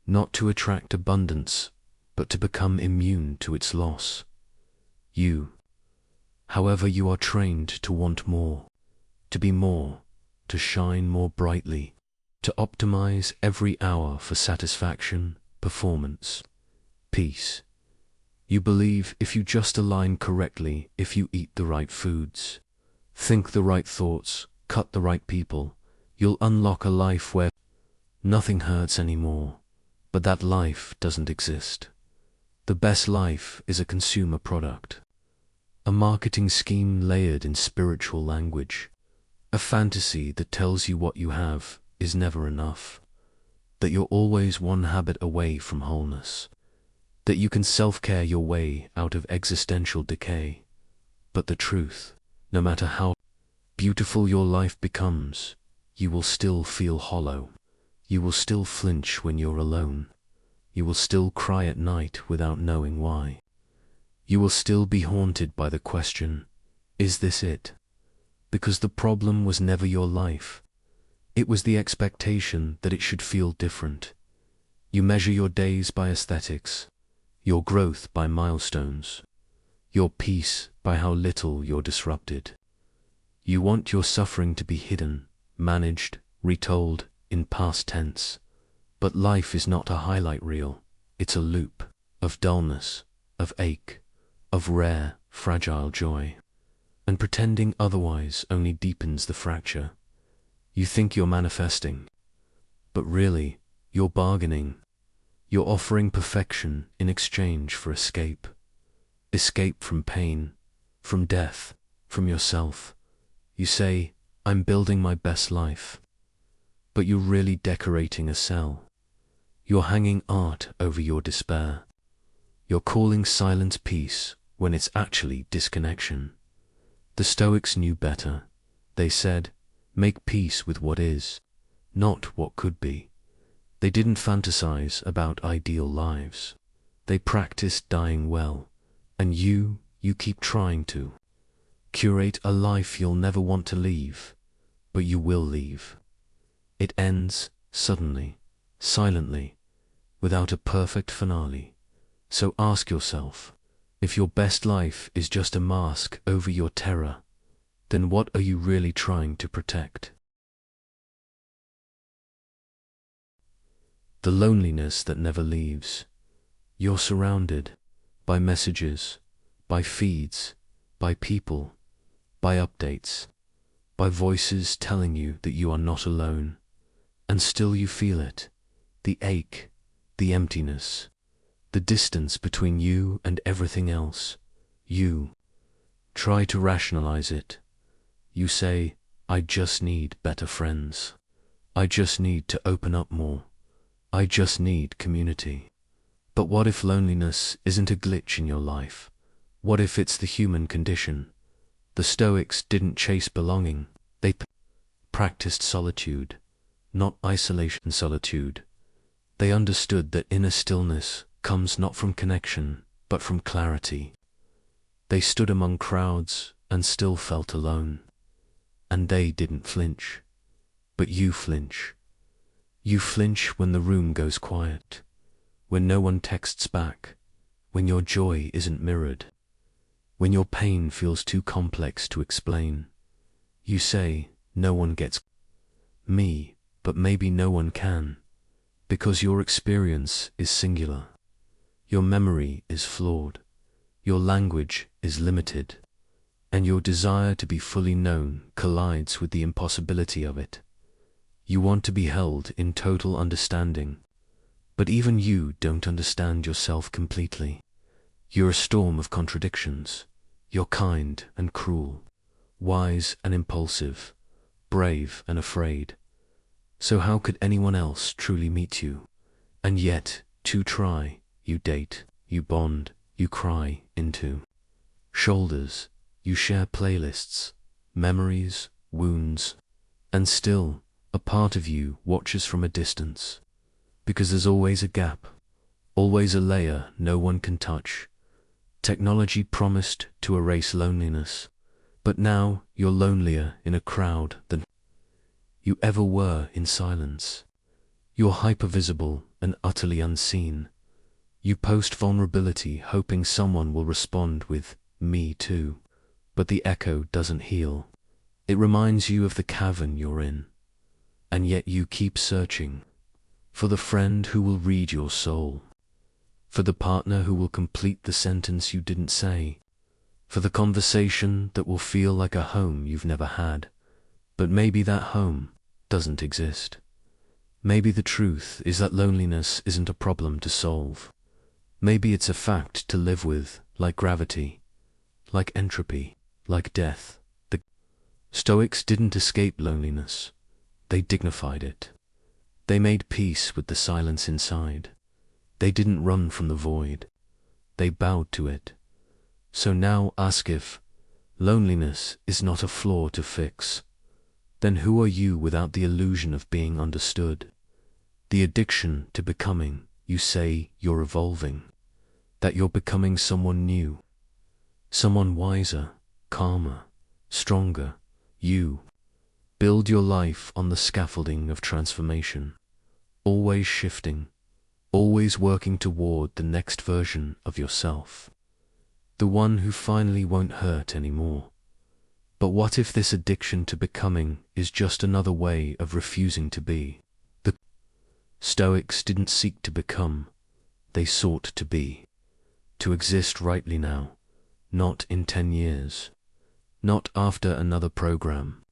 not to attract abundance, but to become immune to its loss. You, however, you are trained to want more, to be more, to shine more brightly, to optimize every hour for satisfaction, performance, peace. You believe if you just align correctly, if you eat the right foods, think the right thoughts, cut the right people, you'll unlock a life where nothing hurts anymore. But that life doesn't exist. The best life is a consumer product, a marketing scheme layered in spiritual language, a fantasy that tells you what you have is never enough, that you're always one habit away from wholeness, that you can self-care your way out of existential decay. But the truth, no matter how beautiful your life becomes, you will still feel hollow. You will still flinch when you're alone. You will still cry at night without knowing why. You will still be haunted by the question, is this it? Because the problem was never your life. It was the expectation that it should feel different. You measure your days by aesthetics, your growth by milestones, your peace by how little you're disrupted. You want your suffering to be hidden, managed, retold, in past tense. But life is not a highlight reel, it's a loop of dullness, of ache, of rare, fragile joy. And pretending otherwise only deepens the fracture. You think you're manifesting, but really, you're bargaining. You're offering perfection in exchange for escape. Escape from pain, from death, from yourself. You say, I'm building my best life. But you're really decorating a cell. You're hanging art over your despair. You're calling silence peace when it's actually disconnection. The Stoics knew better. They said, make peace with what is, not what could be. They didn't fantasize about ideal lives. They practiced dying well. And you keep trying to curate a life you'll never want to leave, but you will leave. It ends suddenly, silently, without a perfect finale. So ask yourself, if your best life is just a mask over your terror, then what are you really trying to protect? The loneliness that never leaves. You're surrounded by messages, by feeds, by people, by updates, by voices telling you that you are not alone. And still you feel it, the ache, the emptiness, the distance between you and everything else. You try to rationalize it. You say, I just need better friends. I just need to open up more. I just need community. But what if loneliness isn't a glitch in your life? What if it's the human condition? The Stoics didn't chase belonging. They practiced solitude. Not isolation, solitude. They understood that inner stillness comes not from connection, but from clarity. They stood among crowds and still felt alone. And they didn't flinch. But you flinch. You flinch when the room goes quiet, when no one texts back, when your joy isn't mirrored, when your pain feels too complex to explain. You say, no one gets me. But maybe no one can, because your experience is singular. Your memory is flawed. Your language is limited. And your desire to be fully known collides with the impossibility of it. You want to be held in total understanding. But even you don't understand yourself completely. You're a storm of contradictions. You're kind and cruel, wise and impulsive, brave and afraid. So how could anyone else truly meet you? And yet, to try, you date, you bond, you cry into shoulders, you share playlists, memories, wounds, and still, a part of you watches from a distance. Because there's always a gap, always a layer no one can touch. Technology promised to erase loneliness, but now you're lonelier in a crowd than you ever were in silence. You're hypervisible and utterly unseen. You post vulnerability hoping someone will respond with, me too. But the echo doesn't heal. It reminds you of the cavern you're in, and yet you keep searching for the friend who will read your soul, for the partner who will complete the sentence you didn't say, for the conversation that will feel like a home you've never had. But maybe that home doesn't exist. Maybe the truth is that loneliness isn't a problem to solve. Maybe it's a fact to live with, like gravity, like entropy, like death. The Stoics didn't escape loneliness. They dignified it. They made peace with the silence inside. They didn't run from the void. They bowed to it. So now ask, if loneliness is not a flaw to fix, then who are you without the illusion of being understood? The addiction to becoming. You say you're evolving, that you're becoming someone new, someone wiser, calmer, stronger. You build your life on the scaffolding of transformation, always shifting, always working toward the next version of yourself, the one who finally won't hurt anymore. But what if this addiction to becoming is just another way of refusing to be? The Stoics didn't seek to become, they sought to be, to exist rightly now, not in 10 years, not after another program,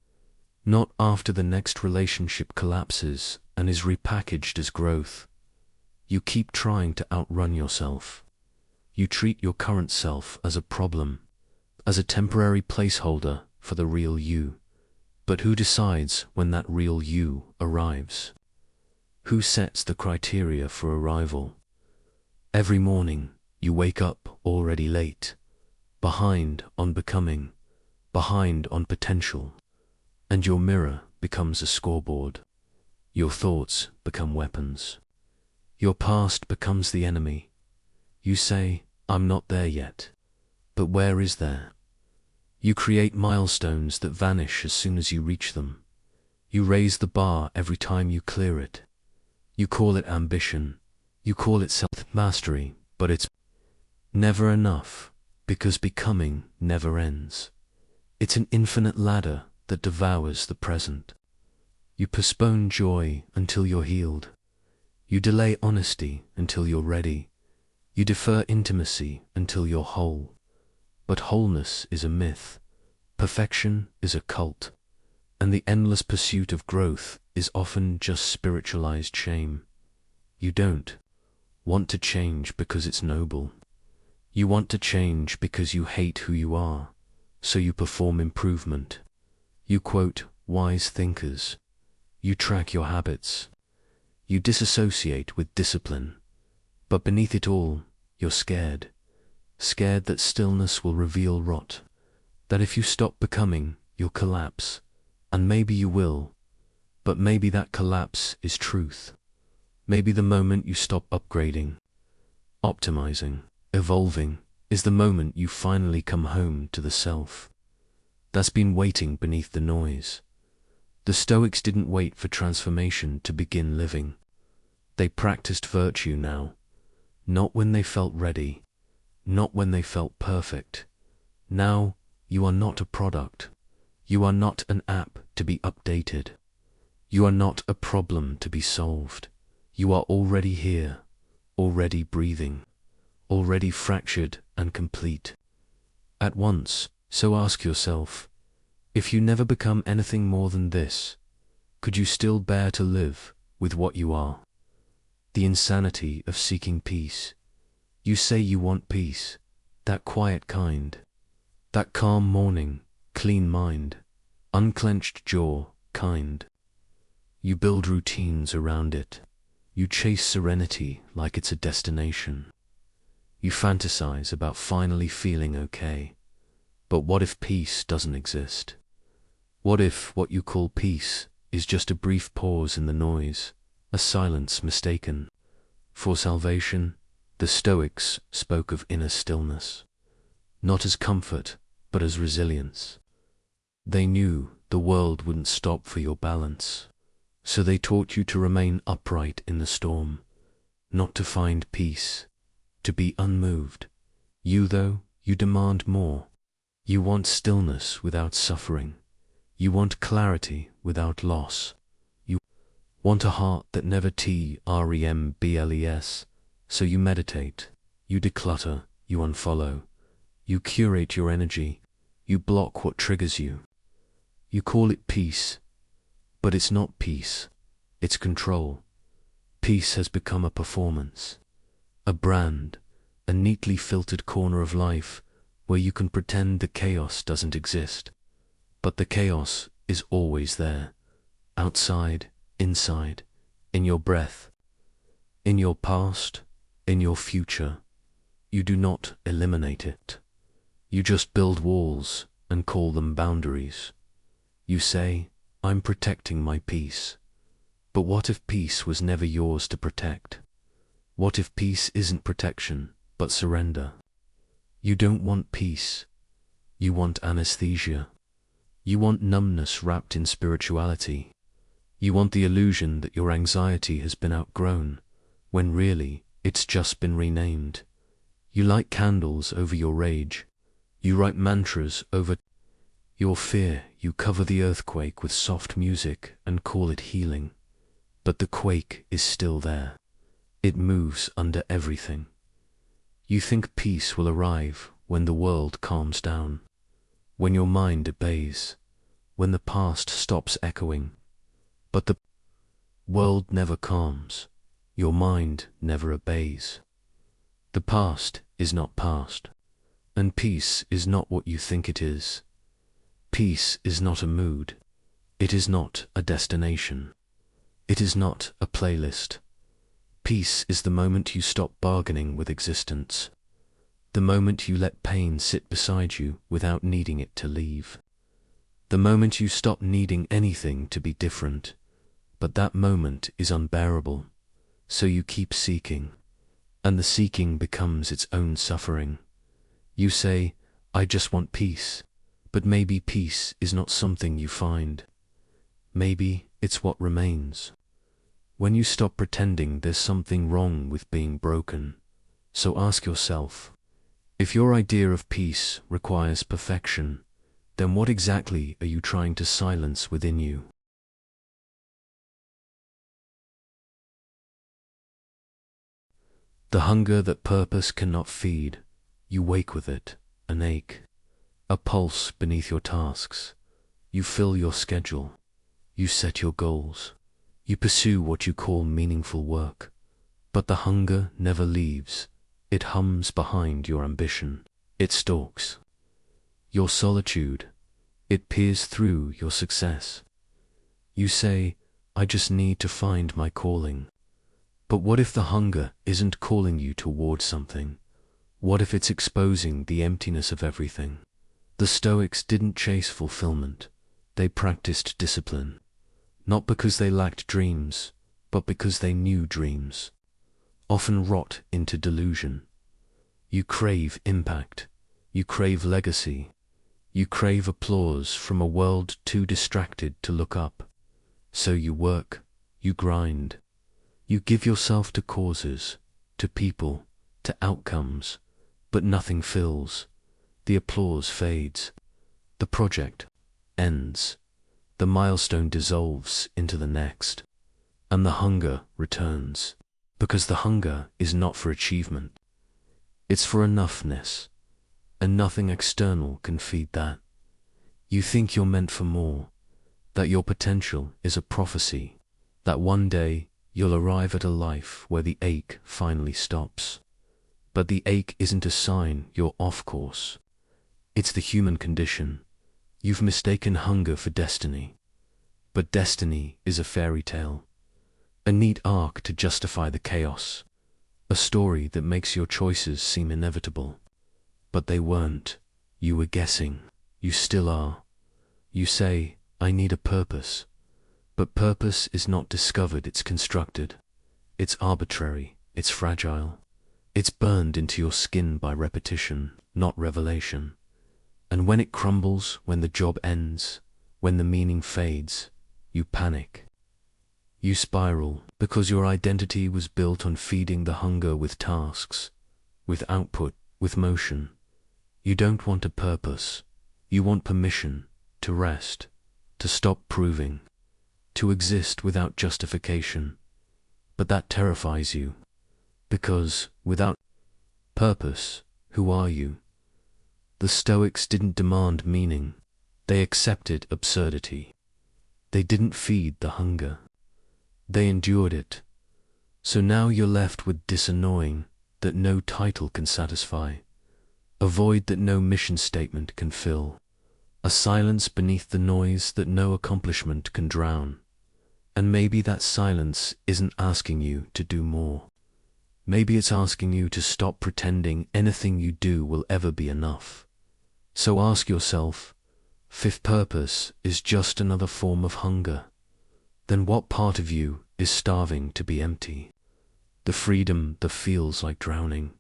not after the next relationship collapses and is repackaged as growth. You keep trying to outrun yourself. You treat your current self as a problem, as a temporary placeholder for the real you. But who decides when that real you arrives? Who sets the criteria for arrival? Every morning you wake up already late, behind on becoming, behind on potential, and your mirror becomes a scoreboard. Your thoughts become weapons. Your past becomes the enemy. You say, I'm not there yet. But where is there? You create milestones that vanish as soon as you reach them. You raise the bar every time you clear it. You call it ambition. You call it self-mastery, but it's never enough, because becoming never ends. It's an infinite ladder that devours the present. You postpone joy until you're healed. You delay honesty until you're ready. You defer intimacy until you're whole. But wholeness is a myth. Perfection is a cult. And the endless pursuit of growth is often just spiritualized shame. You don't want to change because it's noble. You want to change because you hate who you are, so you perform improvement. You quote wise thinkers. You track your habits. You disassociate with discipline. But beneath it all, you're scared. Scared that stillness will reveal rot. That if you stop becoming, you'll collapse. And maybe you will. But maybe that collapse is truth. Maybe the moment you stop upgrading, optimizing, evolving, is the moment you finally come home to the self that's been waiting beneath the noise. The Stoics didn't wait for transformation to begin living. They practiced virtue now, not when they felt ready, not when they felt perfect. Now, you are not a product. You are not an app to be updated. You are not a problem to be solved. You are already here, already breathing, already fractured and complete at once. So ask yourself, if you never become anything more than this, could you still bear to live with what you are? The insanity of seeking peace. You say you want peace, that quiet kind, that calm morning, clean mind, unclenched jaw kind. You build routines around it. You chase serenity like it's a destination. You fantasize about finally feeling okay. But what if peace doesn't exist? What if what you call peace is just a brief pause in the noise, a silence mistaken for salvation? The Stoics spoke of inner stillness, not as comfort, but as resilience. They knew the world wouldn't stop for your balance, so they taught you to remain upright in the storm, not to find peace, to be unmoved. You, though, you demand more. You want stillness without suffering. You want clarity without loss. You want a heart that never trembles, so you meditate, you declutter, you unfollow, you curate your energy, you block what triggers you. You call it peace, but it's not peace, it's control. Peace has become a performance, a brand, a neatly filtered corner of life where you can pretend the chaos doesn't exist. But the chaos is always there, outside, inside, in your breath, in your past, in your future. You do not eliminate it. You just build walls and call them boundaries. You say, I'm protecting my peace. But what if peace was never yours to protect? What if peace isn't protection, but surrender? You don't want peace. You want anesthesia. You want numbness wrapped in spirituality. You want the illusion that your anxiety has been outgrown, when really it's just been renamed. You light candles over your rage. You write mantras over your fear. You cover the earthquake with soft music and call it healing. But the quake is still there. It moves under everything. You think peace will arrive when the world calms down, when your mind obeys, when the past stops echoing. But the world never calms. Your mind never obeys. The past is not past, and peace is not what you think it is. Peace is not a mood. It is not a destination. It is not a playlist. Peace is the moment you stop bargaining with existence. The moment you let pain sit beside you without needing it to leave. The moment you stop needing anything to be different. But that moment is unbearable, so you keep seeking, and the seeking becomes its own suffering. You say, I just want peace, but maybe peace is not something you find. Maybe it's what remains. When you stop pretending there's something wrong with being broken, so ask yourself, if your idea of peace requires perfection, then what exactly are you trying to silence within you? The hunger that purpose cannot feed, you wake with it, an ache, a pulse beneath your tasks. You fill your schedule, you set your goals, you pursue what you call meaningful work. But the hunger never leaves. It hums behind your ambition. It stalks your solitude. It peers through your success. You say, I just need to find my calling. But what if the hunger isn't calling you toward something? What if it's exposing the emptiness of everything? The Stoics didn't chase fulfillment. They practiced discipline. Not because they lacked dreams, but because they knew dreams often rot into delusion. You crave impact. You crave legacy. You crave applause from a world too distracted to look up. So you work, you grind. You give yourself to causes, to people, to outcomes, but nothing fills. The applause fades. The project ends. The milestone dissolves into the next. And the hunger returns. Because the hunger is not for achievement. It's for enoughness. And nothing external can feed that. You think you're meant for more. That your potential is a prophecy. That one day you'll arrive at a life where the ache finally stops. But the ache isn't a sign you're off course. It's the human condition. You've mistaken hunger for destiny. But destiny is a fairy tale. A neat arc to justify the chaos. A story that makes your choices seem inevitable. But they weren't. You were guessing. You still are. You say, I need a purpose. But purpose is not discovered, it's constructed. It's arbitrary, it's fragile. It's burned into your skin by repetition, not revelation. And when it crumbles, when the job ends, when the meaning fades, you panic. You spiral, because your identity was built on feeding the hunger with tasks, with output, with motion. You don't want a purpose. You want permission to rest, to stop proving, to exist without justification. But that terrifies you, because without purpose, who are you? The Stoics didn't demand meaning, they accepted absurdity. They didn't feed the hunger, they endured it. So now you're left with this annoying that no title can satisfy, a void that no mission statement can fill, a silence beneath the noise that no accomplishment can drown. And maybe that silence isn't asking you to do more. Maybe it's asking you to stop pretending anything you do will ever be enough. So ask yourself, if purpose is just another form of hunger, then what part of you is starving to be empty? The freedom that feels like drowning.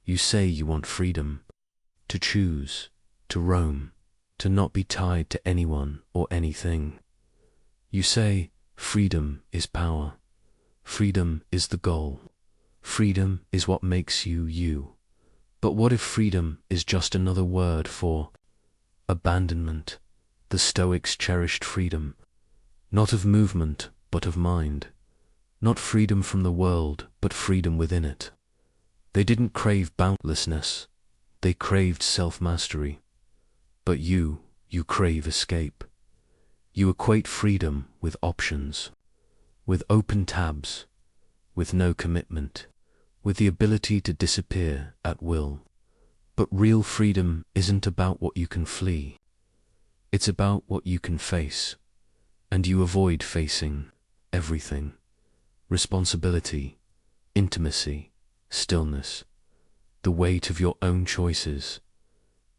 You say you want freedom, to choose, to roam, to not be tied to anyone or anything. You say freedom is power. Freedom is the goal. Freedom is what makes you you. But what if freedom is just another word for abandonment? The Stoics cherished freedom, not of movement, but of mind. Not freedom from the world, but freedom within it. They didn't crave boundlessness, they craved self-mastery. But you crave escape. You equate freedom with options, with open tabs, with no commitment, with the ability to disappear at will. But real freedom isn't about what you can flee. It's about what you can face. And you avoid facing everything. Responsibility, intimacy, stillness, the weight of your own choices.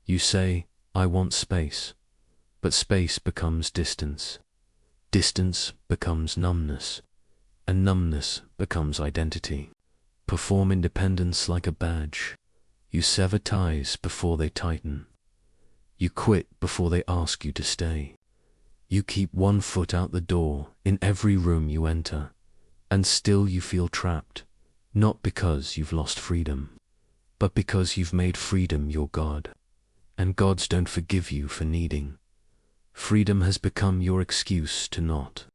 You say, I want space, but space becomes distance. Distance becomes numbness, and numbness becomes identity. Perform independence like a badge. You sever ties before they tighten. You quit before they ask you to stay. You keep one foot out the door in every room you enter. And still you feel trapped, not because you've lost freedom, but because you've made freedom your God. And gods don't forgive you for needing. Freedom has become your excuse to not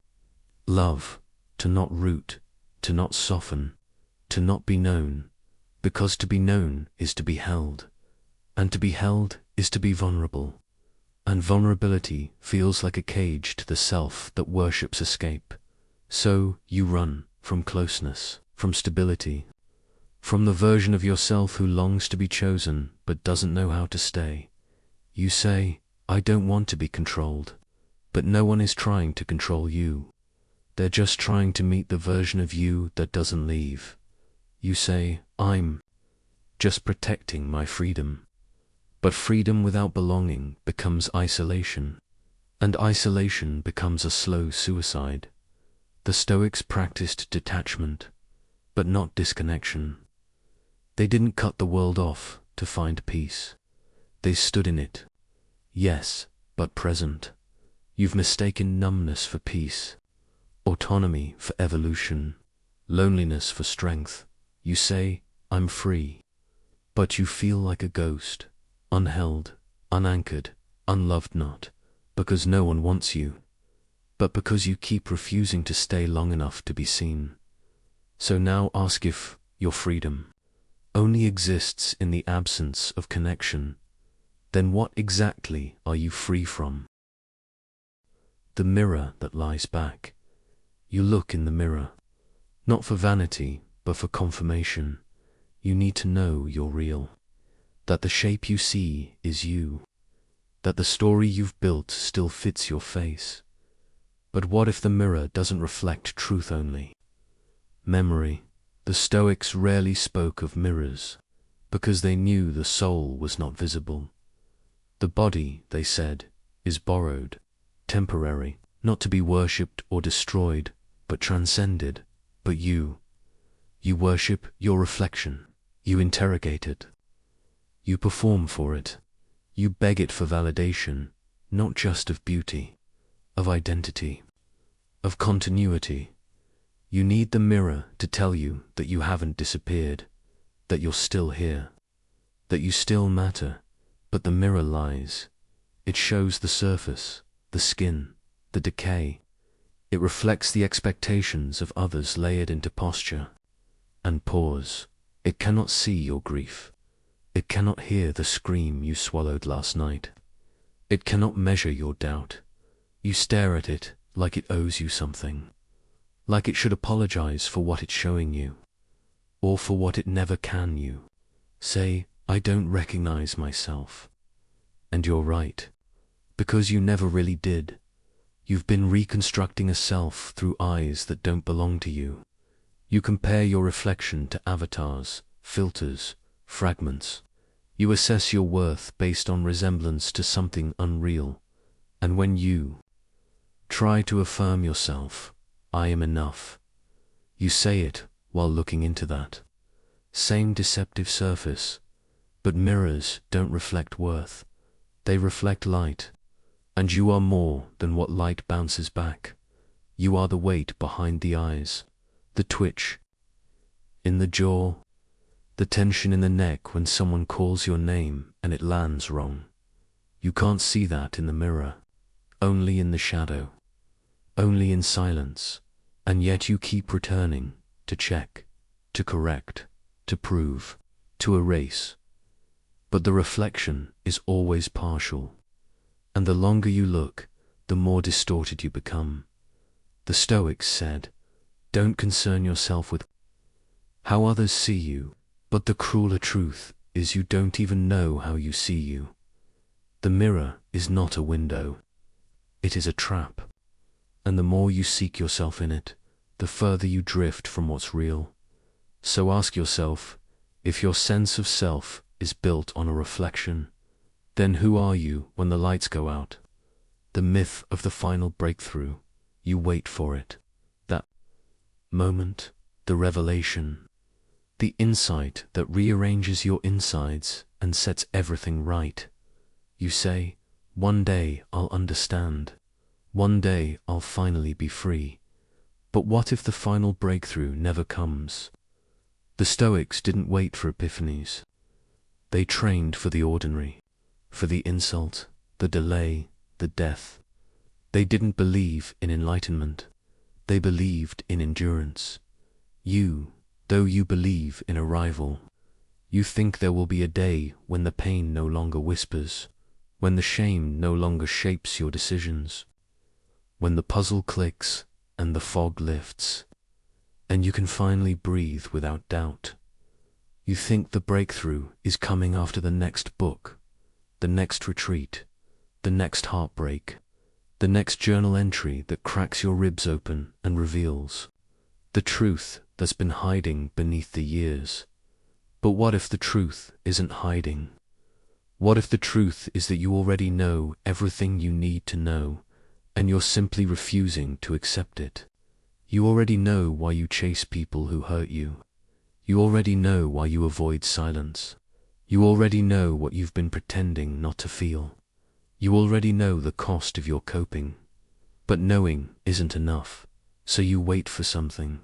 love, to not root, to not soften, to not be known, because to be known is to be held, and to be held is to be vulnerable. And vulnerability feels like a cage to the self that worships escape. So you run from closeness, from stability, from the version of yourself who longs to be chosen but doesn't know how to stay. You say, I don't want to be controlled, but no one is trying to control you. They're just trying to meet the version of you that doesn't leave. You say, I'm just protecting my freedom. But freedom without belonging becomes isolation, and isolation becomes a slow suicide. The Stoics practiced detachment, but not disconnection. They didn't cut the world off to find peace. They stood in it. Yes, but present. You've mistaken numbness for peace, autonomy for evolution, loneliness for strength. You say, I'm free, but you feel like a ghost, unheld, unanchored, unloved, not because no one wants you, but because you keep refusing to stay long enough to be seen. So now ask if your freedom only exists in the absence of connection. Then what exactly are you free from? The mirror that lies back. You look in the mirror, not for vanity, but for confirmation. You need to know you're real, that the shape you see is you, that the story you've built still fits your face. But what if the mirror doesn't reflect truth only? Memory. The Stoics rarely spoke of mirrors, because they knew the soul was not visible. The body, they said, is borrowed, temporary, not to be worshipped or destroyed, but transcended. But you worship your reflection, you interrogate it, you perform for it, you beg it for validation, not just of beauty, of identity, of continuity. You need the mirror to tell you that you haven't disappeared, that you're still here, that you still matter. But the mirror lies. It shows the surface, the skin, the decay. It reflects the expectations of others layered into posture. And pause. It cannot see your grief. It cannot hear the scream you swallowed last night. It cannot measure your doubt. You stare at it like it owes you something. Like it should apologize for what it's showing you. Or for what it never can you. Say, I don't recognize myself. And you're right. Because you never really did. You've been reconstructing a self through eyes that don't belong to you. You compare your reflection to avatars, filters, fragments. You assess your worth based on resemblance to something unreal. And when you try to affirm yourself, I am enough, you say it while looking into that same deceptive surface. But mirrors don't reflect worth. They reflect light. And you are more than what light bounces back. You are the weight behind the eyes, the twitch in the jaw, the tension in the neck when someone calls your name and it lands wrong. You can't see that in the mirror, only in the shadow, only in silence, and yet you keep returning to check, to correct, to prove, to erase. But the reflection is always partial. And the longer you look, the more distorted you become. The Stoics said, don't concern yourself with how others see you, but the crueler truth is you don't even know how you see you. The mirror is not a window. It is a trap. And the more you seek yourself in it, the further you drift from what's real. So ask yourself, if your sense of self is built on a reflection, then who are you when the lights go out? The myth of the final breakthrough. You wait for it. That moment, the revelation, the insight that rearranges your insides and sets everything right. You say, one day I'll understand. One day I'll finally be free. But what if the final breakthrough never comes? The Stoics didn't wait for epiphanies. They trained for the ordinary. For the insult, the delay, the death. They didn't believe in enlightenment. They believed in endurance. You, though you believe in arrival, you think there will be a day when the pain no longer whispers, when the shame no longer shapes your decisions, when the puzzle clicks and the fog lifts, and you can finally breathe without doubt. You think the breakthrough is coming after the next book, the next retreat, the next heartbreak, the next journal entry that cracks your ribs open and reveals the truth that's been hiding beneath the years. But what if the truth isn't hiding? What if the truth is that you already know everything you need to know, and you're simply refusing to accept it? You already know why you chase people who hurt you. You already know why you avoid silence. You already know what you've been pretending not to feel. You already know the cost of your coping. But knowing isn't enough, so you wait for something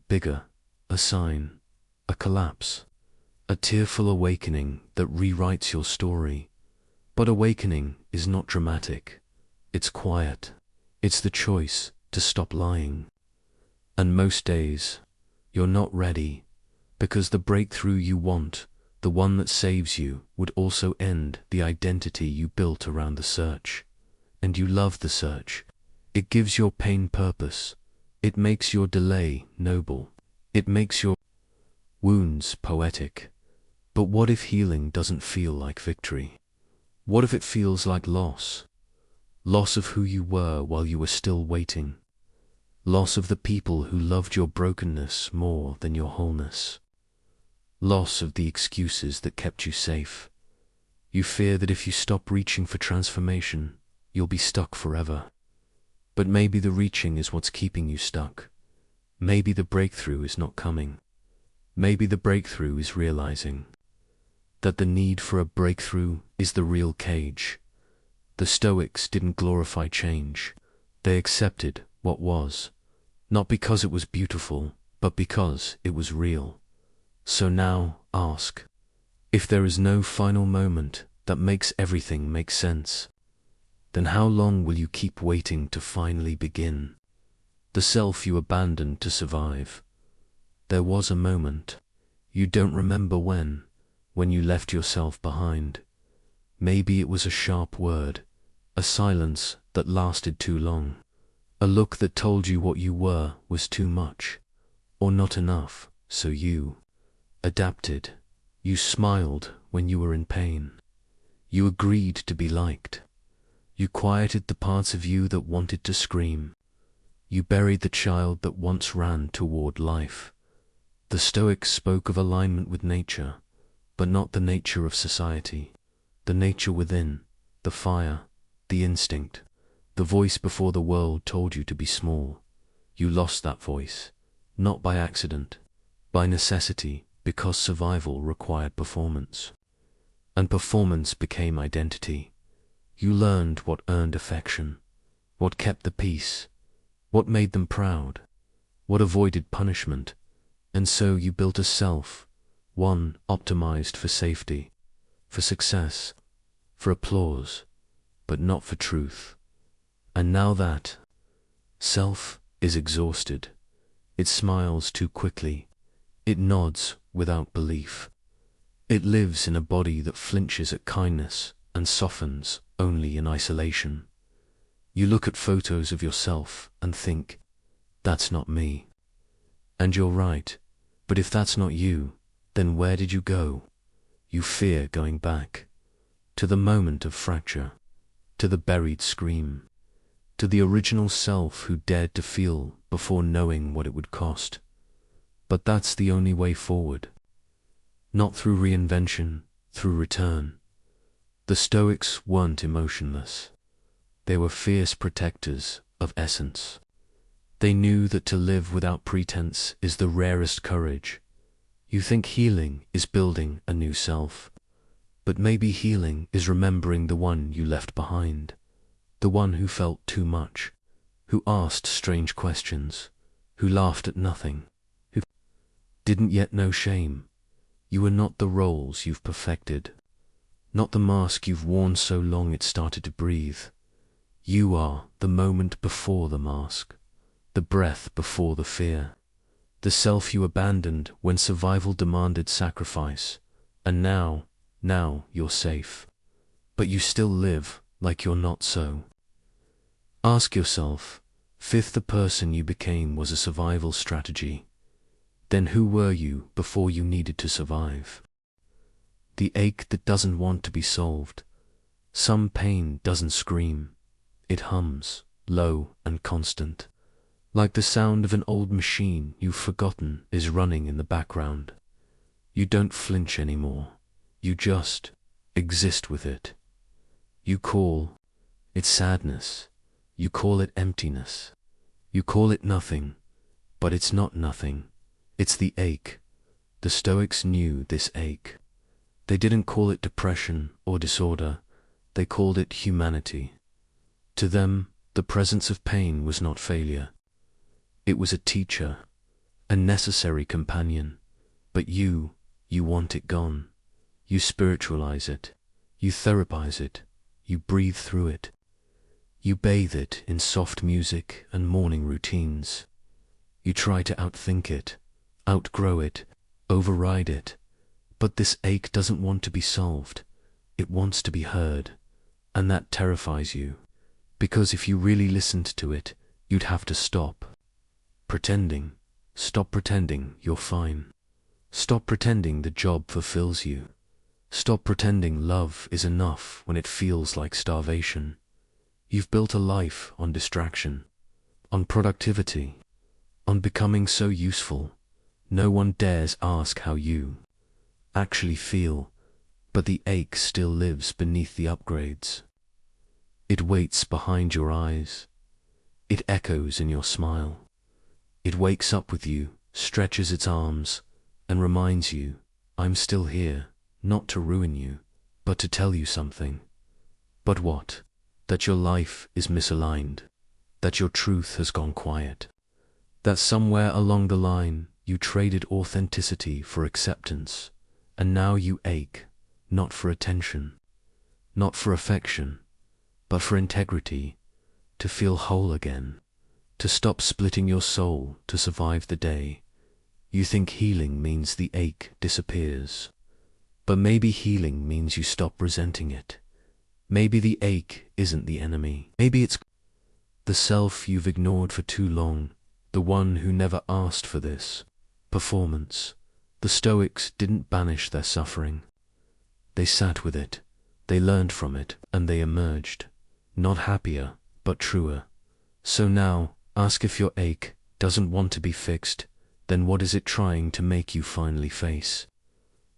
bigger, a sign, a collapse, a tearful awakening that rewrites your story. But awakening is not dramatic. It's quiet. It's the choice to stop lying. And most days, you're not ready, because the breakthrough you want, the one that saves you, would also end the identity you built around the search. And you love the search. It gives your pain purpose. It makes your delay noble. It makes your wounds poetic. But what if healing doesn't feel like victory? What if it feels like loss? Loss of who you were while you were still waiting. Loss of the people who loved your brokenness more than your wholeness. Loss of the excuses that kept you safe. You fear that if you stop reaching for transformation, you'll be stuck forever. But maybe the reaching is what's keeping you stuck. Maybe the breakthrough is not coming. Maybe the breakthrough is realizing that the need for a breakthrough is the real cage. The Stoics didn't glorify change. They accepted what was, not because it was beautiful, but because it was real. So now, ask, if there is no final moment that makes everything make sense, then how long will you keep waiting to finally begin? The self you abandoned to survive. There was a moment, you don't remember when you left yourself behind. Maybe it was a sharp word, a silence that lasted too long, a look that told you what you were was too much, or not enough, so you adapted. You smiled when you were in pain. You agreed to be liked. You quieted the parts of you that wanted to scream. You buried the child that once ran toward life. The Stoics spoke of alignment with nature, but not the nature of society. The nature within, the fire, the instinct, the voice before the world told you to be small. You lost that voice, not by accident, by necessity, because survival required performance. And performance became identity. You learned what earned affection, what kept the peace, what made them proud, what avoided punishment, and so you built a self, one optimized for safety, for success, for applause, but not for truth. And now that self is exhausted, it smiles too quickly, it nods without belief. It lives in a body that flinches at kindness and softens only in isolation. You look at photos of yourself and think, that's not me. And you're right, but if that's not you, then where did you go? You fear going back, to the moment of fracture, to the buried scream, to the original self who dared to feel before knowing what it would cost. But that's the only way forward. Not through reinvention, through return. The Stoics weren't emotionless. They were fierce protectors of essence. They knew that to live without pretense is the rarest courage. You think healing is building a new self, but maybe healing is remembering the one you left behind, the one who felt too much, who asked strange questions, who laughed at nothing, who didn't yet know shame. You are not the roles you've perfected, not the mask you've worn so long it started to breathe. You are the moment before the mask, the breath before the fear, the self you abandoned when survival demanded sacrifice, and now you're safe. But you still live like you're not so. Ask yourself, if the person you became was a survival strategy, then who were you before you needed to survive? The ache that doesn't want to be solved. Some pain doesn't scream. It hums, low and constant, like the sound of an old machine you've forgotten is running in the background. You don't flinch anymore. You just exist with it. You call it sadness. You call it emptiness. You call it nothing, but it's not nothing. It's the ache. The Stoics knew this ache. They didn't call it depression or disorder. They called it humanity. To them, the presence of pain was not failure. It was a teacher, a necessary companion. But you want it gone. You spiritualize it. You therapize it. You breathe through it. You bathe it in soft music and morning routines. You try to outthink it, outgrow it, override it. But this ache doesn't want to be solved. It wants to be heard. And that terrifies you. Because if you really listened to it, you'd have to stop pretending. Stop pretending you're fine. Stop pretending the job fulfills you. Stop pretending love is enough when it feels like starvation. You've built a life on distraction, on productivity, on becoming so useful. No one dares ask how you actually feel, but the ache still lives beneath the upgrades. It waits behind your eyes. It echoes in your smile. It wakes up with you, stretches its arms, and reminds you, I'm still here, not to ruin you, but to tell you something. But what? That your life is misaligned, that your truth has gone quiet, that somewhere along the line you traded authenticity for acceptance, and now you ache, not for attention, not for affection, but for integrity, to feel whole again, to stop splitting your soul to survive the day. You think healing means the ache disappears, but maybe healing means you stop resenting it. Maybe the ache isn't the enemy. Maybe it's the self you've ignored for too long, the one who never asked for this performance. The Stoics didn't banish their suffering. They sat with it, they learned from it, and they emerged, not happier, but truer. So now, ask if your ache doesn't want to be fixed, then what is it trying to make you finally face?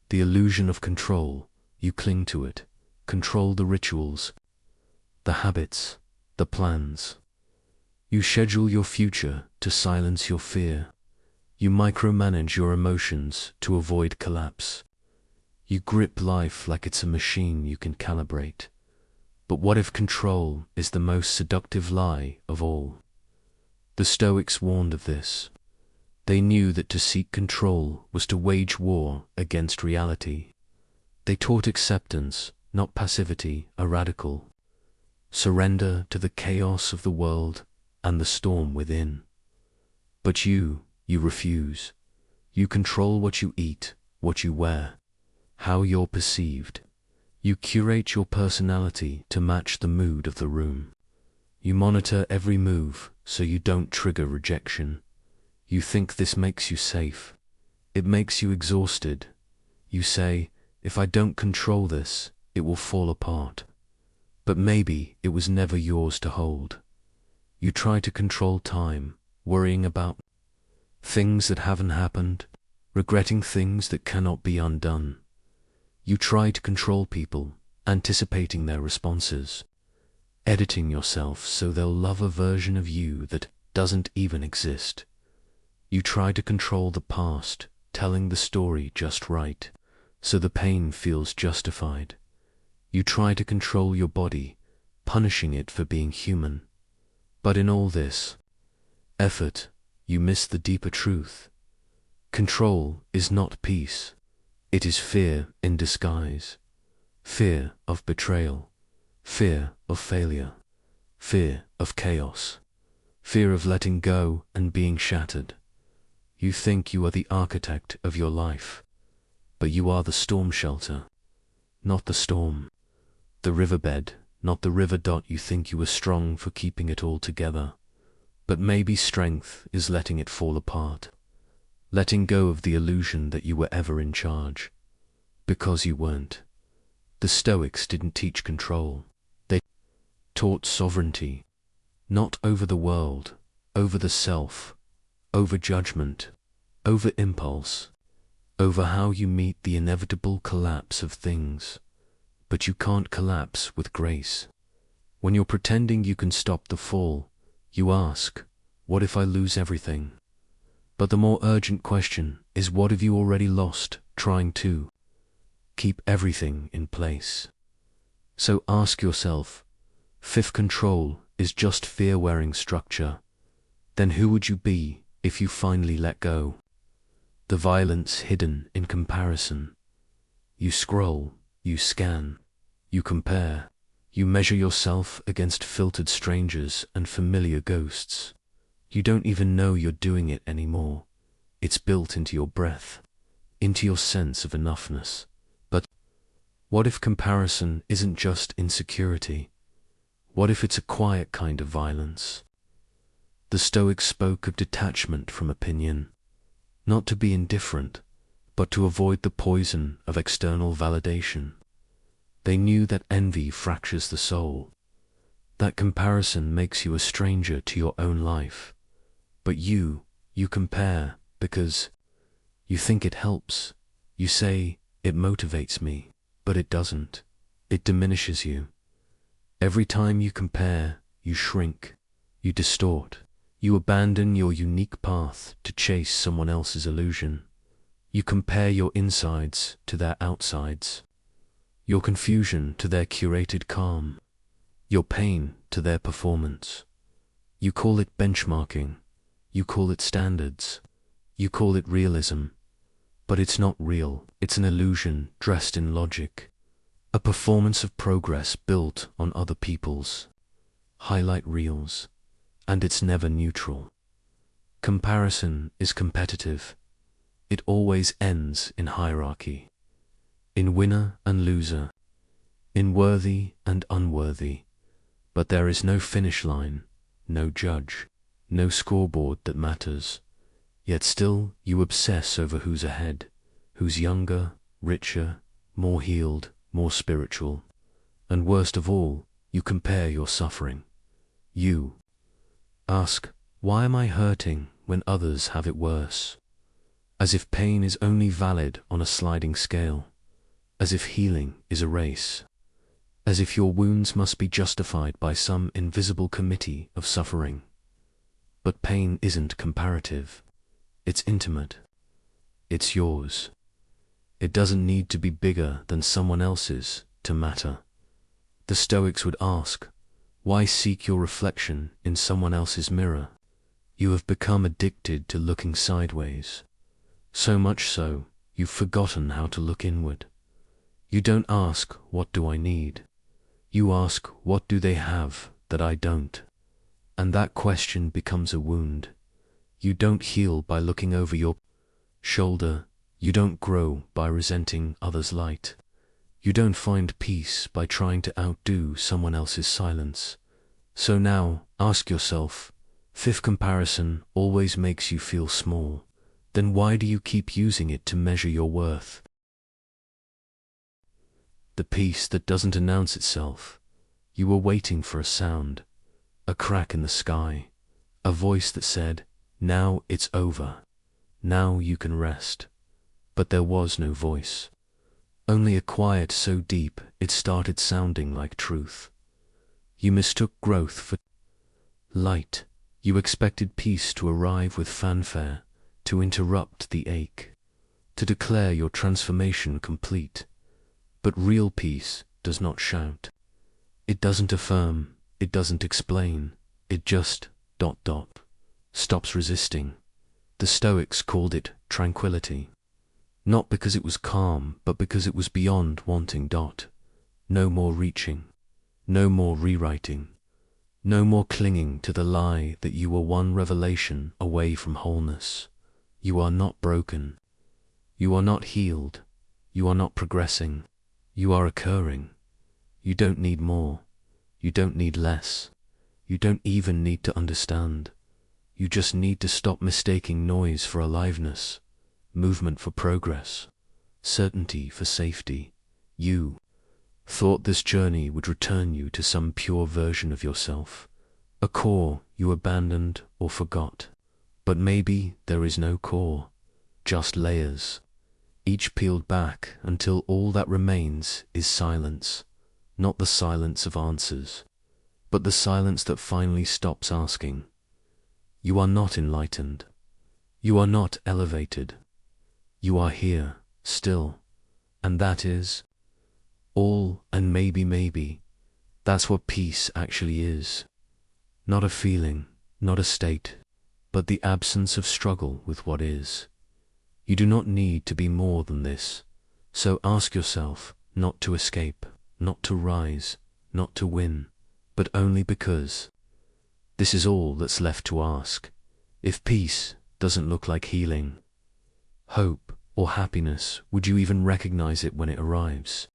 The illusion of control, you cling to it. Control the rituals, the habits, the plans. You schedule your future to silence your fear. You micromanage your emotions to avoid collapse. You grip life like it's a machine you can calibrate. But what if control is the most seductive lie of all? The Stoics warned of this. They knew that to seek control was to wage war against reality. They taught acceptance, not passivity, a radical surrender to the chaos of the world and the storm within. But you refuse. You control what you eat, what you wear, how you're perceived. You curate your personality to match the mood of the room. You monitor every move so you don't trigger rejection. You think this makes you safe. It makes you exhausted. You say, if I don't control this, it will fall apart. But maybe it was never yours to hold. You try to control time, worrying about things that haven't happened, regretting things that cannot be undone. You try to control people, anticipating their responses, editing yourself so they'll love a version of you that doesn't even exist. You try to control the past, telling the story just right, so the pain feels justified. You try to control your body, punishing it for being human. But in all this effort, you miss the deeper truth. Control is not peace. It is fear in disguise. Fear of betrayal. Fear of failure. Fear of chaos. Fear of letting go and being shattered. You think you are the architect of your life, but you are the storm shelter, not the storm. The riverbed, not the river. You think you are strong for keeping it all together, but maybe strength is letting it fall apart, letting go of the illusion that you were ever in charge, because you weren't. The Stoics didn't teach control. They taught sovereignty, not over the world, over the self, over judgment, over impulse, over how you meet the inevitable collapse of things. But you can't collapse with grace. When you're pretending you can stop the fall, you ask, what if I lose everything? But the more urgent question is, what have you already lost trying to keep everything in place? So ask yourself, if control is just fear-wearing structure, then who would you be if you finally let go? The violence hidden in comparison. You scroll, you scan, you compare, you measure yourself against filtered strangers and familiar ghosts. You don't even know you're doing it anymore. It's built into your breath, into your sense of enoughness. But what if comparison isn't just insecurity? What if it's a quiet kind of violence? The Stoics spoke of detachment from opinion, not to be indifferent, but to avoid the poison of external validation. They knew that envy fractures the soul, that comparison makes you a stranger to your own life. But you compare because you think it helps. You say, it motivates me, but it doesn't. It diminishes you. Every time you compare, you shrink, you distort, you abandon your unique path to chase someone else's illusion. You compare your insides to their outsides, your confusion to their curated calm, your pain to their performance. You call it benchmarking, you call it standards, you call it realism. But it's not real, it's an illusion dressed in logic. A performance of progress built on other people's highlight reels, and it's never neutral. Comparison is competitive. It always ends in hierarchy, in winner and loser, in worthy and unworthy. But there is no finish line, no judge, no scoreboard that matters. Yet still you obsess over who's ahead, who's younger, richer, more healed, more spiritual. And worst of all, you compare your suffering. You ask, why am I hurting when others have it worse? As if pain is only valid on a sliding scale, as if healing is a race, as if your wounds must be justified by some invisible committee of suffering. But pain isn't comparative. It's intimate. It's yours. It doesn't need to be bigger than someone else's to matter. The Stoics would ask, why seek your reflection in someone else's mirror? You have become addicted to looking sideways. So much so, you've forgotten how to look inward. You don't ask, what do I need? You ask, what do they have that I don't? And that question becomes a wound. You don't heal by looking over your shoulder. You don't grow by resenting others' light. You don't find peace by trying to outdo someone else's silence. So now, ask yourself, if comparison always makes you feel small, then why do you keep using it to measure your worth? The peace that doesn't announce itself. You were waiting for a sound, a crack in the sky, a voice that said, now it's over. Now you can rest. But there was no voice. Only a quiet so deep it started sounding like truth. You mistook growth for light. You expected peace to arrive with fanfare, to interrupt the ache, to declare your transformation complete. But real peace does not shout. It doesn't affirm, it doesn't explain, it just ... stops resisting. The Stoics called it tranquility. Not because it was calm, but because it was beyond wanting. No more reaching, no more rewriting, no more clinging to the lie that you were one revelation away from wholeness. You are not broken. You are not healed. You are not progressing. You are occurring. You don't need more. You don't need less. You don't even need to understand. You just need to stop mistaking noise for aliveness, movement for progress, certainty for safety. You thought this journey would return you to some pure version of yourself, a core you abandoned or forgot. But maybe there is no core, just layers, each peeled back until all that remains is silence, not the silence of answers, but the silence that finally stops asking. You are not enlightened. You are not elevated. You are here, still, and that is all. And maybe, that's what peace actually is. Not a feeling, not a state, but the absence of struggle with what is. You do not need to be more than this, so ask yourself not to escape, not to rise, not to win, but only because. This is all that's left to ask. If peace doesn't look like healing, hope, or happiness, would you even recognize it when it arrives?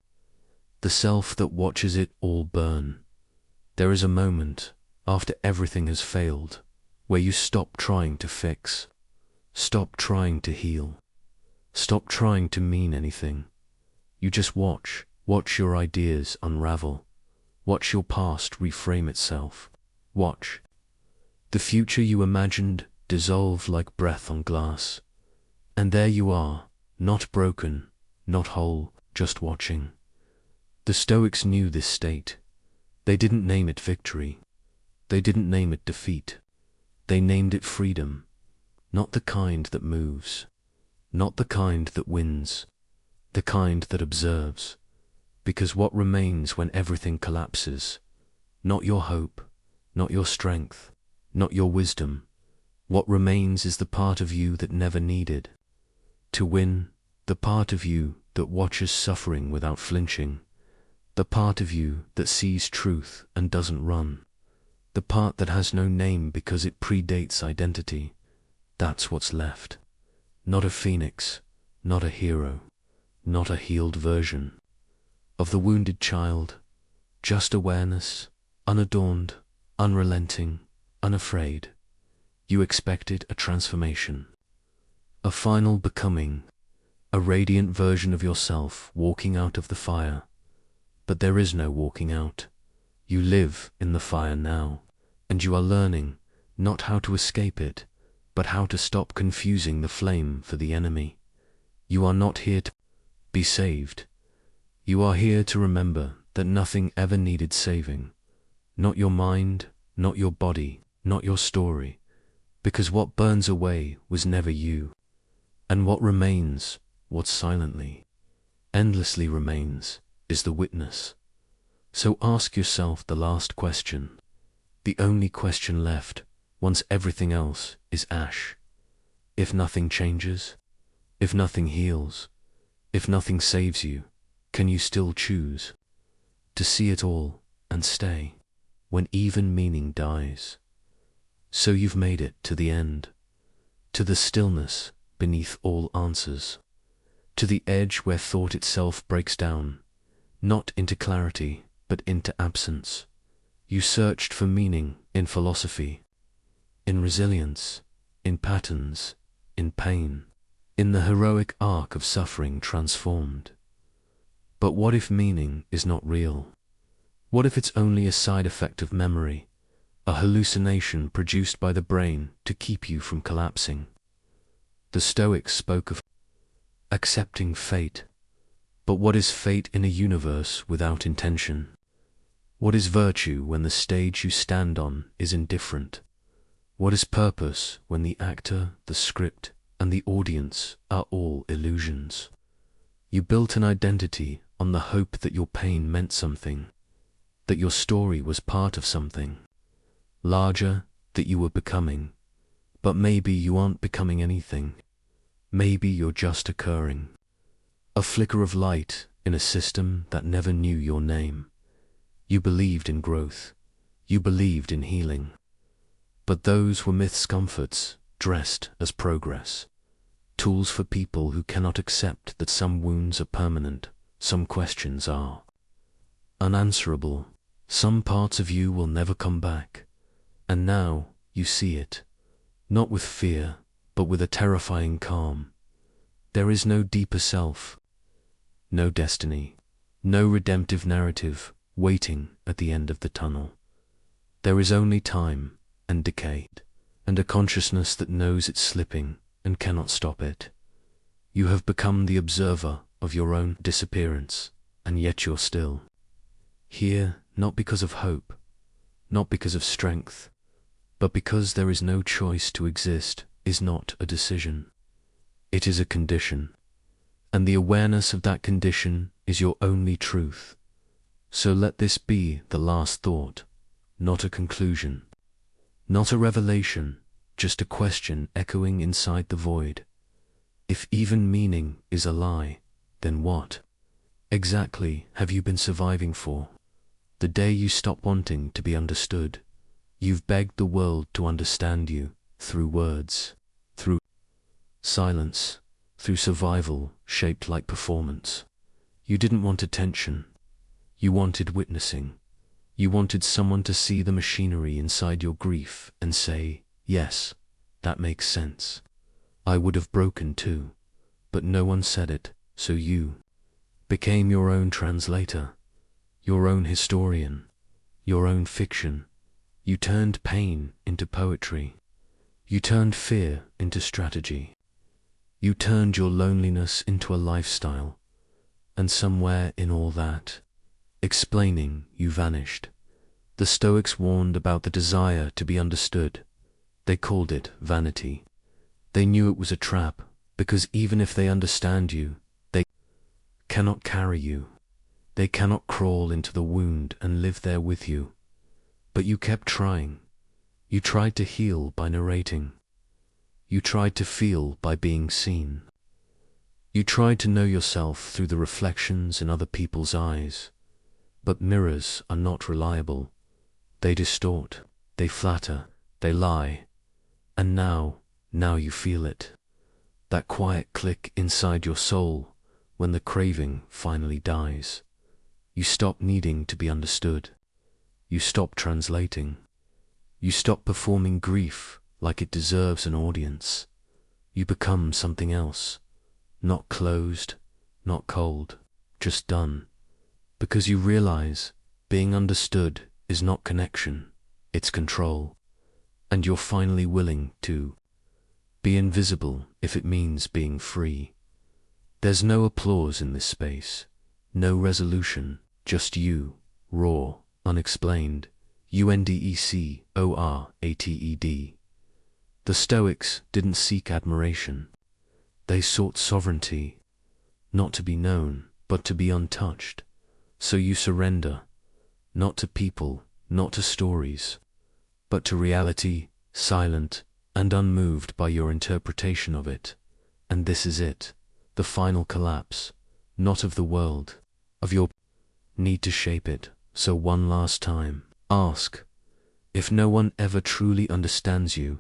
The self that watches it all burn. There is a moment, after everything has failed, where you stop trying to fix, stop trying to heal, stop trying to mean anything. You just watch your ideas unravel, watch your past reframe itself, watch the future you imagined dissolve like breath on glass. And there you are, not broken, not whole, just watching. The Stoics knew this state. They didn't name it victory. They didn't name it defeat. They named it freedom. Not the kind that moves, not the kind that wins, the kind that observes. Because what remains when everything collapses? Not your hope, not your strength, not your wisdom. What remains is the part of you that never needed to win, the part of you that watches suffering without flinching, The part of you that sees truth and doesn't run. The part that has no name because it predates identity. That's what's left. Not a phoenix, not a hero, not a healed version of the wounded child, just awareness, unadorned, unrelenting, unafraid. You expected a transformation, a final becoming, a radiant version of yourself walking out of the fire. But there is no walking out. You live in the fire now, and you are learning not how to escape it, but how to stop confusing the flame for the enemy. You are not here to be saved. You are here to remember that nothing ever needed saving. Not your mind, not your body, not your story, because what burns away was never you. And what remains, what silently, endlessly remains, is the witness. So ask yourself the last question, the only question left, once everything else is ash. If nothing changes, if nothing heals, if nothing saves you, can you still choose to see it all and stay when even meaning dies? So you've made it to the end, to the stillness beneath all answers, to the edge where thought itself breaks down, not into clarity, but into absence. You searched for meaning in philosophy, in resilience, in patterns, in pain, in the heroic arc of suffering transformed. But what if meaning is not real? What if it's only a side effect of memory, a hallucination produced by the brain to keep you from collapsing? The Stoics spoke of accepting fate. But what is fate in a universe without intention? What is virtue when the stage you stand on is indifferent? What is purpose when the actor, the script, and the audience are all illusions? You built an identity on the hope that your pain meant something, that your story was part of something larger that you were becoming. But maybe you aren't becoming anything. Maybe you're just occurring. A flicker of light in a system that never knew your name. You believed in growth. You believed in healing. But those were myths, comforts, dressed as progress. Tools for people who cannot accept that some wounds are permanent, some questions are unanswerable, some parts of you will never come back. And now you see it, not with fear, but with a terrifying calm. There is no deeper self, no destiny, no redemptive narrative waiting at the end of the tunnel. There is only time and decay, and a consciousness that knows it's slipping and cannot stop it. You have become the observer of your own disappearance, and yet you're still here, not because of hope, not because of strength, but because there is no choice. To exist is not a decision. It is a condition, and the awareness of that condition is your only truth. So let this be the last thought, not a conclusion, not a revelation, just a question echoing inside the void. If even meaning is a lie, then what exactly have you been surviving for? The day you stop wanting to be understood, you've begged the world to understand you through words, through silence, through survival shaped like performance. You didn't want attention. You wanted witnessing. You wanted someone to see the machinery inside your grief and say, yes, that makes sense. I would have broken too, but no one said it, so you became your own translator, your own historian, your own fiction. You turned pain into poetry. You turned fear into strategy. You turned your loneliness into a lifestyle. And somewhere in all that, explaining, you vanished. The Stoics warned about the desire to be understood. They called it vanity. They knew it was a trap, because even if they understand you, they cannot carry you. They cannot crawl into the wound and live there with you. But you kept trying. You tried to heal by narrating. You tried to feel by being seen. You tried to know yourself through the reflections in other people's eyes. But mirrors are not reliable. They distort, they flatter, they lie. And now you feel it. That quiet click inside your soul when the craving finally dies. You stop needing to be understood. You stop translating. You stop performing grief like it deserves an audience. You become something else. Not closed, not cold, just done. Because you realize being understood is not connection, it's control. And you're finally willing to be invisible if it means being free. There's no applause in this space, no resolution, just you, raw, unexplained, undecorated. The Stoics didn't seek admiration. They sought sovereignty, not to be known, but to be untouched. So you surrender, not to people, not to stories, but to reality, silent and unmoved by your interpretation of it. And this is it, the final collapse, not of the world, of your need to shape it. So one last time, ask, if no one ever truly understands you,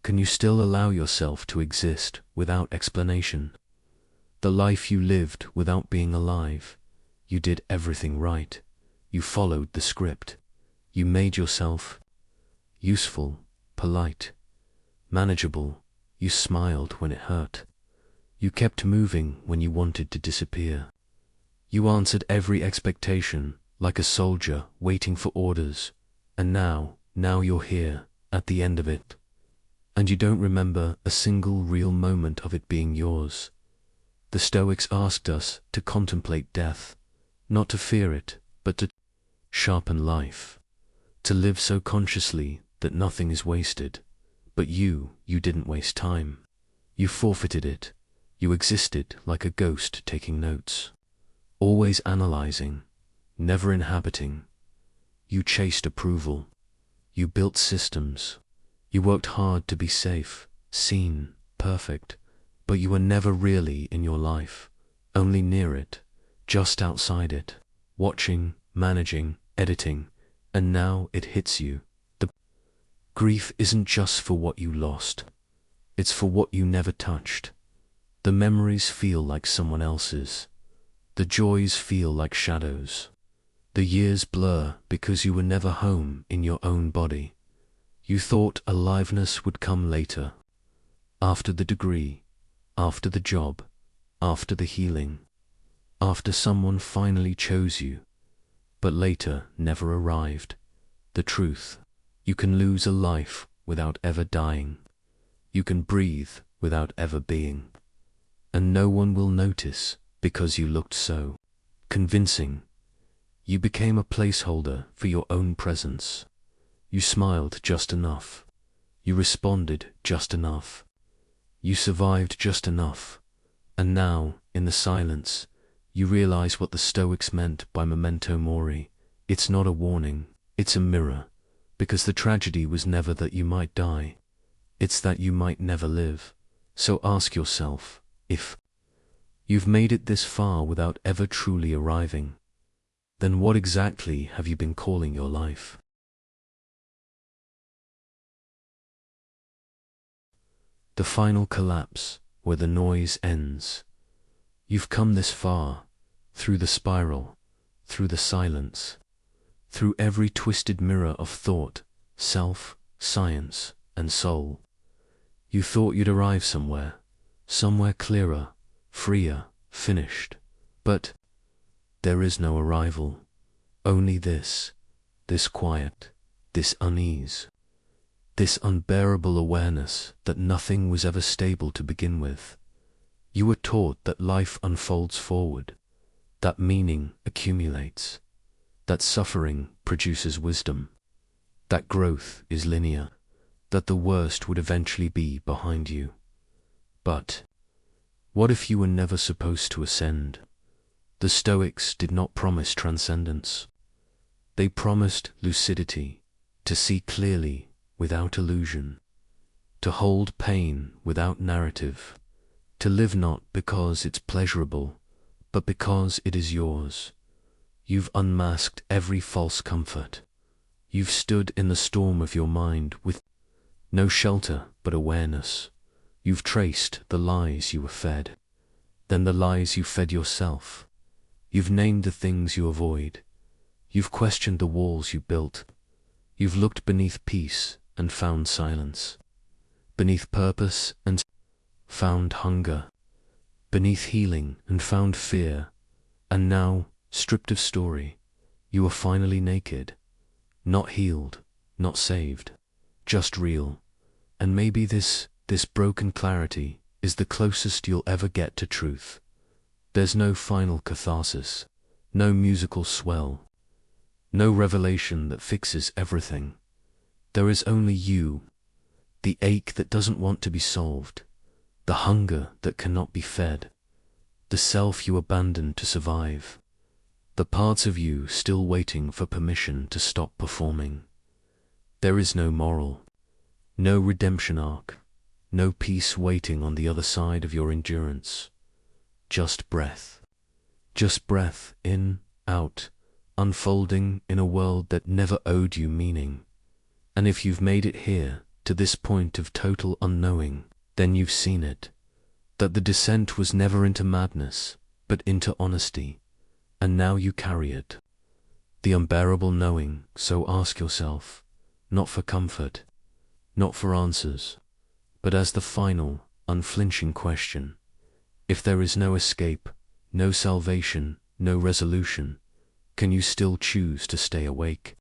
can you still allow yourself to exist without explanation? The life you lived without being alive. You did everything right. You followed the script. You made yourself useful, polite, manageable. You smiled when it hurt. You kept moving when you wanted to disappear. You answered every expectation like a soldier waiting for orders. And now you're here, at the end of it. And you don't remember a single real moment of it being yours. The Stoics asked us to contemplate death, not to fear it, but to sharpen life, to live so consciously that nothing is wasted. But you didn't waste time. You forfeited it. You existed like a ghost taking notes, always analyzing, never inhabiting. You chased approval. You built systems. You worked hard to be safe, seen, perfect, but you were never really in your life, only near it, just outside it, watching, managing, editing, and now it hits you. The grief isn't just for what you lost, it's for what you never touched. The memories feel like someone else's. The joys feel like shadows. The years blur because you were never home in your own body. You thought aliveness would come later, after the degree, after the job, after the healing, after someone finally chose you. But later never arrived. The truth, you can lose a life without ever dying. You can breathe without ever being. And no one will notice because you looked so convincing. You became a placeholder for your own presence. You smiled just enough. You responded just enough. You survived just enough. And now, in the silence, you realize what the Stoics meant by memento mori. It's not a warning, it's a mirror. Because the tragedy was never that you might die. It's that you might never live. So ask yourself, if you've made it this far without ever truly arriving, then what exactly have you been calling your life? The final collapse, where the noise ends. You've come this far, through the spiral, through the silence, through every twisted mirror of thought, self, science, and soul. You thought you'd arrive somewhere clearer, freer, finished. But there is no arrival, only this quiet, this unease. This unbearable awareness that nothing was ever stable to begin with. You were taught that life unfolds forward, that meaning accumulates, that suffering produces wisdom, that growth is linear, that the worst would eventually be behind you. But what if you were never supposed to ascend? The Stoics did not promise transcendence. They promised lucidity, to see clearly without illusion, to hold pain without narrative, to live not because it's pleasurable, but because it is yours, You've unmasked every false comfort. You've stood in the storm of your mind with no shelter but awareness. You've traced the lies you were fed, then the lies you fed yourself. You've named the things you avoid. You've questioned the walls you built. You've looked beneath peace and found silence, beneath purpose and found hunger, beneath healing and found fear. And now, stripped of story, you are finally naked, not healed, not saved, just real. And maybe this broken clarity is the closest you'll ever get to truth. There's no final catharsis, no musical swell, no revelation that fixes everything. There is only you, the ache that doesn't want to be solved, the hunger that cannot be fed, the self you abandoned to survive, the parts of you still waiting for permission to stop performing. There is no moral, no redemption arc, no peace waiting on the other side of your endurance. Just breath. Just breath in, out, unfolding in a world that never owed you meaning. And if you've made it here, to this point of total unknowing, then you've seen it. That the descent was never into madness, but into honesty. And now you carry it. The unbearable knowing, so ask yourself, not for comfort, not for answers, but as the final, unflinching question. If there is no escape, no salvation, no resolution, can you still choose to stay awake?